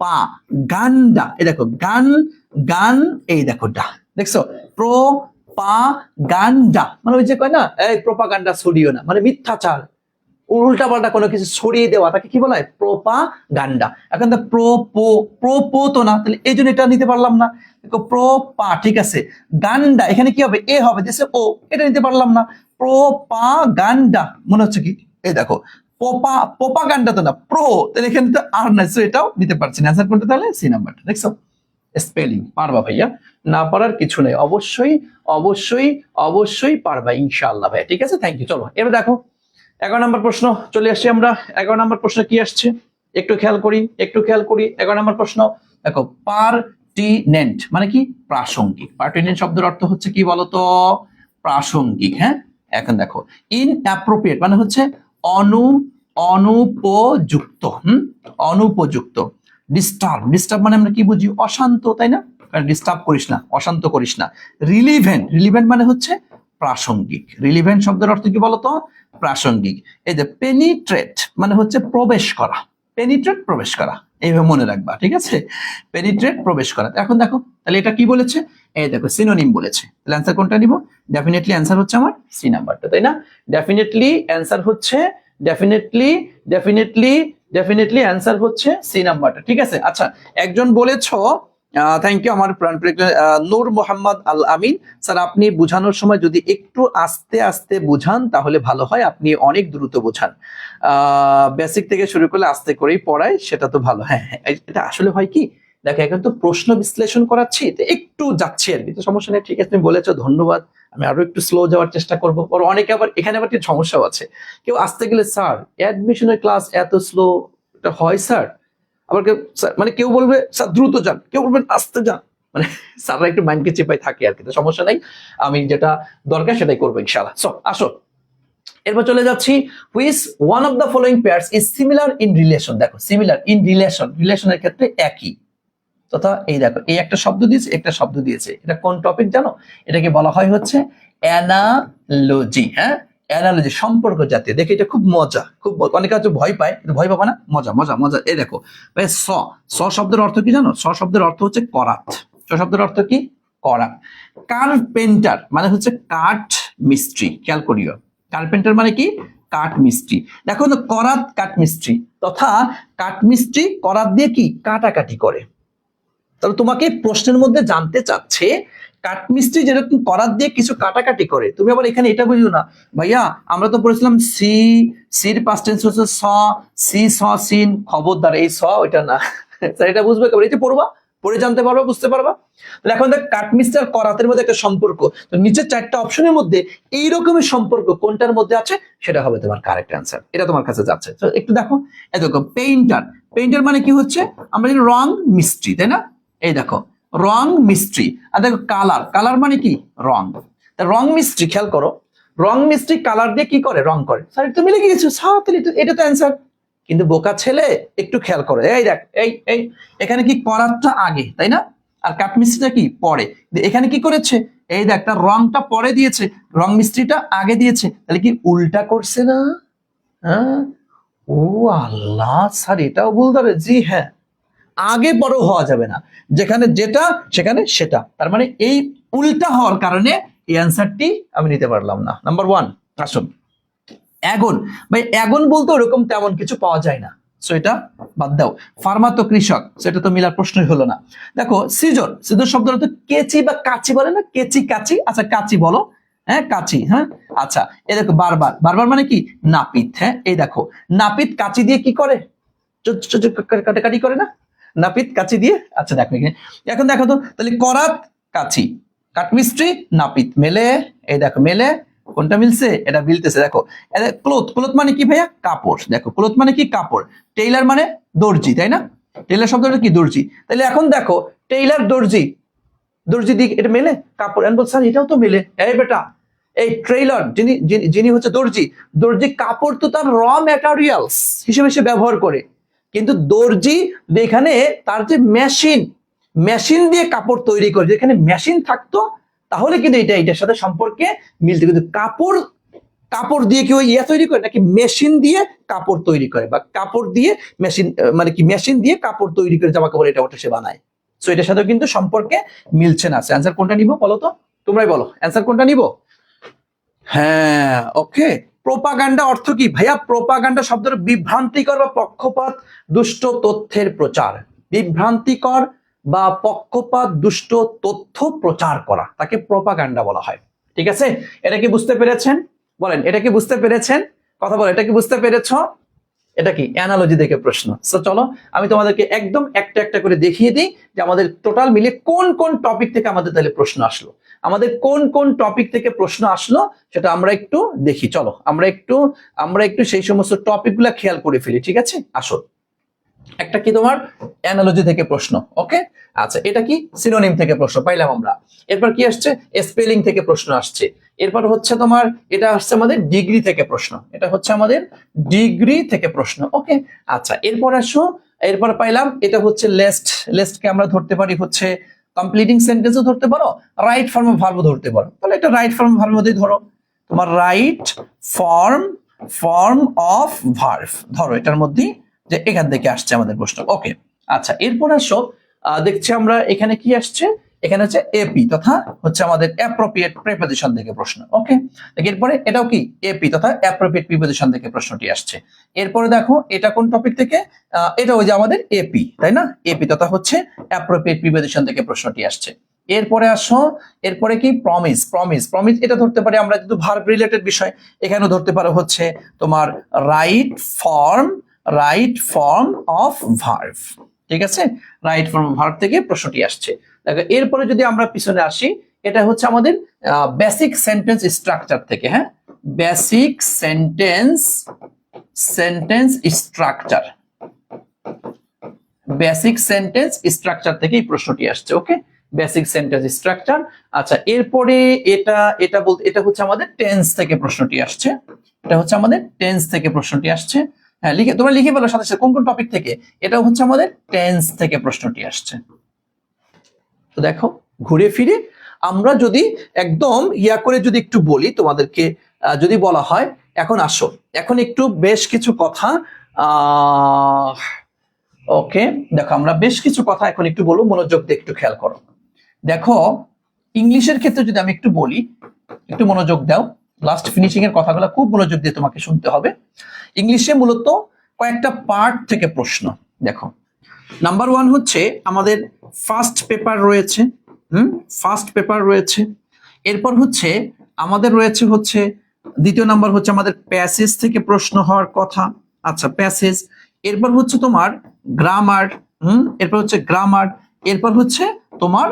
পা গান্ডা, এই দেখো গান গান, এই দেখো ডা, দেখছো প্রো পা গান্ডা মানে ওই যে কয় না এই প্রোপাগান্ডা ছড়িও না, মানে মিথ্যাচার উল্টা পাল্টা কোনো কিছু ছড়িয়ে দেওয়া, তাকে কি বলা হয় প্রোপাগান্ডা। এখন তো প্রো তো না, তাহলে এই জন্য এটা নিতে পারলাম না। দেখো প্রো পা, ঠিক আছে, গান্ডা এখানে কি হবে এ হবে, দেশে ও, এটা নিতে পারলাম না। প্রোপাগান্ডা মনে হচ্ছে কি, এই দেখো পোপাগান্ডা তো না প্রো, তাহলে এখানে তো আর নাই, এটাও নিতে পারছি না। অ্যান্সার কোনটা তাহলে? সি নাম্বারটা। দেখছো স্পেলিং পারবা ভাইয়া, না পারার কিছু নেই, অবশ্যই অবশ্যই অবশ্যই পারবা ইনশাআল্লাহ ভাইয়া। ঠিক আছে, থ্যাংক ইউ। চলো এবার দেখো 11 নম্বর প্রশ্ন চলে আসছি আমরা। 11 নম্বর প্রশ্ন কি আসছে একটু খেয়াল করি, একটু খেয়াল করি। 11 নম্বর প্রশ্ন দেখো, পার্টিনেন্ট মানে কি? প্রাসঙ্গিক। পার্টিনেন্ট শব্দের অর্থ হচ্ছে কি বলতো? প্রাসঙ্গিক। হ্যাঁ, এখন দেখো ইনঅ্যাপ্রোপ্রিয়েট মানে হচ্ছে অনুপযুক্ত। অনুপযুক্ত। ডিস্টার্ব মানে আমরা কি বুঝি? অশান্ত, তাই না? ডিস্টার্ব করিস না, অশান্ত করিস না। রিলিভেন্ট মানে হচ্ছে প্রাসঙ্গিক। রিলিভেন্ট শব্দের অর্থ কি বলতো? প্রাসঙ্গিক। এই যে পেনিট্রেট মানে হচ্ছে প্রবেশ করা, পেনিট্রেট প্রবেশ করা, এইভাবে মনে রাখবা, ঠিক আছে? পেনিট্রেট প্রবেশ করা। এখন দেখো তাহলে এটা কি বলেছে? এই দেখো সিনোনিম বলেছে। তাহলে অ্যান্সার কোনটা নিব? ডেফিনেটলি অ্যান্সার হচ্ছে আমার সি নাম্বারটা, তাই না? ডেফিনেটলি অ্যান্সার হচ্ছে ডেফিনেটলি অ্যান্সার হচ্ছে সি নাম্বারটা, ঠিক আছে? আচ্ছা, একজন বলেছো, থ্যাংক ইউ আমার প্রাণ নূর মোহাম্মদ আল আমিন স্যার, আপনি বোঝানোর সময় যদি একটু আস্তে আস্তে বোঝান তাহলে ভালো হয়, আপনি অনেক দ্রুত বোঝান। বেসিক থেকে শুরু করলে আস্তে করেই পড়ায়, সেটা তো ভালো। হ্যাঁ হ্যাঁ, এটা আসলে হয় কি দেখো, এখন তো প্রশ্ন বিশ্লেষণ করাচ্ছি তো একটু যাচ্ছি আর কি, তো সমস্যা নেই, ঠিক আছে, তুমি বলেছো, ধন্যবাদ। আমি আরো একটু স্লো যাওয়ার চেষ্টা করবো। আর অনেকে আবার এখানে আবার কিছু সমস্যাও আছে, কেউ আসতে গেলে স্যার অ্যাডমিশনের ক্লাস এত স্লো, এটা হয় স্যার? আবার কেউ মানে কেউ বলবে স্যার দ্রুত যান, কেউ বলবেন আস্তে যান, মানে স্যাররা একটু মাইন্ডকে চেপাই থাকে আর কি, তো সমস্যা নাই, আমি যেটা দরকার সেটাই করবো ইনশাআল্লাহ। সো আসো এরপর চলে যাচ্ছি, which one of the following pairs is similar in relation. দেখো সিমিলার ইন রিলেশন, রিলেশনের ক্ষেত্রে একই, তথা এই দেখো এই একটা শব্দ দিয়েছে, একটা শব্দ দিয়েছে, এটা কোন টপিক জানো? এটাকে বলা হয় হচ্ছে অ্যানালজি। হ্যাঁ, অ্যানালজি, সম্পর্ক জাতীয়। দেখে এটা খুব মজা, খুব অনেকে হচ্ছে ভয় পায়, কিন্তু ভয় পাবা না, মজা মজা মজা। এই দেখো ভাই, স শব্দের অর্থ কি জানো? স শব্দের অর্থ হচ্ছে করাত। স শব্দের অর্থ কি? করাত। কার্পেন্টার মানে হচ্ছে কাঠ মিস্ত্রি, খেয়াল করিও, কার্পেন্টার মানে কি? কাঠ মিস্ত্রি। দেখো তো করাত কাঠ মিস্ত্রি, তথা কাঠ মিস্ত্রি করাত দিয়ে কি কাটাকাটি করে। তাহলে তোমাকে প্রশ্নের মধ্যে জানতে চাচ্ছে কাঠমিস্ত্রি যেরকম করাত দিয়ে কিছু কাটাকাটি করে, তুমি আবার এখানে এটা বুঝো না ভাইয়া, আমরা তো পড়েছিলাম সির পাস্ট টেন্স হচ্ছে স, সিন। খবরদার এই স ওইটা না, স্যার এটা বুঝবে কেবল, এই যে পড়বা, পড়ে জানতে পারবা, বুঝতে পারবা। তাহলে এখন দেখ কাঠমিস্ত্রি আর করাতের মধ্যে একটা সম্পর্ক, তো নিচের চারটা অপশনের মধ্যে এইরকমের সম্পর্ক কোনটার মধ্যে আছে সেটা হবে তোমার কারেক্ট অ্যান্সার, এটা তোমার কাছে যাচ্ছে। তো একটু দেখো, এই দেখো পেইন্টার মানে কি হচ্ছে? আমরা জানি রং মিস্ত্রি, তাই না? এই দেখো রং মিস্ত্রি। আর দেখো কালার মানে কি? রং। তা রং মিস্ত্রি, খেয়াল করো, রং মিস্ত্রি কালার দিয়ে কি করে? রং করে। স্যার এটা মিলে গিয়েছে, এটা তো অ্যান্সার। কিন্তু বোকা ছেলে একটু খেয়াল করো, এই দেখ এই এখানে কি করাতটা আগে, তাই না? আর কাঠ মিস্ত্রিটা কি পরে। এখানে কি করেছে? এই দেখ, তার রংটা পরে দিয়েছে, রং মিস্ত্রিটা আগে দিয়েছে, তাহলে কি উল্টা করছে না? হ্যাঁ, ও আল্লাহ, স্যার এটাও ভুল ধরে। জি হ্যাঁ, আগে বড় হওয়া যাবে না, যেখানে যেটা সেখানে সেটা, তার মানে এই উল্টা হওয়ার কারণে এই অ্যান্সারটি আমি নিতে পারলাম না। নাম্বার 1 আসুন, অ্যাগন। ভাই অ্যাগন বলতে ওরকম তেমন কিছু পাওয়া যায় না, সো এটা বাদ দাও। ফার্মা তো কৃষক, সেটা তো মিলার প্রশ্নই হলো না। দেখো সিজর শব্দ অর্থ কেচি বা কাচি বলে না, কাচি, আচ্ছা কাচি বলো, হ্যাঁ কাচি। হ্যাঁ আচ্ছা, এই দেখো বারবার মানে কি? নাপিত। হ্যাঁ এই দেখো নাপিত কাচি দিয়ে কি করে? কাটাকাটি করে না নাপিত কাচি দিয়ে। আচ্ছা দেখো এখন দেখো তো, তাহলে করাত কাচি, কাঠমিস্ত্রি নাপিত, মেলে, এই দেখো মেলে, কোনটা মিলছে? এটা মিলতেছে। দেখো ক্লোথ মানে কি ভাইয়া? কাপড়। দেখো ক্লোথ মানে কি? কাপড়। টেইলার মানে দর্জি, তাই না? টেইলার শব্দটা কি? দর্জি। তাহলে এখন দেখো টেইলার দর্জি দিয়ে এটা মেলে কাপড়, এন্ড বল স্যার এটাও তো মেলে। এই বেটা, এই ট্রেইলার যিনি হচ্ছে দর্জি কাপড় তো তার র ম্যাটেরিয়ালস হিসেবে সে ব্যবহার করে, কিন্তু দর্জি এখানে তার যে মেশিন দিয়ে কাপড় তৈরি করে, যেখানে মেশিন থাকতো তাহলে কিন্তু এটার সাথে সম্পর্কে মিলতে, কিন্তু কাপড় দিয়ে কেউ ইয়া তৈরি করে নাকি মেশিন দিয়ে কাপড় তৈরি করে, বা কাপড় দিয়ে মেশিন, মানে কি মেশিন দিয়ে কাপড় তৈরি করে জামা কাপড় এটা ওটা সে বানায়। সো এটার সাথে কিন্তু সম্পর্কে মিলছে না। অ্যান্সার কোনটা নিব বলো তো, তোমরাই বলো অ্যান্সার কোনটা নিব। হ্যাঁ, ওকে। প্রোপাগান্ডা অর্থ কি ভাইয়া? প্রোপাগান্ডা শব্দের বিভ্রান্তিকর বা পক্ষপাত দুষ্ট তথ্যের প্রচার। বিভ্রান্তিকর বা পক্ষপাত দুষ্ট তথ্য প্রচার করা তাকে প্রোপাগান্ডা বলা হয়। ঠিক আছে, এটা কি বুঝতে পেরেছেন? বলেন, এটা কি বুঝতে পেরেছেন? কথা বলো, এটা কি বুঝতে পেরেছো? এটা কি অ্যানালজি দেখে প্রশ্ন। সো চলো আমি তোমাদেরকে একদম একটা একটা করে দেখিয়ে দিই যে আমাদের টোটাল মিলে কোন কোন টপিক থেকে আমাদের তাহলে প্রশ্ন আসলো, আমাদের কোন কোন টপিক থেকে প্রশ্ন আসলো সেটা আমরা একটু দেখি। চলো আমরা একটু সেই সমস্ত টপিকগুলো খেয়াল করে ফেলি। ঠিক আছে, আসো। একটা কি তোমার অ্যানালজি থেকে প্রশ্ন, ওকে। আচ্ছা, এটা কি সিনোনিম থেকে প্রশ্ন পাইলাম আমরা। এরপর কি আসছে? স্পেলিং থেকে প্রশ্ন আসছে। এরপর হচ্ছে তোমার এটা আসছে আমাদের ডিগ্রি থেকে প্রশ্ন, এটা হচ্ছে আমাদের ডিগ্রি থেকে প্রশ্ন, ওকে। আচ্ছা, এরপর আসো, এরপর পাইলাম এটা হচ্ছে লেস্টকে আমরা ধরতে পারি হচ্ছে কমপ্লিটিং সেন্টেন্সও ধরতে পারো, রাইট ফর্ম অফ ভার্বও ধরতে পারো। তাহলে এটা রাইট ফর্ম ভার্ব মধ্যেই ধরো, তোমার রাইট ফর্ম অফ ভার্ব ধরো এটার মধ্যেই, যে এখান থেকে আসছে আমাদের প্রশ্ন, ওকে। আচ্ছা, এরপর আসো দেখছি আমরা এখানে কি আসছে, এখানে হচ্ছে এপি তথা হচ্ছে আমাদের অ্যাপ্রোপ্রিয়েট প্রিপোজিশন থেকে প্রশ্ন, ওকে। এরপরে এটাও কি এপি তথা অ্যাপ্রোপ্রিয়েট প্রিপোজিশন থেকে প্রশ্নটি আসছে। এরপরে দেখো এটা কোন টপিক থেকে, এটা ওই যে আমাদের এপি, তাই না? এপি তথা হচ্ছে অ্যাপ্রোপ্রিয়েট প্রিপোজিশন থেকে প্রশ্নটি আসছে। এরপরে আসো, এরপরে কি প্রমিস এটা ধরতে পারি আমরা, যেহেতু ভার্ব রিলেটেড বিষয়, এখানেও ধরতে পারো হচ্ছে তোমার রাইট ফর্ম অফ ভার্ব। ঠিক আছে, রাইট ফর্ম অফ ভার্ব থেকে প্রশ্নটি আসছে। দেখো এরপরে যদি আমরা পিছনে আসি, এটা হচ্ছে আমাদের বেসিক সেন্টেন্স স্ট্রাকচার থেকে, হ্যাঁ, বেসিক সেন্টেন্স স্ট্রাকচার থেকে এই প্রশ্নটি আসছে, ওকে। Basic sentence structure. আচ্ছা, এরপরে এটা হচ্ছে আমাদের টেন্স থেকে প্রশ্নটি আসছে, এটা হচ্ছে আমাদের টেন্স থেকে প্রশ্নটি আসছে। হ্যাঁ, তোমরা লিখে ফেলো সাথে সাথে কোন কোন টপিক থেকে, এটাও হচ্ছে আমাদের টেন্স থেকে প্রশ্নটি আসছে। তো দেখো ঘুরে ফিরে আমরা যদি একদম ইয়া করে যদি একটু বলি তোমাদেরকে, যদি বলা হয় এখন আসো, এখন একটু বেশ কিছু কথা, ওকে। দেখো আমরা বেশ কিছু কথা এখন একটু বলবো, মনোযোগ দিয়ে একটু খেয়াল করো। দেখো ইংলিশের ক্ষেত্রে যদি আমি একটু বলি, একটু মনোযোগ দাও, লাস্ট ফিনিশিং এর কথাগুলো খুব মনোযোগ দিয়ে তোমাকে শুনতে হবে। ইংলিশে মূলত কয়েকটা পার্ট থেকে প্রশ্ন। দেখো নাম্বার 1 হচ্ছে আমাদের ফার্স্ট পেপার রয়েছে, ফার্স্ট পেপার রয়েছে। এরপর হচ্ছে আমাদের রয়েছে হচ্ছে দ্বিতীয় নাম্বার হচ্ছে আমাদের প্যাসেজ থেকে প্রশ্ন হওয়ার কথা। আচ্ছা, প্যাসেজ। এরপর হচ্ছে তোমার গ্রামার, এরপর হচ্ছে গ্রামার। এরপর হচ্ছে তোমার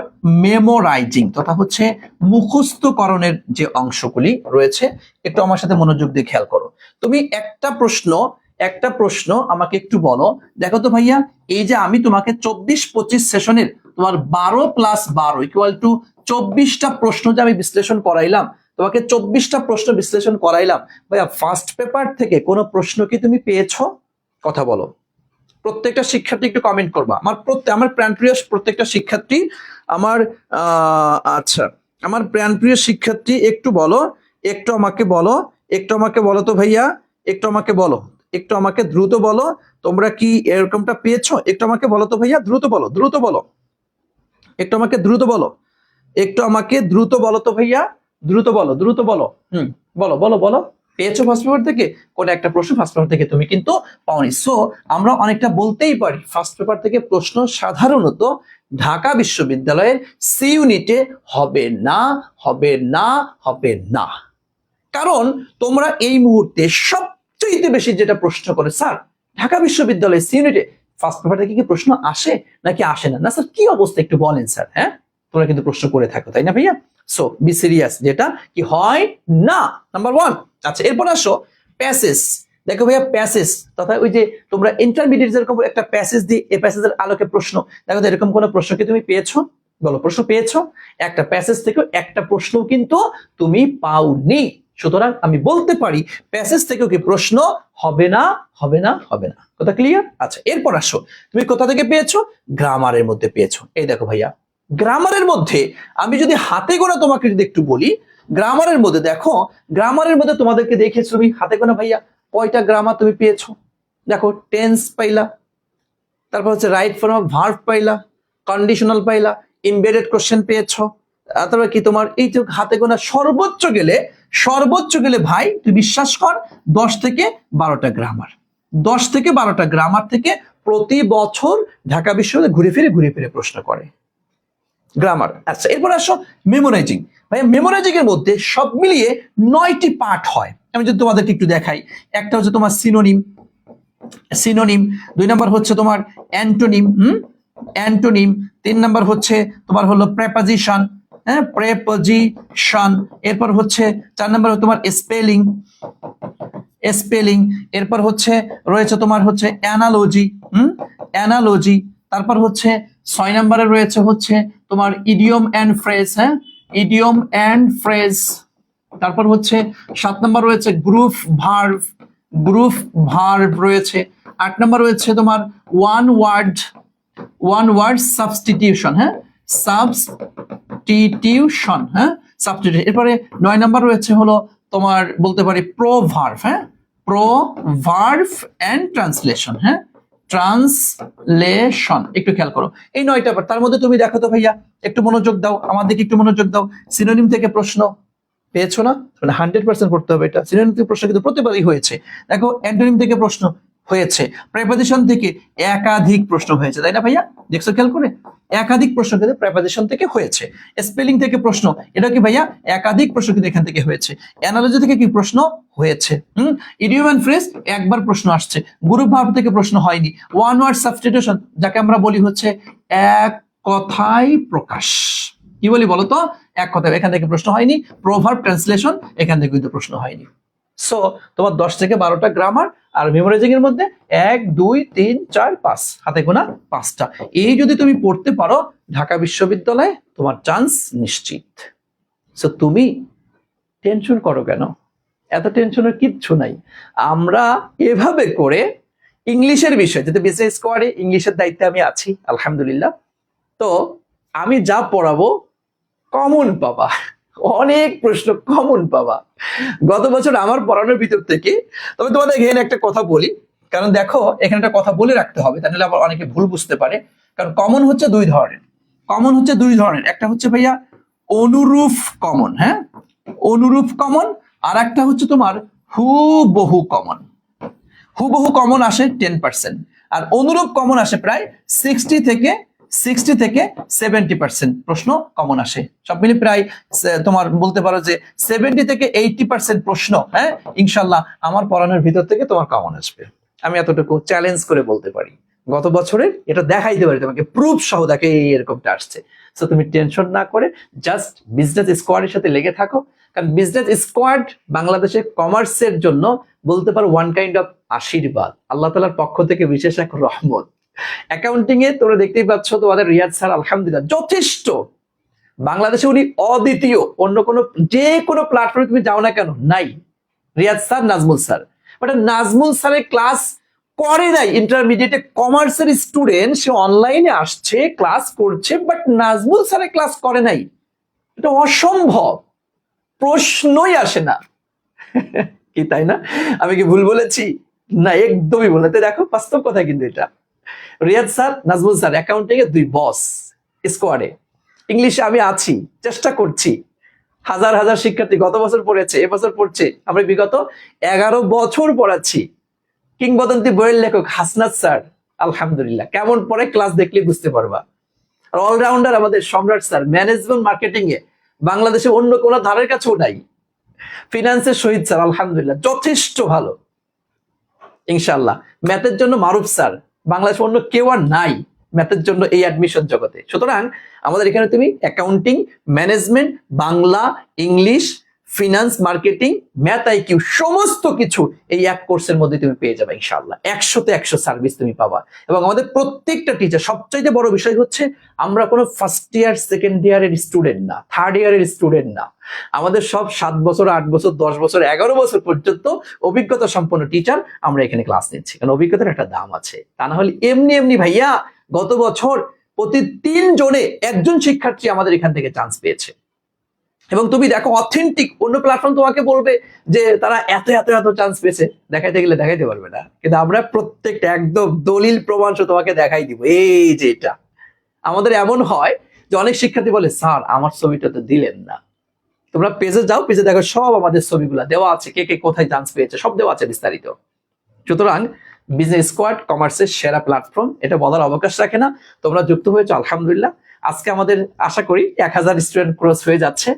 মেমোরাইজিং তথা হচ্ছে মুখস্থকরণের যে অংশগুলি রয়েছে, একটু আমার সাথে মনোযোগ দিয়ে খেয়াল করো। তুমি একটা প্রশ্ন আমাকে একটু বলো, দেখো তো ভাইয়া, এই যে আমি তোমাকে 24-25 সেশনের তোমার 12+12 = 24টা প্রশ্ন যে আমি বিশ্লেষণ করাইলাম, তোমাকে 24টা প্রশ্ন বিশ্লেষণ করাইলাম, ভাইয়া ফার্স্ট পেপার থেকে কোনো প্রশ্ন কি তুমি পেয়েছো? কথা বলো। প্রত্যেকটা শিক্ষার্থী একটু কমেন্ট করবা, আমার প্রাণপ্রিয় প্রত্যেকটা শিক্ষার্থী, আচ্ছা আমার প্রাণপ্রিয় শিক্ষার্থী একটু বলো, একটু আমাকে বলো তো ভাইয়া, একটু আমাকে দ্রুত বলো, তোমরা কি এরকমটা পেয়েছো? একটু আমাকে বলো তো ভাইয়া, দ্রুত বলো, একটু আমাকে দ্রুত বলো তো ভাইয়া, দ্রুত বলো। বলো পেয়েছো ফার্স্ট পেপার থেকে কোন একটা প্রশ্ন? ফার্স্ট পেপার থেকে তুমি কিন্তু পাওনি। সো আমরা অনেকটা বলতেই পারি ফার্স্ট পেপার থেকে প্রশ্ন সাধারণত ঢাকা বিশ্ববিদ্যালয়ের সি ইউনিটে হবে না। কারণ তোমরা এই মুহূর্তে সবচেয়ে বেশি যেটা প্রশ্ন করে, স্যার ঢাকা বিশ্ববিদ্যালয়ের সি ইউনিটে ফার্স্ট পেপার থেকে কি প্রশ্ন আসে নাকি আসে না? না স্যার, কি অবস্থা একটু বলেন স্যার। হ্যাঁ, তোমরা কিন্তু প্রশ্ন করে থাকো, তাই না ভাইয়া? সো বি সিরিয়াস, যেটা কি হয় না, নাম্বার 1। আচ্ছা, এরপর আসো প্যাসেজ। দেখো ভাইয়া, প্যাসেজ তথা ওই যে তোমরা ইন্টারমিডিয়েট যেরকম একটা প্যাসেজ দিই, এই প্যাসেজের আলোকে প্রশ্ন, দেখো তো এরকম কোন প্রশ্ন কি তুমি পেয়েছো? বলো, প্রশ্ন পেয়েছো? একটা প্যাসেজ থেকে একটা প্রশ্ন কিন্তু তুমি পাওনি। সুতরাং আমি বলতে পারি প্যাসেজ থেকেও কি প্রশ্ন হবে না। কথা ক্লিয়ার? আচ্ছা, এরপর আসো, তুমি কোথা থেকে পেয়েছো? গ্রামারের মধ্যে পেয়েছো। এই দেখো ভাইয়া, গ্রামারের মধ্যে আমি যদি হাতে গোনা তোমাকে যদি একটু বলি, গ্রামারের মধ্যে দেখো, গ্রামারের মধ্যে তোমাদেরকে দেখে তুমি হাতে গোনা ভাইয়া কয়টা গ্রামার তুমি পেয়েছো। দেখো টেন্স পাইলা, তারপর হচ্ছে রাইট ফর্ম অফ ভার্ব পাইলা, কন্ডিশনাল পাইলা, এমবেডেড কোশ্চেন পেয়েছো, তারপর কি তোমার এই যে হাতে গোনা সর্বোচ্চ গেলে ভাই তুই বিশ্বাস কর 10 থেকে 12টা গ্রামার, 10 থেকে 12টা গ্রামার থেকে প্রতি বছর ঢাকা বিশ্ববিদ্যালয়ে ঘুরে ফিরে প্রশ্ন করে গ্রামার। আচ্ছা এরপর আসো মেমোরাইজিং। ভাই মেমোরাইজিং এর মধ্যে সব মিলিয়ে 9টি পার্ট হয়। আমি যদি তোমাদেরকে একটু দেখাই, একটা হচ্ছে তোমার সিনোনিম, 2 নাম্বার হচ্ছে তোমার অ্যান্টোনিম, অ্যান্টোনিম, 3 নাম্বার হচ্ছে তোমার হলো প্রেপোজিশন, হ্যাঁ প্রেপোজিশন, এরপর হচ্ছে 4 নাম্বার তোমার স্পেলিং, এরপর হচ্ছে রয়েছে তোমার হচ্ছে অ্যানালজি, অ্যানালজি, তারপর হচ্ছে 6 নাম্বারে রয়েছে হচ্ছে তোমার ইডিয়ম অ্যান্ড ফ্রেজ, হ্যাঁ ইডিয়ম অ্যান্ড ফ্রেজ, তারপর হচ্ছে 7 নাম্বার রয়েছে গ্রুপ ভার্ব রয়েছে, 8 নাম্বার রয়েছে তোমার ওয়ান ওয়ার্ড সাবস্টিটিউশন, হ্যাঁ সাবস্টিটিউশন, হ্যাঁ সাবস্টিটিউশন। এরপরে 9 নাম্বার রয়েছে হলো তোমার বলতে পারি প্রোভার্ব, হ্যাঁ প্রোভার্ব এন্ড ট্রান্সলেশন, হ্যাঁ ট্রান্সলেশন। একটু খেয়াল করো এই 9টা পার্ট। তার মধ্যে তুমি দেখো তো ভাইয়া, একটু মনোযোগ দাও, আমাদেরকে একটু মনোযোগ দাও। সিনোনিম থেকে প্রশ্ন পেয়েছো না? মানে 100% পড়তে হবে এটা। সিনোনিম থেকে প্রশ্ন কিন্তু প্রতিবারই হয়েছে। দেখো অ্যান্টোনিম থেকে প্রশ্ন হয়েছে, প্রেপোজিশন থেকে একাধিক প্রশ্ন হয়েছে, তাই না ভাইয়া? দেখছো খেয়াল করে, একাধিক প্রশ্ন কিন্তু প্রেপোজিশন থেকে হয়েছে। স্পেলিং থেকে প্রশ্ন, এটা কি ভাইয়া একাধিক প্রশ্ন কিন্তু এখান থেকে হয়েছে। অ্যানালজি থেকে কি প্রশ্ন হয়েছে, ইডিয়ম এন্ড ফ্রেজ একবার প্রশ্ন আসছে। গ্রুপ ভার্ব থেকে প্রশ্ন হয়নি। ওয়ান ওয়ার্ড সাবস্টিটিউশন যাকে আমরা বলি হচ্ছে এক কথায় প্রকাশ, কি বলি বলতো, এক কথায়, এখান থেকে প্রশ্ন হয়নি। প্রোভার্ব ট্রান্সলেশন এখান থেকে কিন্তু প্রশ্ন হয়নি। সো তোমার 10 থেকে 12টা গ্রামার, আর মেমোরাইজিং এর মধ্যে 1 2 3 4 5 হাতে গোনা 5টা। এই যদি তুমি পড়তে পারো ঢাকা বিশ্ববিদ্যালয়ে তোমার চান্স নিশ্চিত। সো তুমি টেনশন করো কেন? এত টেনশনের কিচ্ছু নাই। আমরা এভাবে করে ইংলিশের বিষয়, যেহেতু বিজনেস স্কোয়াডে ইংলিশের দায়িত্বে আমি আছি আলহামদুলিল্লাহ, তো আমি যা পড়াবো কমন পাবা, অনেক প্রশ্ন কমন পাবা গত বছর আমার পড়ানোর ভিতর থেকে। তবে তোমাদের এখানে একটা কথা বলি, কারণ দেখো এখানে একটা কথা বলে রাখতে হবে, তাহলে আবার অনেকে ভুল বুঝতে পারে। কারণ কমন হচ্ছে 2 ধরনের, একটা হচ্ছে ভাইয়া অনুরূপ কমন, হ্যাঁ অনুরূপ কমন, আর একটা হচ্ছে তোমার হুবহু কমন। হুবহু কমন আসে 10%, আর অনুরূপ কমন আসে প্রায় 60 থেকে 70% প্রশ্ন কমন আসে। সব মিলে প্রায় তোমার বলতে পারো যে 70 থেকে 80% প্রশ্ন, হ্যাঁ ইনশাল্লাহ আমার পড়ানোর ভিতর থেকে তোমার কমন আসবে। আমি এতটুকু চ্যালেঞ্জ করে বলতে পারি। গত বছরে এটা দেখাইতে পারি তোমাকে, প্রুফ সহ দেখে এরকমটা আসছে। সো তুমি টেনশন না করে জাস্ট বিজনেস স্কোয়াডের সাথে লেগে থাকো, কারণ বিজনেস স্কোয়াড বাংলাদেশে কমার্সের জন্য বলতে পারো ওয়ান কাইন্ড অফ আশীর্বাদ, আল্লাহ তাআলার পক্ষ থেকে বিশেষ এক রহমত। অ্যাকাউন্টিং এ তোমরা দেখতেই পাচ্ছ তোমাদের রিয়াদ স্যার আলহামদুলিল্লাহ যথেষ্ট, বাংলাদেশে উনি অদ্বিতীয়, অন্য যে কোনো প্ল্যাটফর্মে তুমি যাও না কেন নাই Riyad sir, Nazmul sir. But Nazmul স্যারের ক্লাস করে নাই ইন্টারমিডিয়েটে, কমার্সের স্টুডেন্ট, সে অনলাইনে আসছে ক্লাস করছে, বাট নাজমুল স্যারের ক্লাস করে নাই, এটা অসম্ভব, প্রশ্নই আসে না কি তাই না? আমি কি ভুল বলেছি? না একদমই ভুল না। দেখো বাস্তব কথা কিন্তু এটা। Riyad sir, Nazmul sir accounting এ 2 বস স্কোয়াডে। ইংলিশে আমি আছি, চেষ্টা করছি। হাজার হাজার শিক্ষার্থী গত বছর পড়েছে, এবছর পড়ছে, আমরা বিগত 11 বছর পড়াচ্ছি। কিংবদন্তি বইয়ের লেখক হাসনাত স্যার আলহামদুলিল্লাহ, কেমন পড়ে ক্লাস দেখলে বুঝতে পারবা। আর অলরাউন্ডার আমাদের সম্রাট স্যার, ম্যানেজমেন্ট মার্কেটিং এ বাংলাদেশে অন্য কোনো ধারের কাছেও নাই। ফিনান্সের শহীদ স্যার আলহামদুলিল্লাহ যথেষ্ট ভালো ইনশাআল্লাহ। ম্যাথের জন্য মারুফ স্যার, বাংলাদেশে অন্য কেউ আর নাই ম্যাথের জন্য এই অ্যাডমিশন জগতে। সুতরাং আমাদের এখানে তুমি accounting, management, Bangla, English, finance, marketing, math, IQ সমস্ত কিছু এই এক কোর্সের মধ্যে তুমি পেয়ে যাবে ইনশাআল্লাহ। 100তে 100 সার্ভিস তুমি পাবা। এবং আমাদের প্রত্যেকটা টিচার, সবচাইতে বড় বিষয় হচ্ছে আমরা কোনো ফার্স্ট ইয়ার সেকেন্ড ইয়ারের স্টুডেন্ট না, থার্ড ইয়ারের স্টুডেন্ট না। আমাদের সব 7 বছর, 8 বছর, 10 বছর, 11 বছর পর্যন্ত অভিজ্ঞতা সম্পন্ন টিচার আমরা এখানে ক্লাস নিচ্ছি, কারণ অভিজ্ঞতার একটা দাম আছে। তা না হলে এমনি ভাইয়া গত বছর প্রতি 3 জনে 1 জন শিক্ষার্থী আমাদের এখান থেকে চান্স পেয়েছে। এবং তুমি দেখো অথেন্টিক অন্য প্ল্যাটফর্ম তোমাকে বলবে যে তারা এত এত এত চান্স পেয়েছে, দেখাইতে গেলে দেখাইতে পারবে না, কিন্তু আমরা প্রত্যেকটা একদম দলিল প্রমাণ সহ তোমাকে দেখাই দিব। এই যে এটা আমাদের এমন হয় যে অনেক শিক্ষার্থী বলে স্যার আমার ছবিটা তো দিলেন না। তোমরা পেজে যাও, পেজে দেখো সব আমাদের ছবিগুলো দেওয়া আছে, কে কে কোথায় চান্স পেয়েছে সব দেওয়া আছে বিস্তারিত। সুতরাং বিজনেস স্কোয়াড কমার্সের সেরা প্ল্যাটফর্ম, এটা বলার অবকাশ রাখে না। তোমরা যুক্ত হয়েছো আলহামদুলিল্লাহ। আজকে আমাদের আশা করি 1000 স্টুডেন্ট ক্রস হয়ে যাচ্ছে।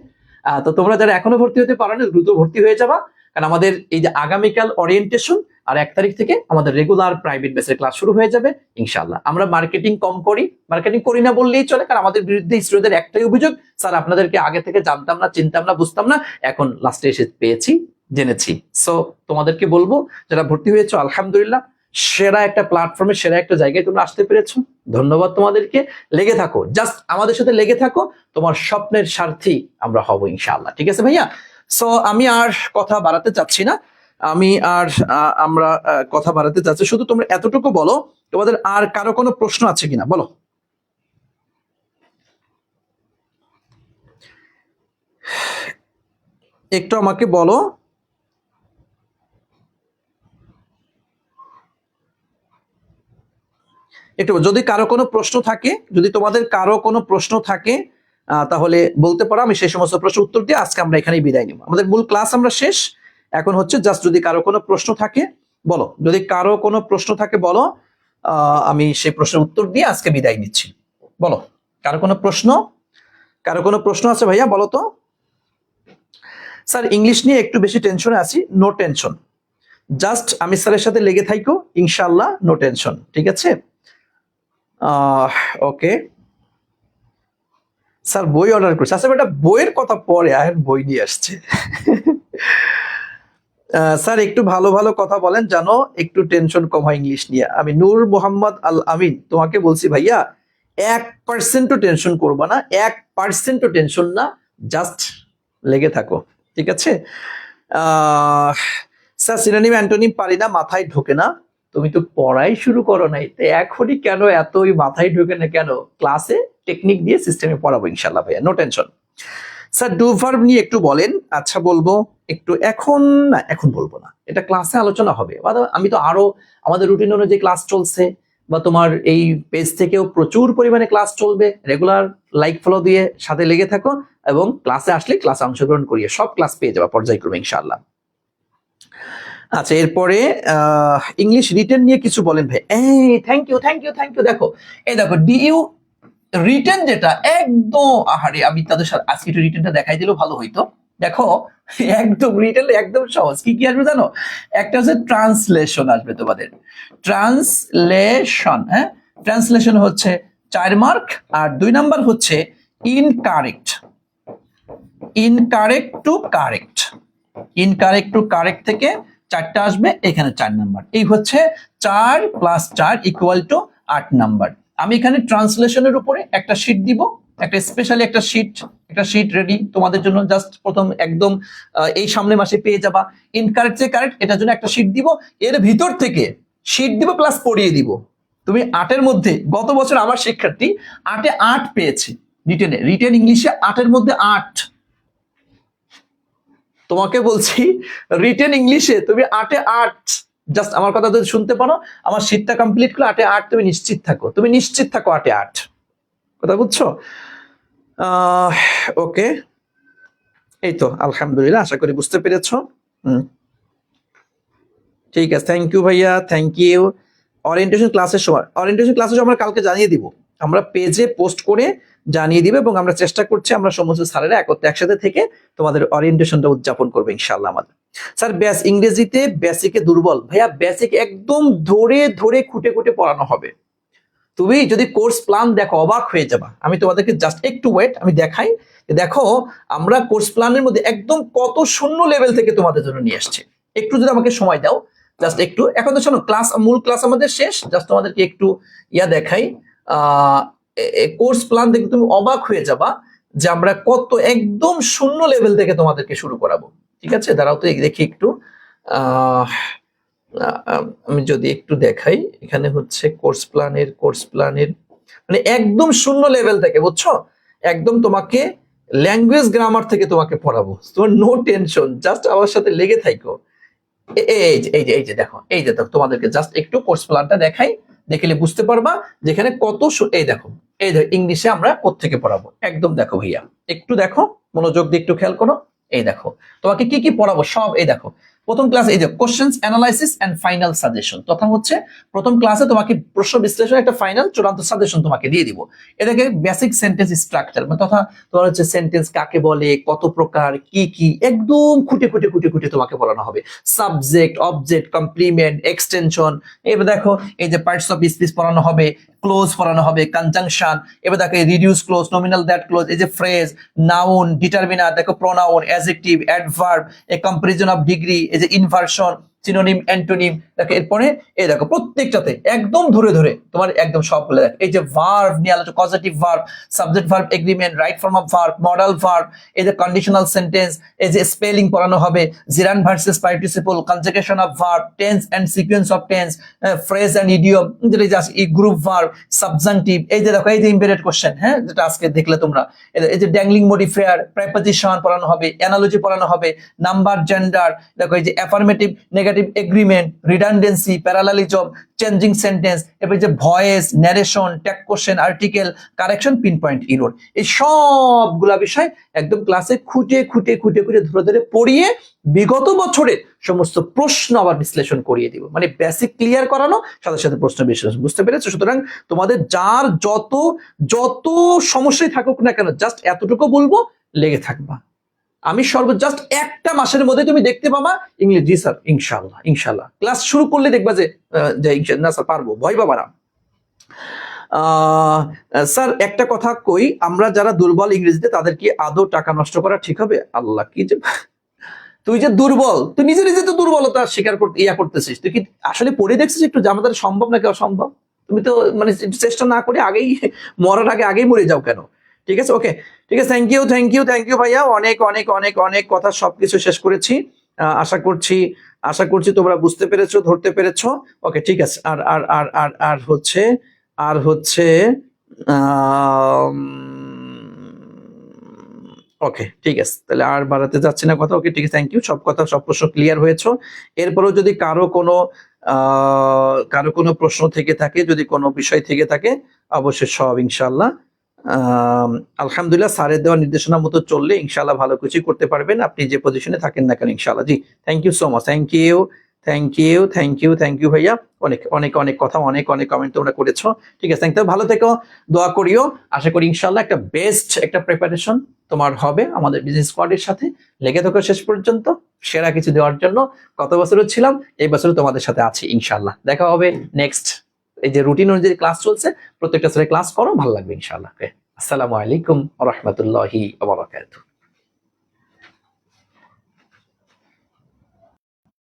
তো তোমরা যারা এখনো ভর্তি হতে পারো না দ্রুত ভর্তি হয়ে যাবা, কারণ আমাদের এই যে আগামীকাল ওরিয়েন্টেশন আর 1 তারিখ থেকে আমাদের রেগুলার প্রাইভেট বেসের ক্লাস শুরু হয়ে যাবে ইনশাআল্লাহ। আমরা মার্কেটিং কম করি, মার্কেটিং করি না বললেই চলে, কারণ আমাদের বিরুদ্ধে স্টুডেন্টদের একটাই অভিযোগ, স্যার আপনাদেরকে আগে থেকে জানতাম না, চিনতাম না, বুঝতাম না, এখন লাস্টে এসে পেয়েছি, জেনেছি। সো তোমাদেরকে বলবো যারা ভর্তি হয়েছো আলহামদুলিল্লাহ, সেরা একটা প্ল্যাটফর্মে সেরা একটা জায়গায় তোমরা আসতে পেরেছো, ধন্যবাদ তোমাদেরকে। লেগে থাকো, জাস্ট আমাদের সাথে লেগে থাকো, তোমার স্বপ্নের সারথি আমরা হব ইনশাআল্লাহ। ঠিক আছে ভাইয়া? সো আমি আর কথা বাড়াতে চাচ্ছি না, আমরা কথা বাড়াতে চাচ্ছি, শুধু তোমরা এতটুকু বলো তোমাদের আর কারো কোনো প্রশ্ন আছে কিনা, বলো। একটু আমাকে বলো। একটু যদি কারো কোনো প্রশ্ন থাকে, যদি তোমাদের কারো কোনো প্রশ্ন থাকে তাহলে বলতে পারো, আমি সেই সমস্ত প্রশ্ন উত্তর দিয়ে আজকে আমরা এখানেই বিদায় নিব। আমাদের মূল ক্লাস আমরা শেষ, এখন হচ্ছে জাস্ট যদি কারো কোনো প্রশ্ন থাকে বলো, যদি কারো কোনো প্রশ্ন থাকে বলো, আমি সেই প্রশ্নের উত্তর দিয়ে আজকে বিদায় নিচ্ছি। বলো কারো কোনো প্রশ্ন, কারো কোনো প্রশ্ন আছে ভাইয়া? বলো তো। স্যার ইংলিশ নিয়ে একটু বেশি টেনশনে আছি। নো টেনশন, জাস্ট আমি স্যারের সাথে লেগে থাইকো ইনশাআল্লাহ, নো টেনশন। ঠিক আছে, ওকে। স্যার বই অর্ডার করছে, আচ্ছা বেটা বইয়ের কথা পরে, আয়ের বই নিয়ে আসছে। স্যার একটু ভালো ভালো কথা বলেন জানো, একটু টেনশন কম হয় ইংলিশ নিয়ে। আমি নূর মোহাম্মদ আল আমিন, তোমাকে বলছি ভাইয়া 1%ও টেনশন করবা না, 1%ও টেনশন না, জাস্ট লেগে থাকো। ঠিক আছে। স্যার সিনোনিম অ্যান্টোনিম পারি না, মাথায় ঢোকে না। তুমি তো পড়াই শুরু করো নাই, তো এখনই কেন এতই মাথায় ঢোকে না কেন? ক্লাসে টেকনিক দিয়ে সিস্টেমে পড়াবো ইনশাল্লাহ ভাইয়া, no tension. Sir do verb নিয়ে একটু বলেন। আচ্ছা বলবো, একটু এখন না, এখন বলবো না, এটা ক্লাসে আলোচনা হবে। আমি তো আরো আমাদের রুটিন অনুযায়ী ক্লাস চলছে, বা তোমার এই পেজ থেকেও প্রচুর পরিমাণে ক্লাস চলবে। রেগুলার লাইক ফলো দিয়ে সাথে লেগে থাকো, এবং ক্লাসে আসলে ক্লাসে অংশগ্রহণ করিয়ে সব ক্লাস পেয়ে যাবা পর্যায়ক্রমে ইনশাআল্লাহ। আচ্ছা এরপরে ইংলিশ রিটেন নিয়ে কিছু বলেন ভাই। এই thank you thank you thank you. দেখো এই দেখো ডিইউ রিটেন যেটা একদম, আহারে আমি তাদের সাথে আজকে একটু রিটেনটা দেখাই দিলেও ভালো হইতো। দেখো একদম রিটেন একদম সহজ। কি কি আসবে জানো? একটা হচ্ছে ট্রান্সলেশন আসবে তোমাদের, ট্রান্সলেশন। হ্যাঁ, ট্রান্সলেশন হচ্ছে 4 মার্ক, আর 2 নাম্বার হচ্ছে incorrect, incorrect to correct, incorrect to correct থেকে 4টা আসবে, এখানে 4 নাম্বার। এই হচ্ছে 4 + 4 = 8 নাম্বার। আমি এখানে ট্রান্সলেশনের উপরে একটা শীট দিব, একটা স্পেশালি একটা শীট রেডি তোমাদের জন্য, জাস্ট প্রথম একদম এই সামনে মাসে পেয়ে যাবা। ইনকারেক্ট যে কারেক্ট, এটার জন্য একটা শীট দিব, এর ভিতর থেকে শীট দিব প্লাস পড়িয়ে দিব। তুমি 8-এর মধ্যে, গত বছর আমার শিক্ষার্থী 8-এ 8 পেয়েছে রিটেনে, রিটেন ইংলিশে 8-এর মধ্যে 8। তোমাকে বলছি রিটেন ইংলিশে তুমি 8-এ 8, জাস্ট আমার কথা যদি শুনতে পারো, আমার শীটটা কমপ্লিট করে 8-এ 8 তুমি নিশ্চিত থাকো, তুমি নিশ্চিত থাকো 8-এ 8। কথা বুঝছো? ওকে, এই তো আলহামদুলিল্লাহ, আশা করি বুঝতে পেরেছো। ঠিক আছে, থ্যাংক ইউ ভাইয়া, থ্যাংক ইউ। ওরিয়েন্টেশন ক্লাসের সময়, ওরিয়েন্টেশন ক্লাসের সময় আমরা কালকে জানিয়ে দিব, আমরা পেজে পোস্ট করে জানিয়ে দিবে, এবং আমরা চেষ্টা করছি আমরা সমস্ত স্যারেরা একসাথে থেকে তোমাদের ওরিয়েন্টেশনটা উদযাপন করবো ইনশাআল্লাহ। আমাদের স্যার ব্যাস ইংরেজিতে বেসিকে দুর্বল ভাইয়া, বেসিক একদম ধরে ধরে খুঁটে খুঁটে পড়ানো হবে। তুমি যদি কোর্স প্ল্যান দেখো অবাক হয়ে যাবা। আমি তোমাদেরকে জাস্ট একটু ওয়েট, আমি দেখাই। দেখো আমরা কোর্স প্ল্যানের মধ্যে একদম কত শূন্য লেভেল থেকে তোমাদের জন্য নিয়ে আসছি। একটু যদি আমাকে সময় দাও, জাস্ট একটু। এখন তো শোনো, ক্লাস মূল ক্লাস আমাদের শেষ, জাস্ট তোমাদেরকে একটু দেখাই। কোর্স প্ল্যান দেখে তুমি অবাক হয়ে যাবা যে আমরা কত একদম শূন্য লেভেল থেকে তোমাদেরকে শুরু করাবো। ঠিক আছে, দাঁড়াও তো দেখি একটু। আমি যদি একটু দেখাই, এখানে হচ্ছে কোর্স প্ল্যানের মানে একদম শূন্য লেভেল থেকে, বুঝছো, একদম তোমাকে ল্যাঙ্গুয়েজ গ্রামার থেকে তোমাকে পড়াবো, তোমার নো টেনশন, জাস্ট আমার সাথে লেগে থাকো। এই যে দেখো, এই যে দেখো, তোমাদেরকে জাস্ট একটু কোর্স প্ল্যানটা দেখাই, দেখলে বুঝতে পারবা যেখানে কত এই দেখো, এই দেখো ইংলিশে আমরা কোত্থেকে পড়াবো, একদম দেখো ভাইয়া, একটু দেখো, মনোযোগ দিয়ে একটু খেয়াল করো। এই দেখো তোমাকে কি কি পড়াবো সব, এই দেখো প্রথম ক্লাসে এই যে questions analysis and final suggestion, তথা হচ্ছে প্রথম ক্লাসে তোমাকে প্রশ্ন বিশ্লেষণ একটা ফাইনাল চূড়ান্ত সাজেশন তোমাকে দিয়ে দিব। এটাকে বেসিক সেন্টেন্স স্ট্রাকচার, মানে তথা তোমার হচ্ছে সেন্টেন্স কাকে বলে, কত প্রকার, কি কি, একদম খুঁটে খুঁটে খুঁটে খুঁটে তোমাকে পড়ানো হবে। সাবজেক্ট, অবজেক্ট, কমপ্লিমেন্ট, এক্সটেনশন, এবার দেখো এই যে পার্টস অফ স্পিচ পড়ানো হবে, ক্লোজ পড়ানো হবে, কনজাংশন, এবার দেখো reduce close, nominal that close, এই যে ফ্রেজ, নাউন, ডিটারমিনার, দেখো pronoun, adjective, adverb, A comparison of degree, এই যে ইনভার্সন, সিনোনিম, অ্যান্টোনিম, দেখো এরপরে এই দেখো প্রত্যেকটাতে একদম ধরে ধরে তোমার একদম সবগুলো দেখো। এই যে ভার্ব নিয়ে আলোচনা, causative verb, subject verb agreement, right form of verb, modal verb, এই যে কন্ডিশনাল সেন্টেন্স, এই যে স্পেলিং পড়ানো হবে, gerund versus participle, conjugation of verb, tense and sequence of tense, phrase and idiom, যেটা জাস্ট ই গ্রুপ ভার্ব, সাবজাংটিভ, এই যে দেখো এই যে ইম্বেডেড কোশ্চেন, হ্যাঁ যেটা আজকে দেখলে তোমরা, এই যে ড্যাংলিং মডিফায়ার, প্রেপোজিশন পড়ানো হবে, অ্যানালজি পড়ানো হবে, নাম্বার, জেন্ডার, দেখো এই যে affirmative, negative, agreement, redundancy, parallelism, changing sentence, এবার যে voice, narration, tag question, article, correction, pin point error, এই সবগুলা বিষয় একদম ক্লাসে খুঁটে খুঁটে খুঁটে খুঁটে ধরে ধরে পড়িয়ে বিগত বছরের সমস্ত প্রশ্ন আবার বিশ্লেষণ করিয়ে দিব, মানে বেসিক ক্লিয়ার করানো, সাথে সাথে প্রশ্ন বিশ্লেষণ, বুঝতে পেরেছো? সুতরাং তোমাদের যার যত যত সমস্যায় থাকুক না কেন, জাস্ট এতটুকু বলবো, লেগে থাকবা। আমি জাস্ট একটা মাসের মধ্যে তুমি দেখতে পাবা ইংলিশ। জি স্যার, ইনশাল্লাহ ইনশাল্লাহ। ক্লাস শুরু করলে দেখবা যে না স্যার পারবো, ভয় পাবা না। স্যার একটা কথা কই, আমরা যারা দুর্বল ইংরেজিতে, তাদের কি আদৌ টাকা নষ্ট করা ঠিক হবে? আল্লাহ, কি যে তুই যে দুর্বল, তুই নিজে নিজে তো দুর্বলতা স্বীকার করতে করতেছিস, তুই কি আসলে পড়ে দেখছিস একটু যে আমাদের সম্ভব নাকি অসম্ভব? তুমি তো মানে চেষ্টা না করে আগেই মরার আগে আগেই মরে যাও কেন? ঠিক আছে, ওকে, ঠিক আছে, thank you thank you thank you ভাইয়া, অনেক অনেক অনেক অনেক কথা সবকিছু শেষ করেছি। আশা করছি তোমরা বুঝতে পেরেছো, ধরতে পেরেছো। ওকে, ঠিক আছে। আর আর আর আর আর হচ্ছে ওকে, ঠিক আছে, তাহলে আর বাড়াতে যাচ্ছি না কথা। ওকে, ঠিক আছে, থ্যাংক ইউ, সব কথা সব প্রশ্ন ক্লিয়ার হয়েছে। এরপরেও যদি কারো কোনো প্রশ্ন থেকে থাকে, যদি কোনো বিষয় থেকে থাকে, অবশ্যই সব ইনশাল্লাহ আলহামদুলিল্লাহ স্যারের দেওয়া নির্দেশনা মতো চললে ইনশাল্লাহ ভালো কিছুই করতে পারবেন, আপনি যে পজিশনে থাকেন না কেন ইনশাল্লাহ। জি, thank you so much, thank you thank you thank you thank you ভাইয়া, অনেক অনেক অনেক কথা, অনেক অনেক কমেন্ট তোমরা করেছো। ঠিক আছে, থ্যাংক ইউ, ভালো থেকো, দোয়া করিও। আশা করি ইনশাল্লাহ একটা বেস্ট একটা প্রিপারেশন তোমার হবে আমাদের বিজনেস স্কোয়াডের সাথে। লেগে থাকো শেষ পর্যন্ত, সেরা কিছু দেওয়ার জন্য। গত বছরও ছিলাম, এই বছরও তোমাদের সাথে আছি ইনশাল্লাহ। দেখা হবে নেক্সট, এই যে রুটিন অনুযায়ী ক্লাস চলছে, প্রত্যেকটা স্যারে ক্লাস করো, ভালো লাগবে ইনশাল্লাহ। আসসালামু আলাইকুম ওয়া রাহমাতুল্লাহি ওয়া বারাকাতুহু।